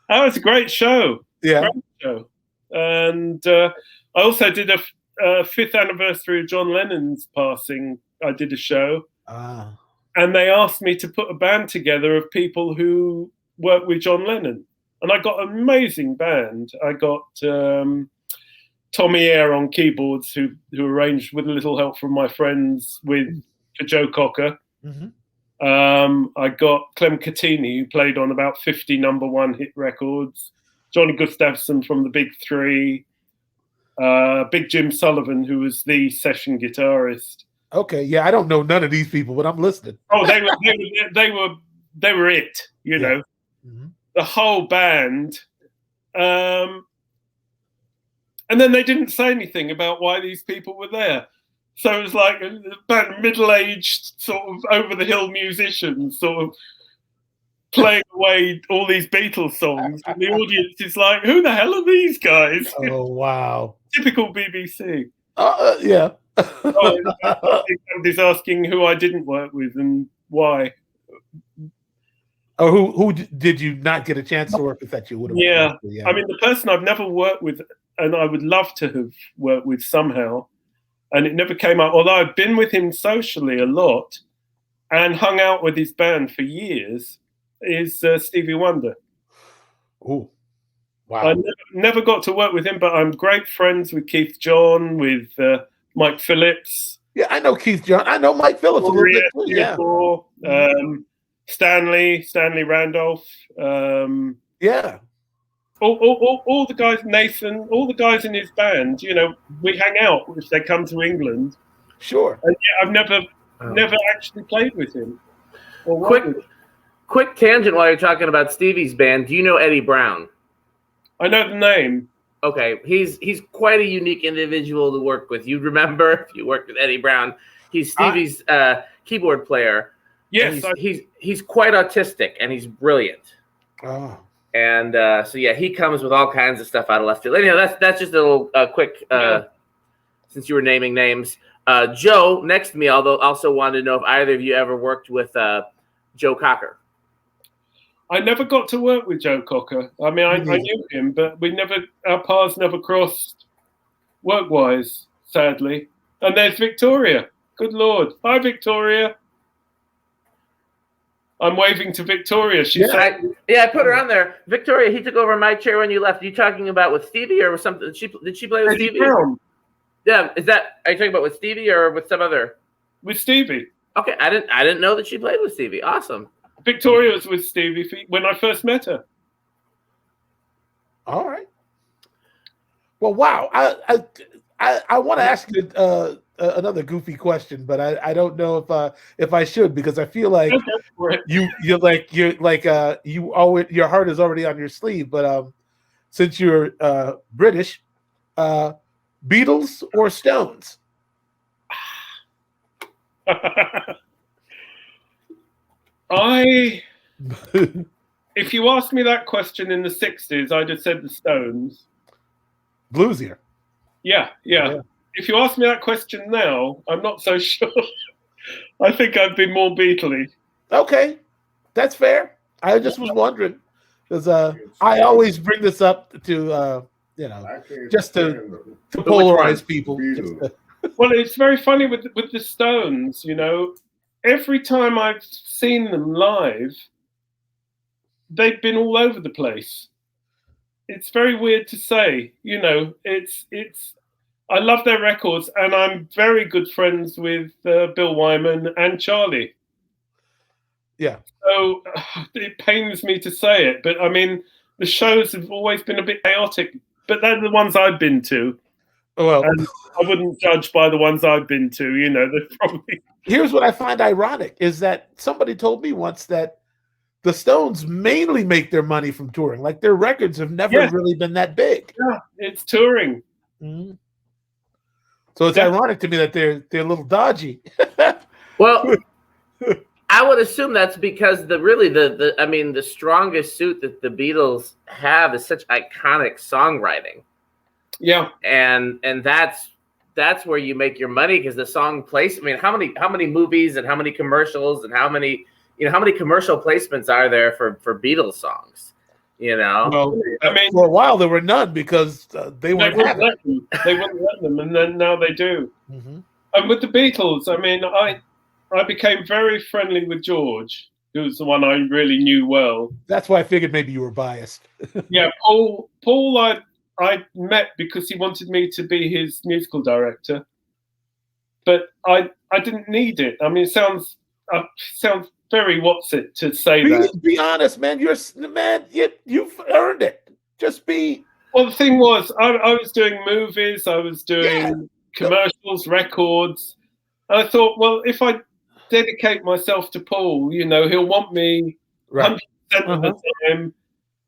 [SPEAKER 3] That was a great show.
[SPEAKER 2] Yeah.
[SPEAKER 3] Great show. And I also did a 5th anniversary of John Lennon's passing. I did a show. And they asked me to put a band together of people who worked with John Lennon. And I got an amazing band. I got Tommy Eyre on keyboards, who arranged with a little help from my friends for Joe Cocker. I got Clem Catini, who played on about 50 #1 hit records. Johnny Gustafson from the Big Three. Big Jim Sullivan, who was the session guitarist.
[SPEAKER 2] Okay, yeah, I don't know none of these people, but I'm listening.
[SPEAKER 3] Oh, they were it, you know. The whole band. And then they didn't say anything about why these people were there. So it was like a band of middle-aged, sort of over-the-hill musicians sort of playing away all these Beatles songs. And the audience is like, who the hell are these guys?
[SPEAKER 2] Oh, wow.
[SPEAKER 3] Typical BBC.
[SPEAKER 2] Yeah.
[SPEAKER 3] Everybody's asking who I didn't work with and why.
[SPEAKER 2] Or who did you not get a chance to work with that you would have worked with? Yeah.
[SPEAKER 3] I mean, the person I've never worked with and I would love to have worked with somehow, and it never came up, although I've been with him socially a lot and hung out with his band for years, is Stevie Wonder.
[SPEAKER 2] Oh, wow.
[SPEAKER 3] I never got to work with him, but I'm great friends with Keith John, with Mike Phillips.
[SPEAKER 2] Yeah, I know Keith John. I know Mike Phillips a little bit too. Yeah.
[SPEAKER 3] Stanley Randolph.
[SPEAKER 2] Yeah.
[SPEAKER 3] All the guys, Nathan, all the guys in his band, you know, we hang out if they come to England.
[SPEAKER 2] Sure.
[SPEAKER 3] And yeah, I've never actually played with him.
[SPEAKER 1] Quick tangent while you're talking about Stevie's band. Do you know Eddie Brown?
[SPEAKER 3] I know the name.
[SPEAKER 1] Okay, he's quite a unique individual to work with. You remember if you worked with Eddie Brown? He's Stevie's keyboard player.
[SPEAKER 3] Yes,
[SPEAKER 1] he's quite autistic and he's brilliant.
[SPEAKER 2] Oh.
[SPEAKER 1] And so yeah, he comes with all kinds of stuff out of left field. Anyhow, that's just a little quick. Since you were naming names, Joe next to me, although also wanted to know if either of you ever worked with Joe Cocker.
[SPEAKER 3] I never got to work with Joe Cocker. I mean, I knew him, but our paths never crossed work-wise, sadly. And there's Victoria. Good Lord. Hi, Victoria. I'm waving to Victoria.
[SPEAKER 1] I put her on there. Victoria, he took over my chair when you left. Are you talking about with Stevie or with something? Did she play with Stevie?
[SPEAKER 3] Brown.
[SPEAKER 1] Yeah, are you talking about with Stevie or with some other?
[SPEAKER 3] With Stevie.
[SPEAKER 1] Okay, I didn't know that she played with Stevie. Awesome.
[SPEAKER 3] Victoria was with Stevie when I first met her.
[SPEAKER 2] All right. Well, wow. I want to ask you another goofy question, but I don't know if I should, because I feel like you're like you always, your heart is already on your sleeve. But since you're British, Beatles or Stones?
[SPEAKER 3] If you asked me that question in the 60s, I'd have said the Stones.
[SPEAKER 2] Bluesier.
[SPEAKER 3] Yeah. If you ask me that question now, I'm not so sure. I think I'd be more Beatley.
[SPEAKER 2] Okay, that's fair. I just was wondering, because I always bring this up to you know,
[SPEAKER 4] I can't
[SPEAKER 2] just
[SPEAKER 4] stand
[SPEAKER 2] to
[SPEAKER 4] them.
[SPEAKER 2] polarize people.
[SPEAKER 4] Beatles.
[SPEAKER 3] Well, it's very funny with the Stones. You know, every time I've seen them live, they've been all over the place. It's very weird to say. You know, it's. I love their records, and I'm very good friends with Bill Wyman and Charlie.
[SPEAKER 2] Yeah.
[SPEAKER 3] So it pains me to say it, but I mean, the shows have always been a bit chaotic, but they're the ones I've been to.
[SPEAKER 2] Well,
[SPEAKER 3] and I wouldn't judge by the ones I've been to. You know, they're probably.
[SPEAKER 2] Here's what I find ironic is that somebody told me once that the Stones mainly make their money from touring. Like their records have never really been that big.
[SPEAKER 3] Yeah, it's touring.
[SPEAKER 2] Mm-hmm. So it's ironic to me that they're a little dodgy.
[SPEAKER 1] Well, I would assume that's because the strongest suit that the Beatles have is such iconic songwriting.
[SPEAKER 3] Yeah,
[SPEAKER 1] and that's where you make your money, because the song place. I mean, how many movies and how many commercials and how many commercial placements are there for Beatles songs? You know,
[SPEAKER 2] well,
[SPEAKER 3] I mean,
[SPEAKER 2] for a while there were none because they wouldn't let
[SPEAKER 3] them. They wouldn't let them, and then now they do.
[SPEAKER 2] Mm-hmm.
[SPEAKER 3] And with the Beatles, I mean, I became very friendly with George, who's the one I really knew well.
[SPEAKER 2] That's why I figured maybe you were biased.
[SPEAKER 3] Yeah, Paul, I met because he wanted me to be his musical director, but I didn't need it. I mean, it sounds very to say that.
[SPEAKER 2] Be honest, man. You've earned it. Just be.
[SPEAKER 3] Well, the thing was, I was doing movies, I was doing commercials, records, and I thought, well, if I dedicate myself to Paul, you know, he'll want me 100% of the time.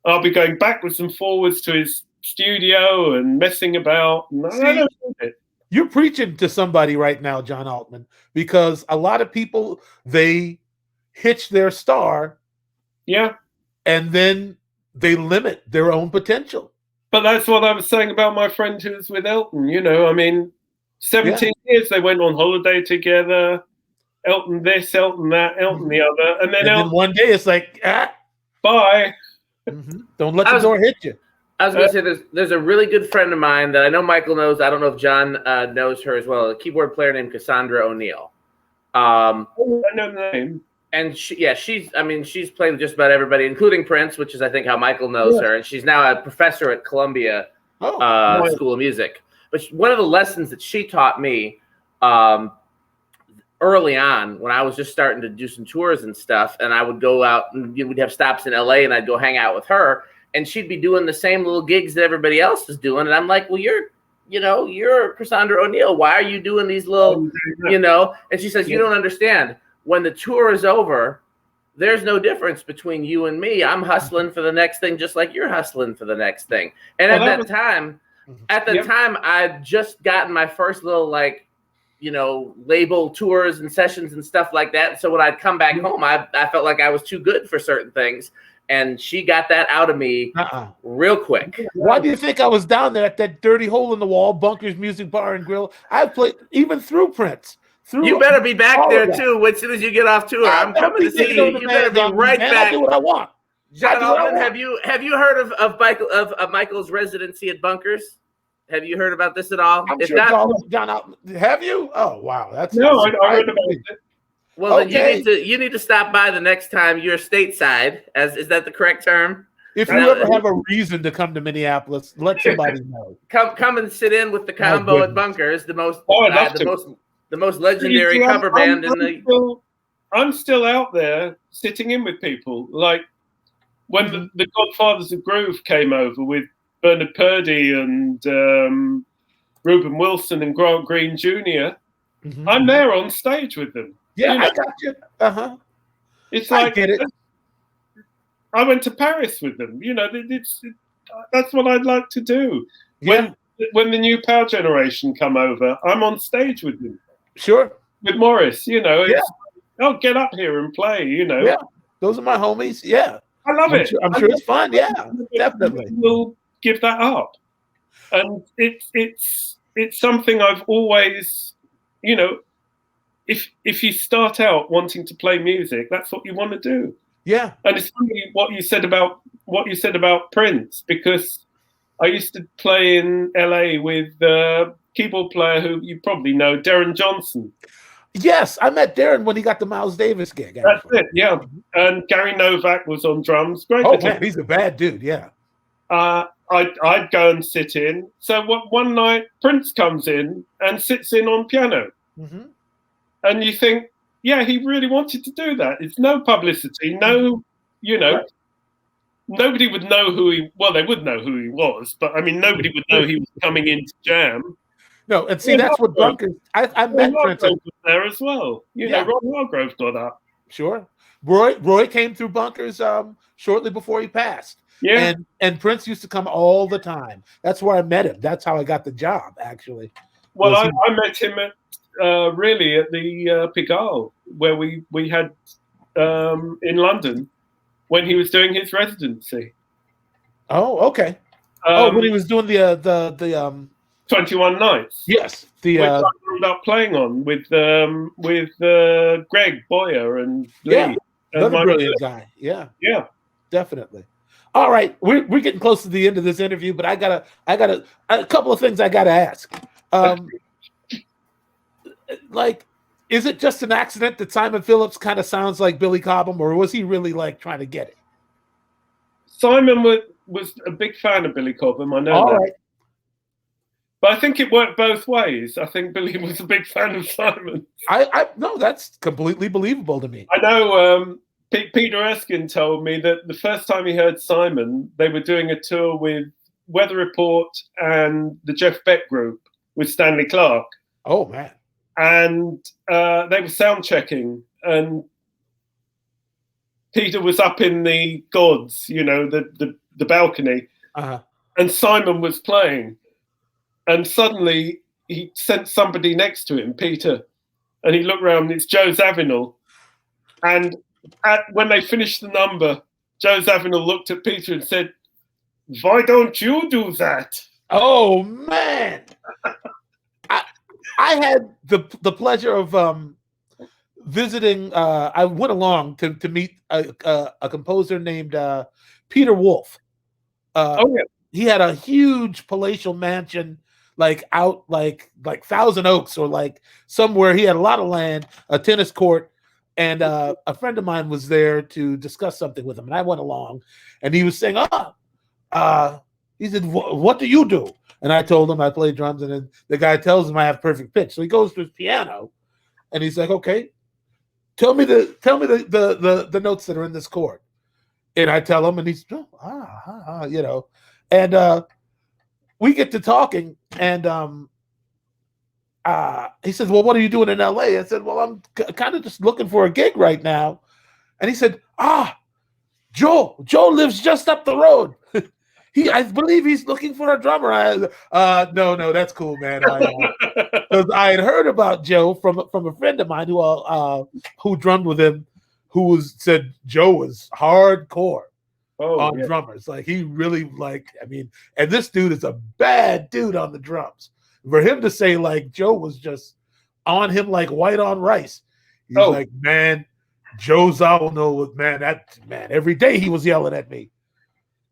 [SPEAKER 3] I'll be going backwards and forwards to his studio and messing about. And I don't need it.
[SPEAKER 2] You're preaching to somebody right now, John Altman, because a lot of people, they hitch their star, and then they limit their own potential.
[SPEAKER 3] But that's what I was saying about my friend who's with Elton. You know, I mean, 17 years they went on holiday together. Elton this, Elton that, Elton the other, and then
[SPEAKER 2] one day it's like,
[SPEAKER 3] bye.
[SPEAKER 2] Mm-hmm. Don't let the door hit you.
[SPEAKER 1] I was going to say, there's a really good friend of mine that I know Michael knows. I don't know if John knows her as well. A keyboard player named Cassandra O'Neill.
[SPEAKER 3] I know the name.
[SPEAKER 1] And she's played with just about everybody, including Prince, which is I think how Michael knows her. And she's now a professor at Columbia School of Music. But one of the lessons that she taught me early on, when I was just starting to do some tours and stuff, and I would go out and we'd have stops in LA, and I'd go hang out with her, and she'd be doing the same little gigs that everybody else is doing, and I'm like, well, you're Cassandra O'Neill. Why are you doing these little, And she says, you don't understand. When the tour is over, there's no difference between you and me. I'm hustling for the next thing, just like you're hustling for the next thing. And at that time, I'd just gotten my first little label tours and sessions and stuff like that. So when I'd come back home, I felt like I was too good for certain things. And she got that out of me real quick.
[SPEAKER 2] Why do you think I was down there at that dirty hole in the wall, Bunker's Music Bar and Grill? I played even through Prince.
[SPEAKER 1] You better be back there too as soon as you get off tour. I'm coming to see you. You better be right back.
[SPEAKER 2] I do what I want.
[SPEAKER 1] John Altman, have you heard of Michael's residency at Bunkers? Have you heard about this at all?
[SPEAKER 2] I'm sure not, John Altman. Have you? Oh wow,
[SPEAKER 3] I heard about it.
[SPEAKER 1] Well, then you need to stop by the next time you're stateside. Is that the correct term?
[SPEAKER 2] If you ever have a reason to come to Minneapolis, let somebody know.
[SPEAKER 1] Come and sit in with the combo at Bunkers, the most legendary cover band in the.
[SPEAKER 3] I'm still out there sitting in with people. Like when the Godfathers of Groove came over with Bernard Purdie and Reuben Wilson and Grant Green Jr. I'm there on stage with them.
[SPEAKER 2] Yeah, I got you.
[SPEAKER 3] It's like,
[SPEAKER 2] I get it.
[SPEAKER 3] I went to Paris with them. That's what I'd like to do.
[SPEAKER 2] Yeah.
[SPEAKER 3] When the new Power Generation come over, I'm on stage with them.
[SPEAKER 2] Sure.
[SPEAKER 3] With Morris, I'll get up here and play,
[SPEAKER 2] Yeah, those are my homies. Yeah.
[SPEAKER 3] I love it.
[SPEAKER 2] I'm sure it's fun. Yeah, definitely.
[SPEAKER 3] We'll give that up. And it's something I've always, if you start out wanting to play music, that's what you want to do.
[SPEAKER 2] Yeah.
[SPEAKER 3] And it's funny what you said about Prince, because I used to play in LA with a keyboard player who you probably know, Darren Johnson.
[SPEAKER 2] Yes, I met Darren when he got the Miles Davis gig.
[SPEAKER 3] That's it, yeah. And Gary Novak was on drums. Great.
[SPEAKER 2] Oh man, he's a bad dude. Yeah.
[SPEAKER 3] I'd go and sit in. So one night, Prince comes in and sits in on piano.
[SPEAKER 2] Mm-hmm.
[SPEAKER 3] And you think, yeah, he really wanted to do that. It's no publicity, no, right. Nobody would know they would know who he was, but I mean, nobody would know he was coming in to jam.
[SPEAKER 2] No, and see, that's what Bunkers. I met Prince
[SPEAKER 3] was there as well. Ron Hargrove got up.
[SPEAKER 2] Sure. Roy came through Bunkers shortly before he passed.
[SPEAKER 3] Yeah.
[SPEAKER 2] And Prince used to come all the time. That's where I met him. That's how I got the job, actually.
[SPEAKER 3] Well, I met him at really at the Pigalle, where we had in London when he was doing his residency.
[SPEAKER 2] Oh, okay. When he was doing the
[SPEAKER 3] 21 Nights.
[SPEAKER 2] Yes,
[SPEAKER 3] which I ended up playing on with Greg Boyer and Lee.
[SPEAKER 2] Another brilliant guy. Yeah, definitely. All right, we're getting close to the end of this interview, but I got a couple of things I gotta ask. Like, is it just an accident that Simon Phillips kind of sounds like Billy Cobham, or was he really like trying to get it?
[SPEAKER 3] Simon was a big fan of Billy Cobham. I know that. Right. But I think it worked both ways. I think Billy was a big fan of Simon.
[SPEAKER 2] I no, that's completely believable to me.
[SPEAKER 3] I know Peter Erskine told me that the first time he heard Simon, they were doing a tour with Weather Report and the Jeff Beck Group with Stanley Clarke.
[SPEAKER 2] Oh, man.
[SPEAKER 3] And they were sound checking, and Peter was up in the gods, the balcony, and Simon was playing. And suddenly he sent somebody next to him, Peter, and he looked around, and it's Joe Zawinul. And when they finished the number, Joe Zawinul looked at Peter and said, "Why don't you do that?"
[SPEAKER 2] Oh, man. I had the pleasure of visiting. I went along to meet a composer named Peter Wolf. He had a huge palatial mansion, out like Thousand Oaks or like somewhere. He had a lot of land, a tennis court, and a friend of mine was there to discuss something with him. And I went along, and he was saying, he said, "What do you do?" And I told him I play drums, and then the guy tells him I have perfect pitch. So he goes to his piano, and he's like, "Okay, tell me the notes that are in this chord." And I tell him, and he's and we get to talking, and he says, "Well, what are you doing in LA?" I said, "Well, I'm kind of just looking for a gig right now." And he said, Joe lives just up the road. I believe he's looking for a drummer. No, that's cool, man. Because I had heard about Joe from a friend of mine who drummed with him, who said Joe was hardcore on drummers. Like, he really and this dude is a bad dude on the drums. For him to say Joe was just on him like white on rice. He's like, "Man, Joe Zawinul was every day he was yelling at me."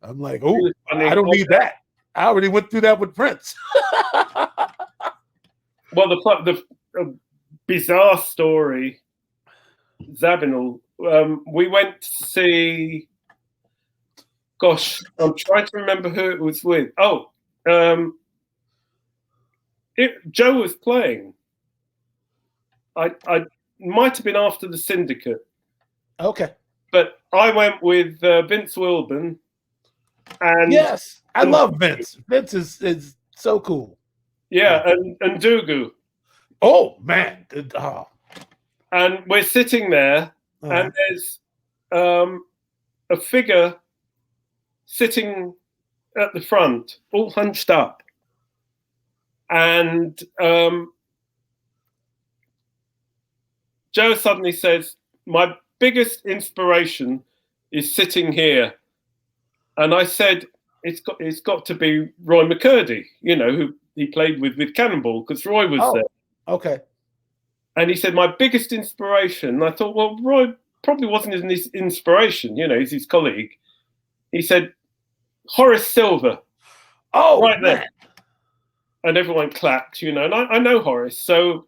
[SPEAKER 2] I'm like, "Oh, I don't need that. I already went through that with Prince."
[SPEAKER 3] Well, the bizarre story, Zawinul, we went to see, gosh, I'm trying to remember who it was with. Joe was playing. I might have been after the Syndicate.
[SPEAKER 2] Okay.
[SPEAKER 3] But I went with Vince Wilburn. And
[SPEAKER 2] yes, I love Vince. Vince is so cool.
[SPEAKER 3] Yeah, and Dugu.
[SPEAKER 2] Oh, man.
[SPEAKER 3] And we're sitting there, and there's a figure sitting at the front, all hunched up. And Joe suddenly says, "My biggest inspiration is sitting here." And I said, it's got to be Roy McCurdy, who he played with Cannonball, because Roy was there.
[SPEAKER 2] Okay.
[SPEAKER 3] And he said, "My biggest inspiration." And I thought, well, Roy probably wasn't his inspiration, he's his colleague. He said, "Horace Silver."
[SPEAKER 2] Oh,
[SPEAKER 3] right
[SPEAKER 2] man.
[SPEAKER 3] there. And everyone clapped, and I know Horace. So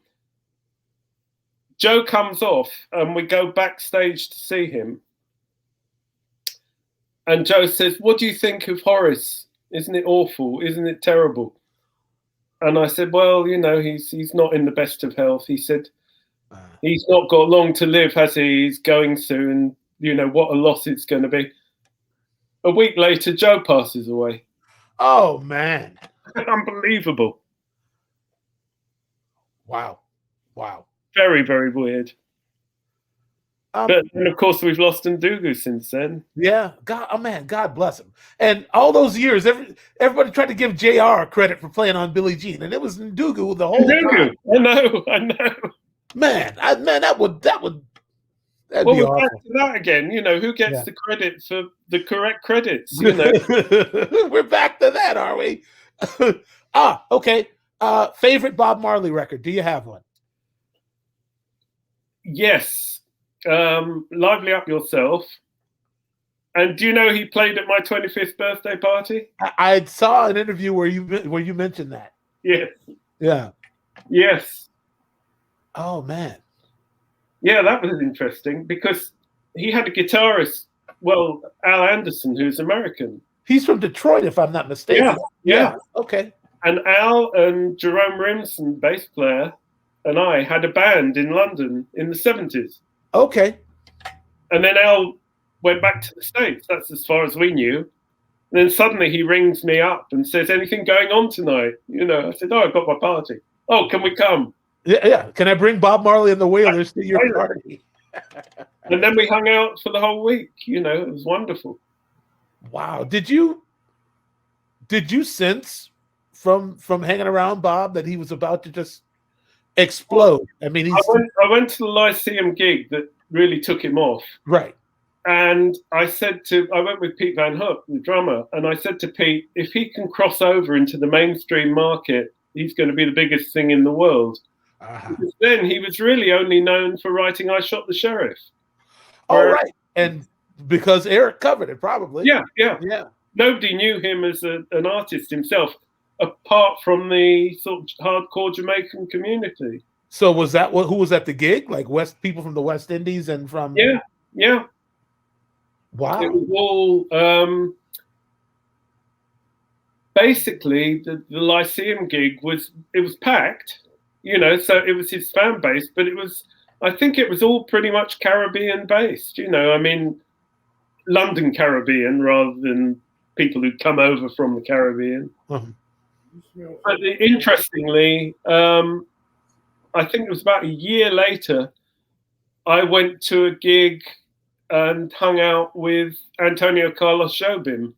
[SPEAKER 3] Joe comes off and we go backstage to see him. And Joe says, "What do you think of Horace? Isn't it awful? Isn't it terrible?" And I said, "Well, he's not in the best of health." He said, "He's not got long to live, has he? He's going soon. What a loss it's going to be." A week later, Joe passes away.
[SPEAKER 2] Oh, man.
[SPEAKER 3] Unbelievable.
[SPEAKER 2] Wow.
[SPEAKER 3] Very, very weird. But then, of course, we've lost Ndugu since then.
[SPEAKER 2] Yeah. God bless him. And all those years, everybody tried to give JR credit for playing on Billie Jean, and it was Ndugu the whole time.
[SPEAKER 3] I know.
[SPEAKER 2] Man, that would that'd be
[SPEAKER 3] we're
[SPEAKER 2] awful.
[SPEAKER 3] back to that again. Who gets the credit for the correct credits?
[SPEAKER 2] We're back to that, are we? Okay. Favorite Bob Marley record? Do you have one?
[SPEAKER 3] Yes. Lively Up Yourself. And do you know he played at my 25th birthday party?
[SPEAKER 2] I saw an interview where you mentioned that.
[SPEAKER 3] Yes.
[SPEAKER 2] Yeah.
[SPEAKER 3] Yes.
[SPEAKER 2] Oh, man.
[SPEAKER 3] Yeah, that was interesting because he had a guitarist, Al Anderson, who's American.
[SPEAKER 2] He's from Detroit, if I'm not mistaken.
[SPEAKER 3] Yeah.
[SPEAKER 2] Okay.
[SPEAKER 3] And Al and Jerome Rimson, bass player, and I had a band in London in the 70s.
[SPEAKER 2] Okay.
[SPEAKER 3] And then Al went back to the States. That's as far as we knew. And then suddenly he rings me up and says, "Anything going on tonight?" I said, "Oh, I've got my party." "Oh, can we come?"
[SPEAKER 2] Yeah. Can I bring Bob Marley and the Wailers to your party?
[SPEAKER 3] And then we hung out for the whole week. It was wonderful.
[SPEAKER 2] Wow. Did you sense from hanging around Bob that he was about to just explode? I mean,
[SPEAKER 3] I went to the Lyceum gig that really took him off.
[SPEAKER 2] Right.
[SPEAKER 3] And I went with Pete Van Hook, the drummer, and I said to Pete, if he can cross over into the mainstream market, he's going to be the biggest thing in the world. Because then he was really only known for writing "I Shot the Sheriff."
[SPEAKER 2] All right. And because Eric covered it, probably.
[SPEAKER 3] Yeah. Nobody knew him as an artist himself, apart from the sort of hardcore Jamaican community.
[SPEAKER 2] So was that who was at the gig? Like people from the West Indies and from...
[SPEAKER 3] Yeah.
[SPEAKER 2] Wow.
[SPEAKER 3] It was all... basically, the Lyceum gig was packed, so it was his fan base, but I think it was all pretty much Caribbean based, London Caribbean rather than people who'd come over from the Caribbean. But interestingly, I think it was about a year later, I went to a gig and hung out with Antonio Carlos Jobim.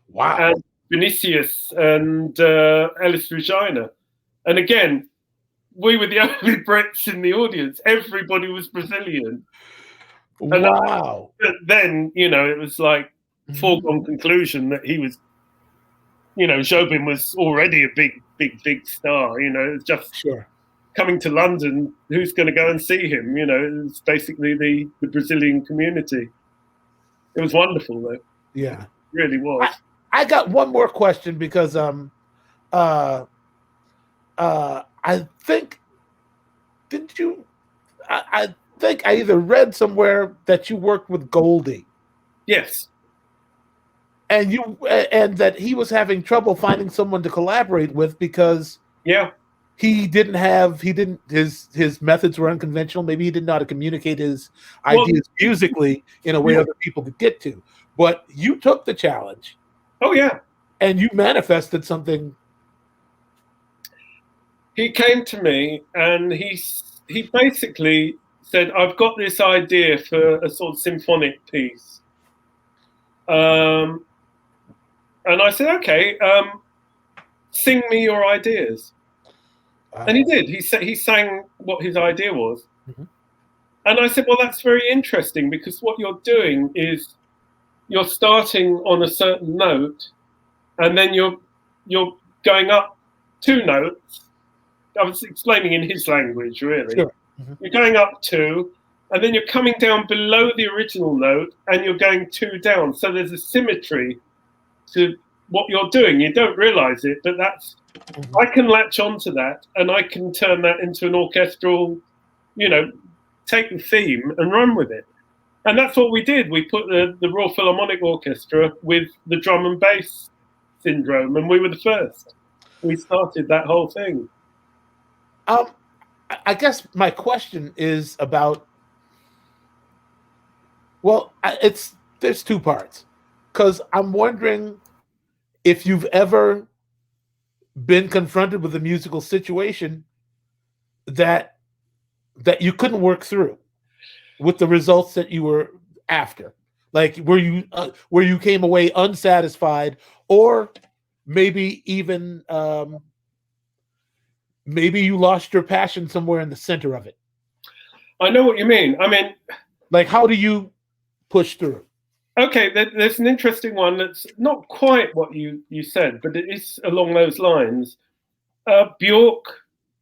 [SPEAKER 2] Wow.
[SPEAKER 3] And Vinicius and Ellis Regina. And again, we were the only Brits in the audience. Everybody was Brazilian.
[SPEAKER 2] Wow.
[SPEAKER 3] But then, it was like foregone conclusion that he was, Jobim was already a big star. It was just coming to London. Who's going to go and see him? It was basically the Brazilian community. It was wonderful, though.
[SPEAKER 2] Yeah.
[SPEAKER 3] It really was.
[SPEAKER 2] I got one more question because I think I think I either read somewhere that you worked with Goldie.
[SPEAKER 3] Yes.
[SPEAKER 2] And that he was having trouble finding someone to collaborate with because his methods were unconventional. Maybe he didn't know how to communicate his ideas musically in a way other people could get to. But you took the challenge.
[SPEAKER 3] Oh, yeah.
[SPEAKER 2] And you manifested something.
[SPEAKER 3] He came to me and he basically said, "I've got this idea for a sort of symphonic piece." And I said, "Okay, sing me your ideas." And he did. He sang what his idea was. Mm-hmm. And I said, "Well, that's very interesting because what you're doing is you're starting on a certain note, and then you're going up 2 notes." I was explaining in his language, really.
[SPEAKER 2] Sure. Mm-hmm.
[SPEAKER 3] You're going up 2, and then you're coming down below the original note, and you're going 2 down. So there's a symmetry to what you're doing. You don't realize it, but that's, I can latch onto that and I can turn that into an orchestral, take the theme and run with it. And that's what we did. We put the Royal Philharmonic Orchestra with the drum and bass syndrome, and we were the first. We started that whole thing.
[SPEAKER 2] I guess my question is about, well, there's two parts, because I'm wondering if you've ever been confronted with a musical situation that you couldn't work through with the results that you were after, like where you came away unsatisfied, or maybe even maybe you lost your passion somewhere in the center of it.
[SPEAKER 3] I know what you mean. I mean,
[SPEAKER 2] like, how do you push through?
[SPEAKER 3] Okay, there's an interesting one that's not quite what you said, but it is along those lines. Björk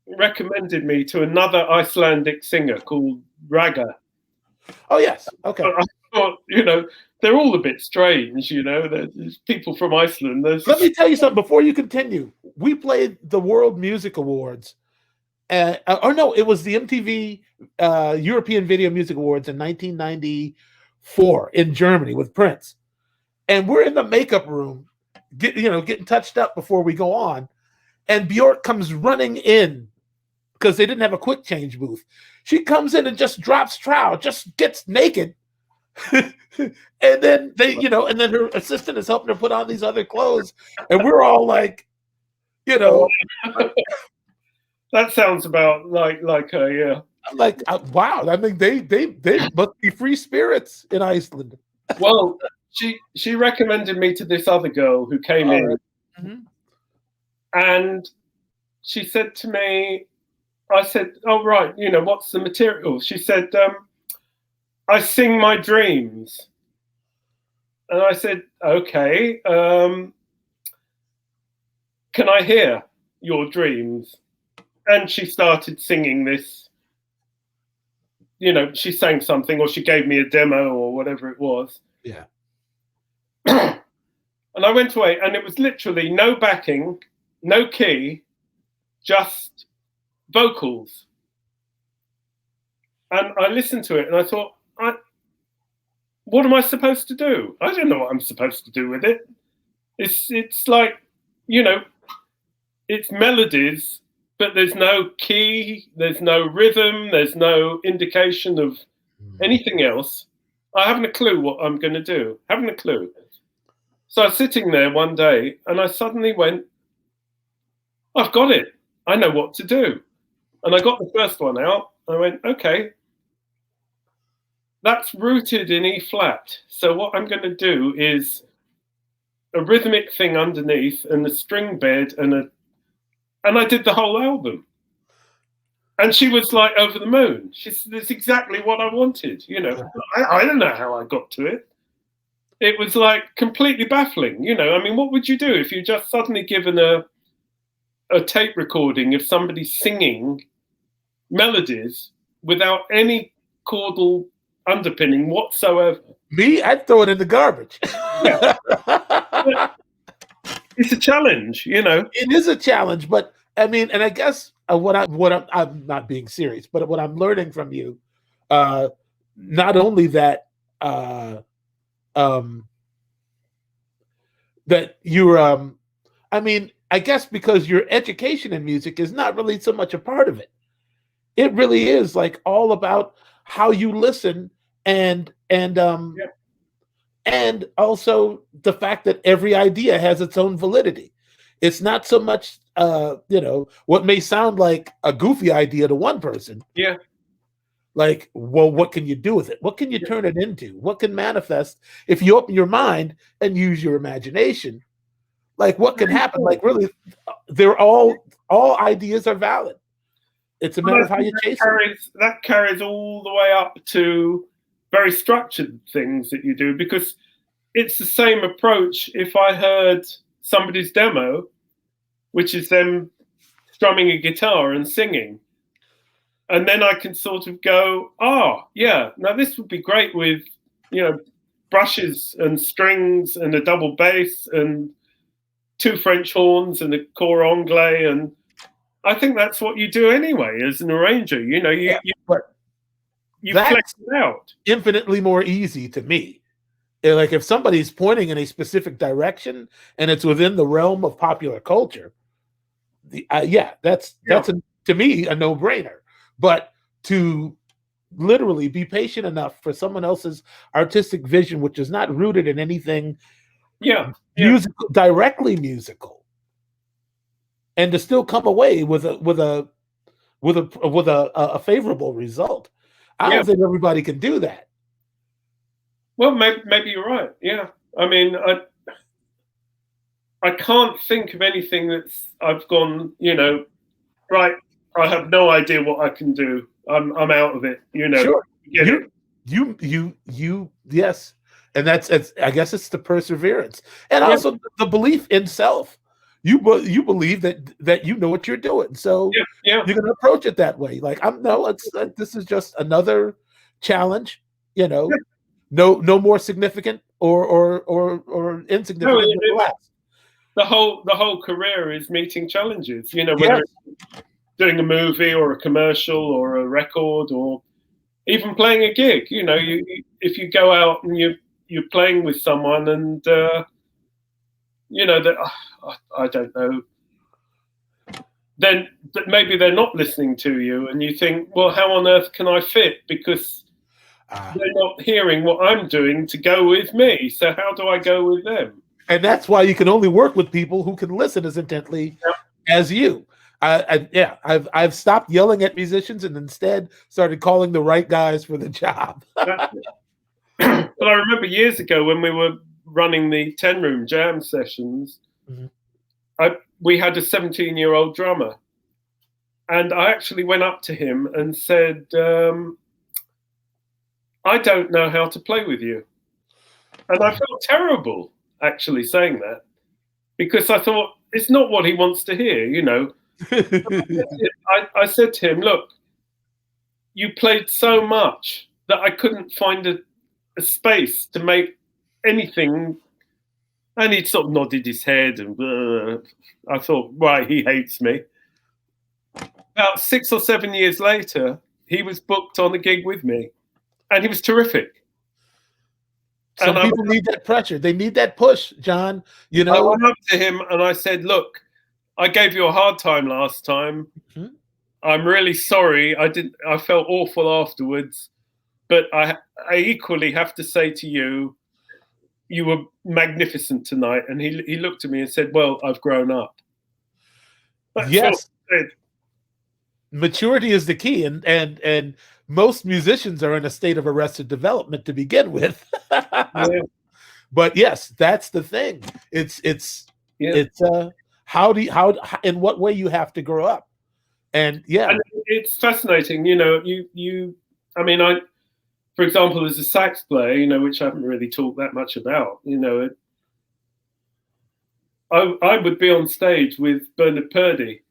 [SPEAKER 3] recommended me to another Icelandic singer called Raga.
[SPEAKER 2] Oh, yes. Okay.
[SPEAKER 3] I thought, they're all a bit strange, There's people from Iceland.
[SPEAKER 2] Let me tell you something before you continue. We played the World Music Awards. It was the MTV European Video Music Awards in 1994 in Germany with Prince. And we're in the makeup room, getting touched up before we go on. And Björk comes running in because they didn't have a quick change booth. She comes in and just drops trowel, just gets naked. and then and then her assistant is helping her put on these other clothes. And we're all like,
[SPEAKER 3] That sounds about like her, yeah.
[SPEAKER 2] I'm like, wow. I mean, they must be free spirits in Iceland.
[SPEAKER 3] Well, she recommended me to this other girl who came in.
[SPEAKER 2] Right. Mm-hmm.
[SPEAKER 3] And she said to me, I said, oh, right, what's the material? She said, I sing my dreams. And I said, okay, can I hear your dreams? And she started singing this, she sang something, or she gave me a demo or whatever it was.
[SPEAKER 2] Yeah.
[SPEAKER 3] And I went away, and it was literally no backing, no key, just vocals. And I listened to it and I thought, what am I supposed to do? I don't know what I'm supposed to do with it. It's like, it's melodies, but there's no key, there's no rhythm, there's no indication of anything else. I haven't a clue what I'm going to do. Haven't a clue. So I was sitting there one day and I suddenly went, I've got it. I know what to do. And I got the first one out. I went, okay, that's rooted in E flat. So what I'm going to do is a rhythmic thing underneath and a string bed and I did the whole album. And she was like over the moon. She said, that's exactly what I wanted. I don't know how I got to it. It was like completely baffling. I mean, what would you do if you just suddenly given a tape recording of somebody singing melodies without any chordal underpinning whatsoever?
[SPEAKER 2] Me, I'd throw it in the garbage.
[SPEAKER 3] Yeah. It's a challenge,
[SPEAKER 2] It is a challenge, but I mean, and I guess I'm not being serious, but what I'm learning from you, not only that, that you're, I mean, I guess because your education in music is not really so much a part of it. It really is like all about how you listen and also the fact that every idea has its own validity. It's not so much, what may sound like a goofy idea to one person.
[SPEAKER 3] Yeah.
[SPEAKER 2] Like, well, what can you do with it? What can you turn it into? What can manifest if you open your mind and use your imagination? Like, what can happen? Like, really, they're all ideas are valid. It's a matter of how you chase it.
[SPEAKER 3] That carries all the way up to very structured things that you do, because it's the same approach if I heard somebody's demo, which is them strumming a guitar and singing. And then I can sort of go, oh, yeah, now this would be great with, brushes and strings and a double bass and two French horns and a cor anglais, and I think that's what you do anyway as an arranger. You flex it out.
[SPEAKER 2] Infinitely more easy to me. Like if somebody's pointing in a specific direction and it's within the realm of popular culture, that's to me a no-brainer. But to literally be patient enough for someone else's artistic vision, which is not rooted in anything musical, directly musical, and to still come away with a favorable result. I don't think everybody can do that.
[SPEAKER 3] Well, maybe you're right. Yeah, I mean, I can't think of anything that's I've gone, right. I have no idea what I can do. I'm out of it.
[SPEAKER 2] Sure. Yes, and it's I guess it's the perseverance and also the belief in self. You believe that you know what you're doing, so you're going to approach it that way. Like this is just another challenge. No more significant or insignificant than the last.
[SPEAKER 3] The whole career is meeting challenges. Whether it's doing a movie or a commercial or a record or even playing a gig. If you go out and you're playing with someone and that I don't know, then maybe they're not listening to you, and you think, well, how on earth can I fit? Because they're not hearing what I'm doing to go with me. So how do I go with them?
[SPEAKER 2] And that's why you can only work with people who can listen as intently as you. I've stopped yelling at musicians and instead started calling the right guys for the job.
[SPEAKER 3] But I remember years ago when we were running the 10-room jam sessions, we had a 17-year-old drummer, and I actually went up to him and said, I don't know how to play with you. And I felt terrible actually saying that, because I thought it's not what he wants to hear, I said to him, look, you played so much that I couldn't find a space to make anything. And he sort of nodded his head, and I thought, right, he hates me. About 6 or 7 years later, he was booked on a gig with me, and he was terrific.
[SPEAKER 2] Some people need that pressure. They need that push, John.
[SPEAKER 3] I went up to him and I said, look, I gave you a hard time last time. Mm-hmm. I'm really sorry. I felt awful afterwards, but I equally have to say to you, you were magnificent tonight. And he looked at me and said, well, I've grown up.
[SPEAKER 2] Yes. Maturity is the key. And most musicians are in a state of arrested development to begin with. But yes, that's the thing. It's in what way you have to grow up. And
[SPEAKER 3] it's fascinating. For example, as a sax player, which I haven't really talked that much about, I would be on stage with Bernard Purdie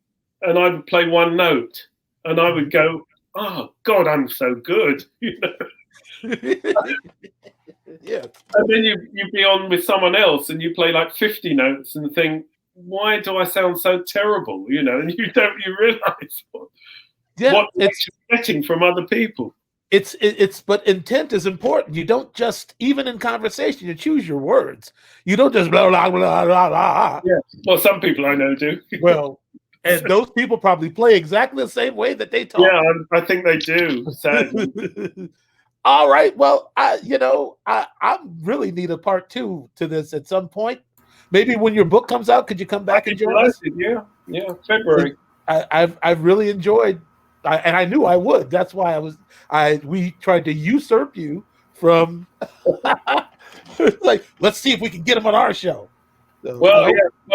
[SPEAKER 3] and I would play one note and I would go, oh God, I'm so good.
[SPEAKER 2] Yeah.
[SPEAKER 3] And then you be on with someone else and you play like 50 notes and think, why do I sound so terrible? And you realize what you're getting from other people.
[SPEAKER 2] But intent is important. You don't just, even in conversation, you choose your words. You don't just blah, blah, blah, blah, blah.
[SPEAKER 3] Yeah. Well, some people I know do.
[SPEAKER 2] Well, and those people probably play exactly the same way that they talk.
[SPEAKER 3] Yeah, I think they do, sadly.
[SPEAKER 2] All right. Well, I really need a part 2 to this at some point. Maybe when your book comes out, could you come back and join us?
[SPEAKER 3] Yeah, February.
[SPEAKER 2] I've really enjoyed, and I knew I would. That's why we tried to usurp you from. Like, let's see if we can get him on our show. So,
[SPEAKER 3] well,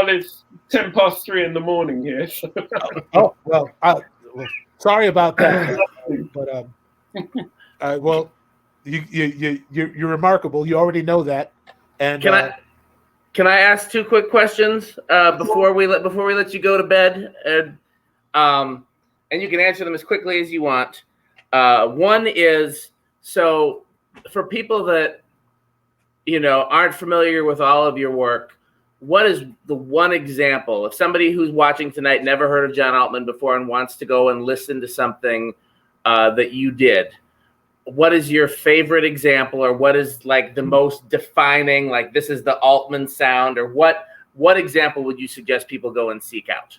[SPEAKER 3] it's 3:10 in the morning here. So.
[SPEAKER 2] Well, sorry about that, but well, you're remarkable. You already know that. And
[SPEAKER 1] can I ask 2 quick questions before we let you go to bed, and you can answer them as quickly as you want. One is, so for people that aren't familiar with all of your work, what is the one example? If somebody who's watching tonight never heard of John Altman before and wants to go and listen to something that you did, what is your favorite example, or what is like the most defining, like this is the Altman sound, or what example would you suggest people go and seek out?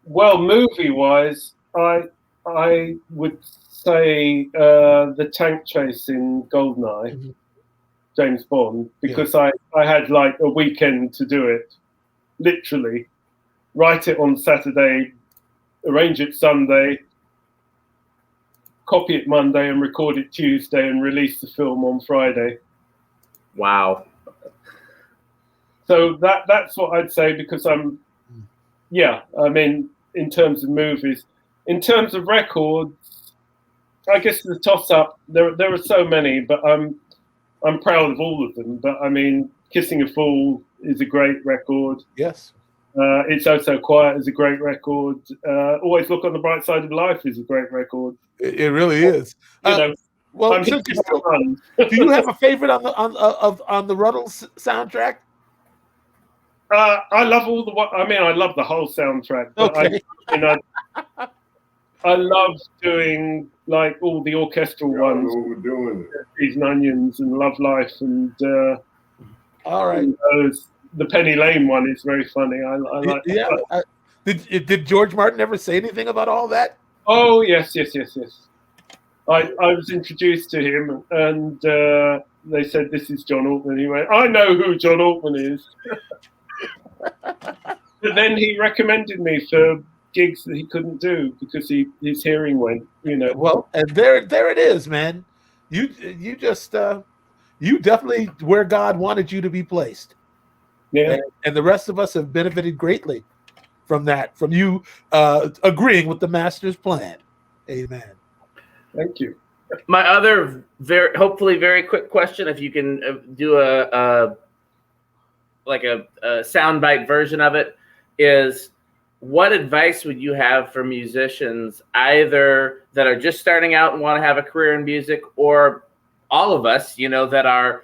[SPEAKER 3] Well, movie-wise, I would say the tank chase in Goldeneye, James Bond, because I had like a weekend to do it, literally. Write it on Saturday, arrange it Sunday, copy it Monday and record it Tuesday and release the film on Friday.
[SPEAKER 1] Wow.
[SPEAKER 3] So that's what I'd say, because I mean, in terms of movies. In terms of records, I guess the toss-up, there are so many, but I'm proud of all of them. But I mean, Kissing a Fool is a great record.
[SPEAKER 2] Yes.
[SPEAKER 3] It's Oh So Quiet is a great record. Always Look on the Bright Side of Life is a great record.
[SPEAKER 2] It really is. Well, do you have a favorite on the Ruddles soundtrack?
[SPEAKER 3] I love all the. I love the whole soundtrack. But
[SPEAKER 2] okay.
[SPEAKER 3] I love doing like all the orchestral ones.
[SPEAKER 4] What we're doing.
[SPEAKER 3] Cheese and Onions and Love Life and.
[SPEAKER 2] All right.
[SPEAKER 3] The Penny Lane one is very funny. I like.
[SPEAKER 2] Yeah. Did George Martin ever say anything about all that?
[SPEAKER 3] Oh yes. I was introduced to him, and they said, "This is John Altman." He went, "I know who John Altman is." But then he recommended me for gigs that he couldn't do because his hearing went.
[SPEAKER 2] Well, and there it is, man. You just you definitely where God wanted you to be placed.
[SPEAKER 3] Yeah,
[SPEAKER 2] and the rest of us have benefited greatly from that, from you agreeing with the Master's plan. Amen.
[SPEAKER 3] Thank you.
[SPEAKER 1] My other hopefully very quick question, if you can do a soundbite version of it, is what advice would you have for musicians, either that are just starting out and want to have a career in music, or all of us, that are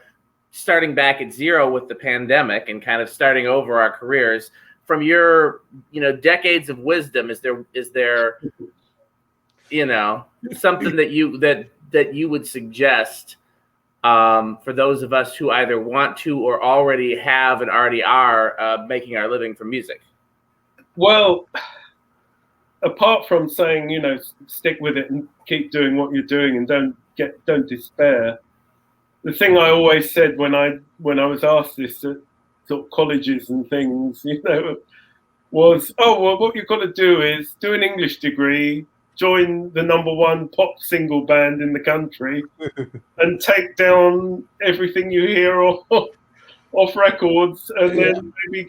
[SPEAKER 1] starting back at zero with the pandemic and kind of starting over our careers? From your, decades of wisdom, is there something that you would suggest for those of us who either want to or already have and already are making our living from music?
[SPEAKER 3] Well, apart from saying, stick with it and keep doing what you're doing and don't despair. The thing I always said when I was asked this at sort of colleges and things, was, what you've got to do is do an English degree, join the #1 pop single band in the country, and take down everything you hear off records, and then maybe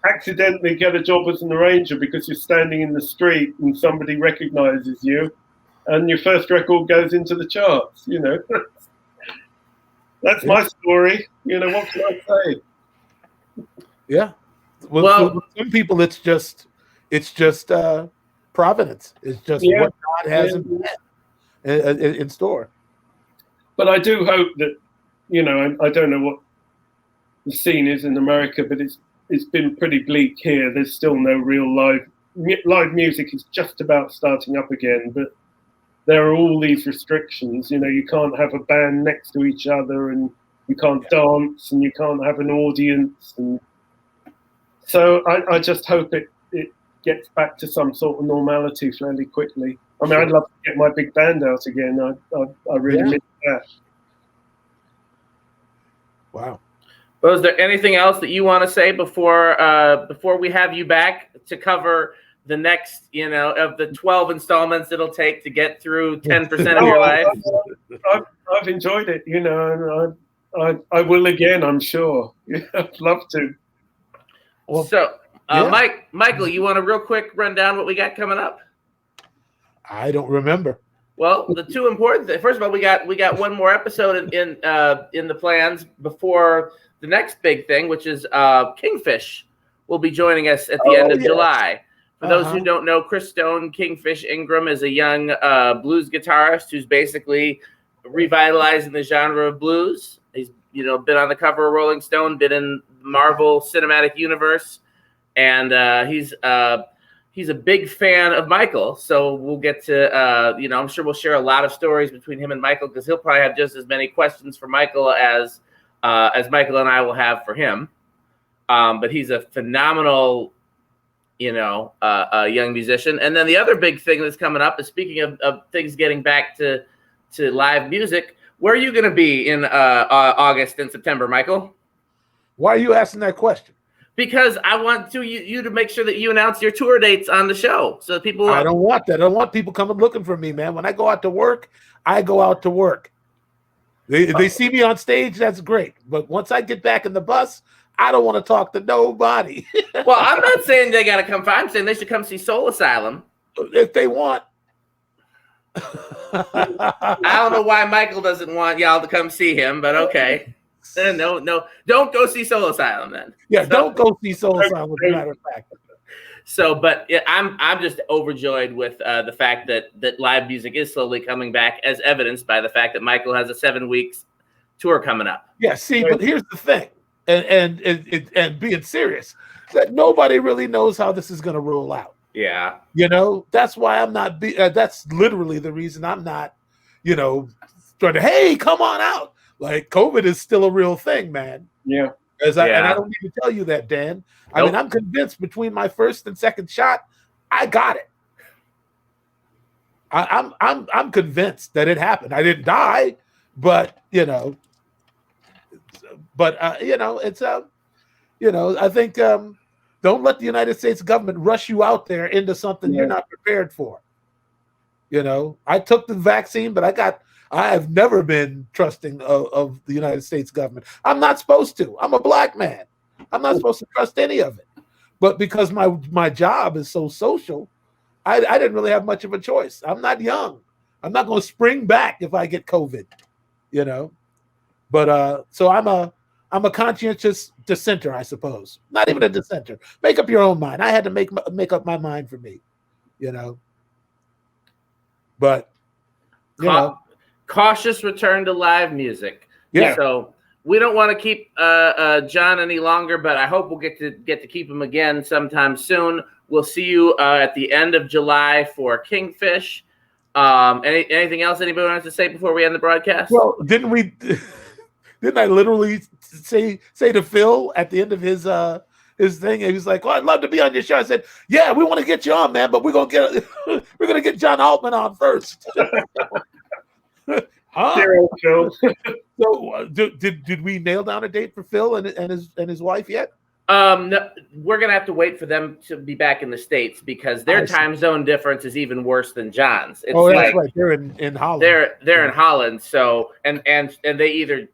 [SPEAKER 3] accidentally get a job as an arranger because you're standing in the street and somebody recognizes you, and your first record goes into the charts. That's my story. What can I say?
[SPEAKER 2] Yeah. Well, for some people, it's just providence. It's just what God has in store. But
[SPEAKER 3] I do hope that, I don't know what the scene is in America, but it's been pretty bleak here. There's still no real live music is just about starting up again, but there are all these restrictions. You can't have a band next to each other, and you can't dance, and you can't have an audience. And so I just hope it gets back to some sort of normality fairly quickly. I'd love to get my big band out again. I really miss that.
[SPEAKER 2] Wow.
[SPEAKER 1] Well, is there anything else that you want to say before we have you back to cover the next, of the 12 installments it'll take to get through 10% of your life?
[SPEAKER 3] I've enjoyed it, and I will again, I'm sure. I'd love to.
[SPEAKER 2] Well,
[SPEAKER 1] so, Michael, you want a real quick rundown what we got coming up?
[SPEAKER 2] I don't remember.
[SPEAKER 1] Well, the two important things. First of all, we got one more episode in the plans before the next big thing, which is Kingfish will be joining us at the end of July. For those who don't know, Chris Stone, Kingfish Ingram, is a young blues guitarist who's basically revitalizing the genre of blues. He's been on the cover of Rolling Stone, been in Marvel Cinematic Universe, and he's a big fan of Michael. So we'll get to, I'm sure we'll share a lot of stories between him and Michael, because he'll probably have just as many questions for Michael as Michael and I will have for him. But he's a phenomenal, young musician. And then the other big thing that's coming up is, speaking of things getting back to live music, where are you going to be in August and September, Michael?
[SPEAKER 2] Why are you asking that question?
[SPEAKER 1] Because I want you to make sure that you announce your tour dates on the show, so that people.
[SPEAKER 2] I don't want that. I don't want people coming looking for me, man. When I go out to work, I go out to work. They see me on stage, that's great. But once I get back in the bus, I don't want to talk to nobody.
[SPEAKER 1] Well, I'm not saying they got to come. I'm saying they should come see Soul Asylum
[SPEAKER 2] if they want.
[SPEAKER 1] I don't know why Michael doesn't want y'all to come see him, but okay. No, don't go see Soul Asylum then.
[SPEAKER 2] Yeah, don't go see Soul Asylum, as a matter of fact.
[SPEAKER 1] So, but yeah, I'm just overjoyed with the fact that live music is slowly coming back, as evidenced by the fact that Michael has a 7 weeks tour coming up.
[SPEAKER 2] Yeah, see, but here's the thing, and being serious, that nobody really knows how this is going to roll out.
[SPEAKER 1] Yeah,
[SPEAKER 2] that's why I'm not. That's literally the reason I'm not. Trying to, hey, come on out. Like, COVID is still a real thing, man.
[SPEAKER 3] Yeah.
[SPEAKER 2] And I don't need to tell you that, Dan. I mean, I'm convinced between my first and second shot, I got it. I'm convinced that it happened. I didn't die, but it's I think don't let the United States government rush you out there into something you're not prepared for. I took the vaccine, but I have never been trusting of the United States government. I'm not supposed to. I'm a black man. I'm not supposed to trust any of it. But because my job is so social, I didn't really have much of a choice. I'm not young. I'm not going to spring back if I get COVID, But so I'm a conscientious dissenter, I suppose. Not even a dissenter. Make up your own mind. I had to make up my mind for me, But
[SPEAKER 1] cautious return to live music.
[SPEAKER 2] Yeah.
[SPEAKER 1] So we don't want to keep John any longer, but I hope we'll get to keep him again sometime soon. We'll see you at the end of July for Kingfish. Anything else anybody wants to say before we end the broadcast?
[SPEAKER 2] Well, didn't I literally say to Phil at the end of his thing? He was like, "Oh, I'd love to be on your show." I said, "Yeah, we want to get you on, man, but we're gonna get John Altman on first." Huh? So did we nail down a date for Phil and his wife yet?
[SPEAKER 1] No, we're gonna have to wait for them to be back in the States, because their time zone difference is even worse than John's. It's
[SPEAKER 2] that's right. They're in Holland.
[SPEAKER 1] They're in Holland. So and they either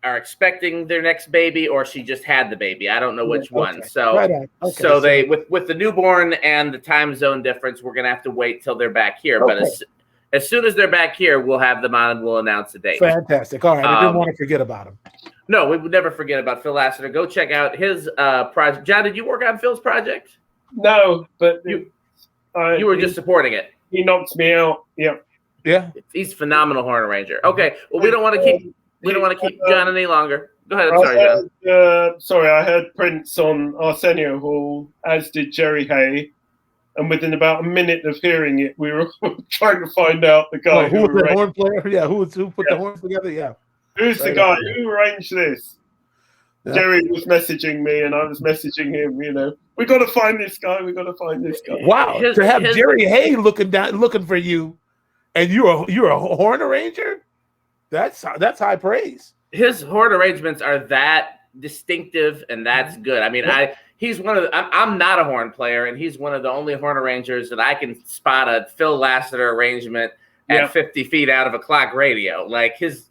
[SPEAKER 1] are expecting their next baby, or she just had the baby. I don't know which one. So so they with the newborn and the time zone difference, we're gonna have to wait till they're back here.
[SPEAKER 2] Okay.
[SPEAKER 1] But as soon as they're back here, we'll have them on and we'll announce the date.
[SPEAKER 2] Fantastic. All right. I didn't want to forget about him.
[SPEAKER 1] No, we would never forget about Phil Lassiter. Go check out his project. John, did you work on Phil's project?
[SPEAKER 3] No, but
[SPEAKER 1] you were just supporting it.
[SPEAKER 3] He knocks me out. Yep.
[SPEAKER 2] Yeah.
[SPEAKER 1] He's a phenomenal horn arranger. Okay. Well, we don't want to keep John any longer. Go ahead. I'm sorry, John.
[SPEAKER 3] Sorry, I heard Prince on Arsenio Hall, as did Jerry Hay. And within about a minute of hearing it, we were trying to find out the guy
[SPEAKER 2] who was the horn player. Yeah, who put the horns together? Yeah,
[SPEAKER 3] who's the guy who arranged this? Yeah. Jerry was messaging me, and I was messaging him. We got to find this guy. We got to find this guy.
[SPEAKER 2] Wow, to have Jerry Hay looking for you, and you're a horn arranger. That's high praise.
[SPEAKER 1] His horn arrangements are that distinctive, and that's good. I mean, he's one of the. I'm not a horn player, and he's one of the only horn arrangers that I can spot a Phil Lassiter arrangement at 50 feet out of a clock radio. Like his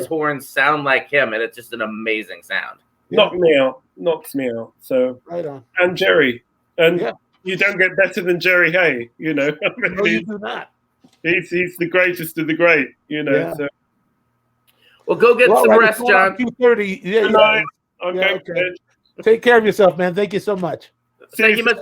[SPEAKER 1] horns sound like him, and it's just an amazing sound.
[SPEAKER 3] Knocks me out. So
[SPEAKER 2] right on.
[SPEAKER 3] And Jerry, and you don't get better than Jerry Hay. I mean,
[SPEAKER 2] no, you do not.
[SPEAKER 3] He's the greatest of the great.
[SPEAKER 2] Yeah.
[SPEAKER 3] So.
[SPEAKER 1] Well, go get some rest, John.
[SPEAKER 2] 2:30. Yeah.
[SPEAKER 3] Okay.
[SPEAKER 2] Take care of yourself, man. Thank you so much.
[SPEAKER 1] Thank you much.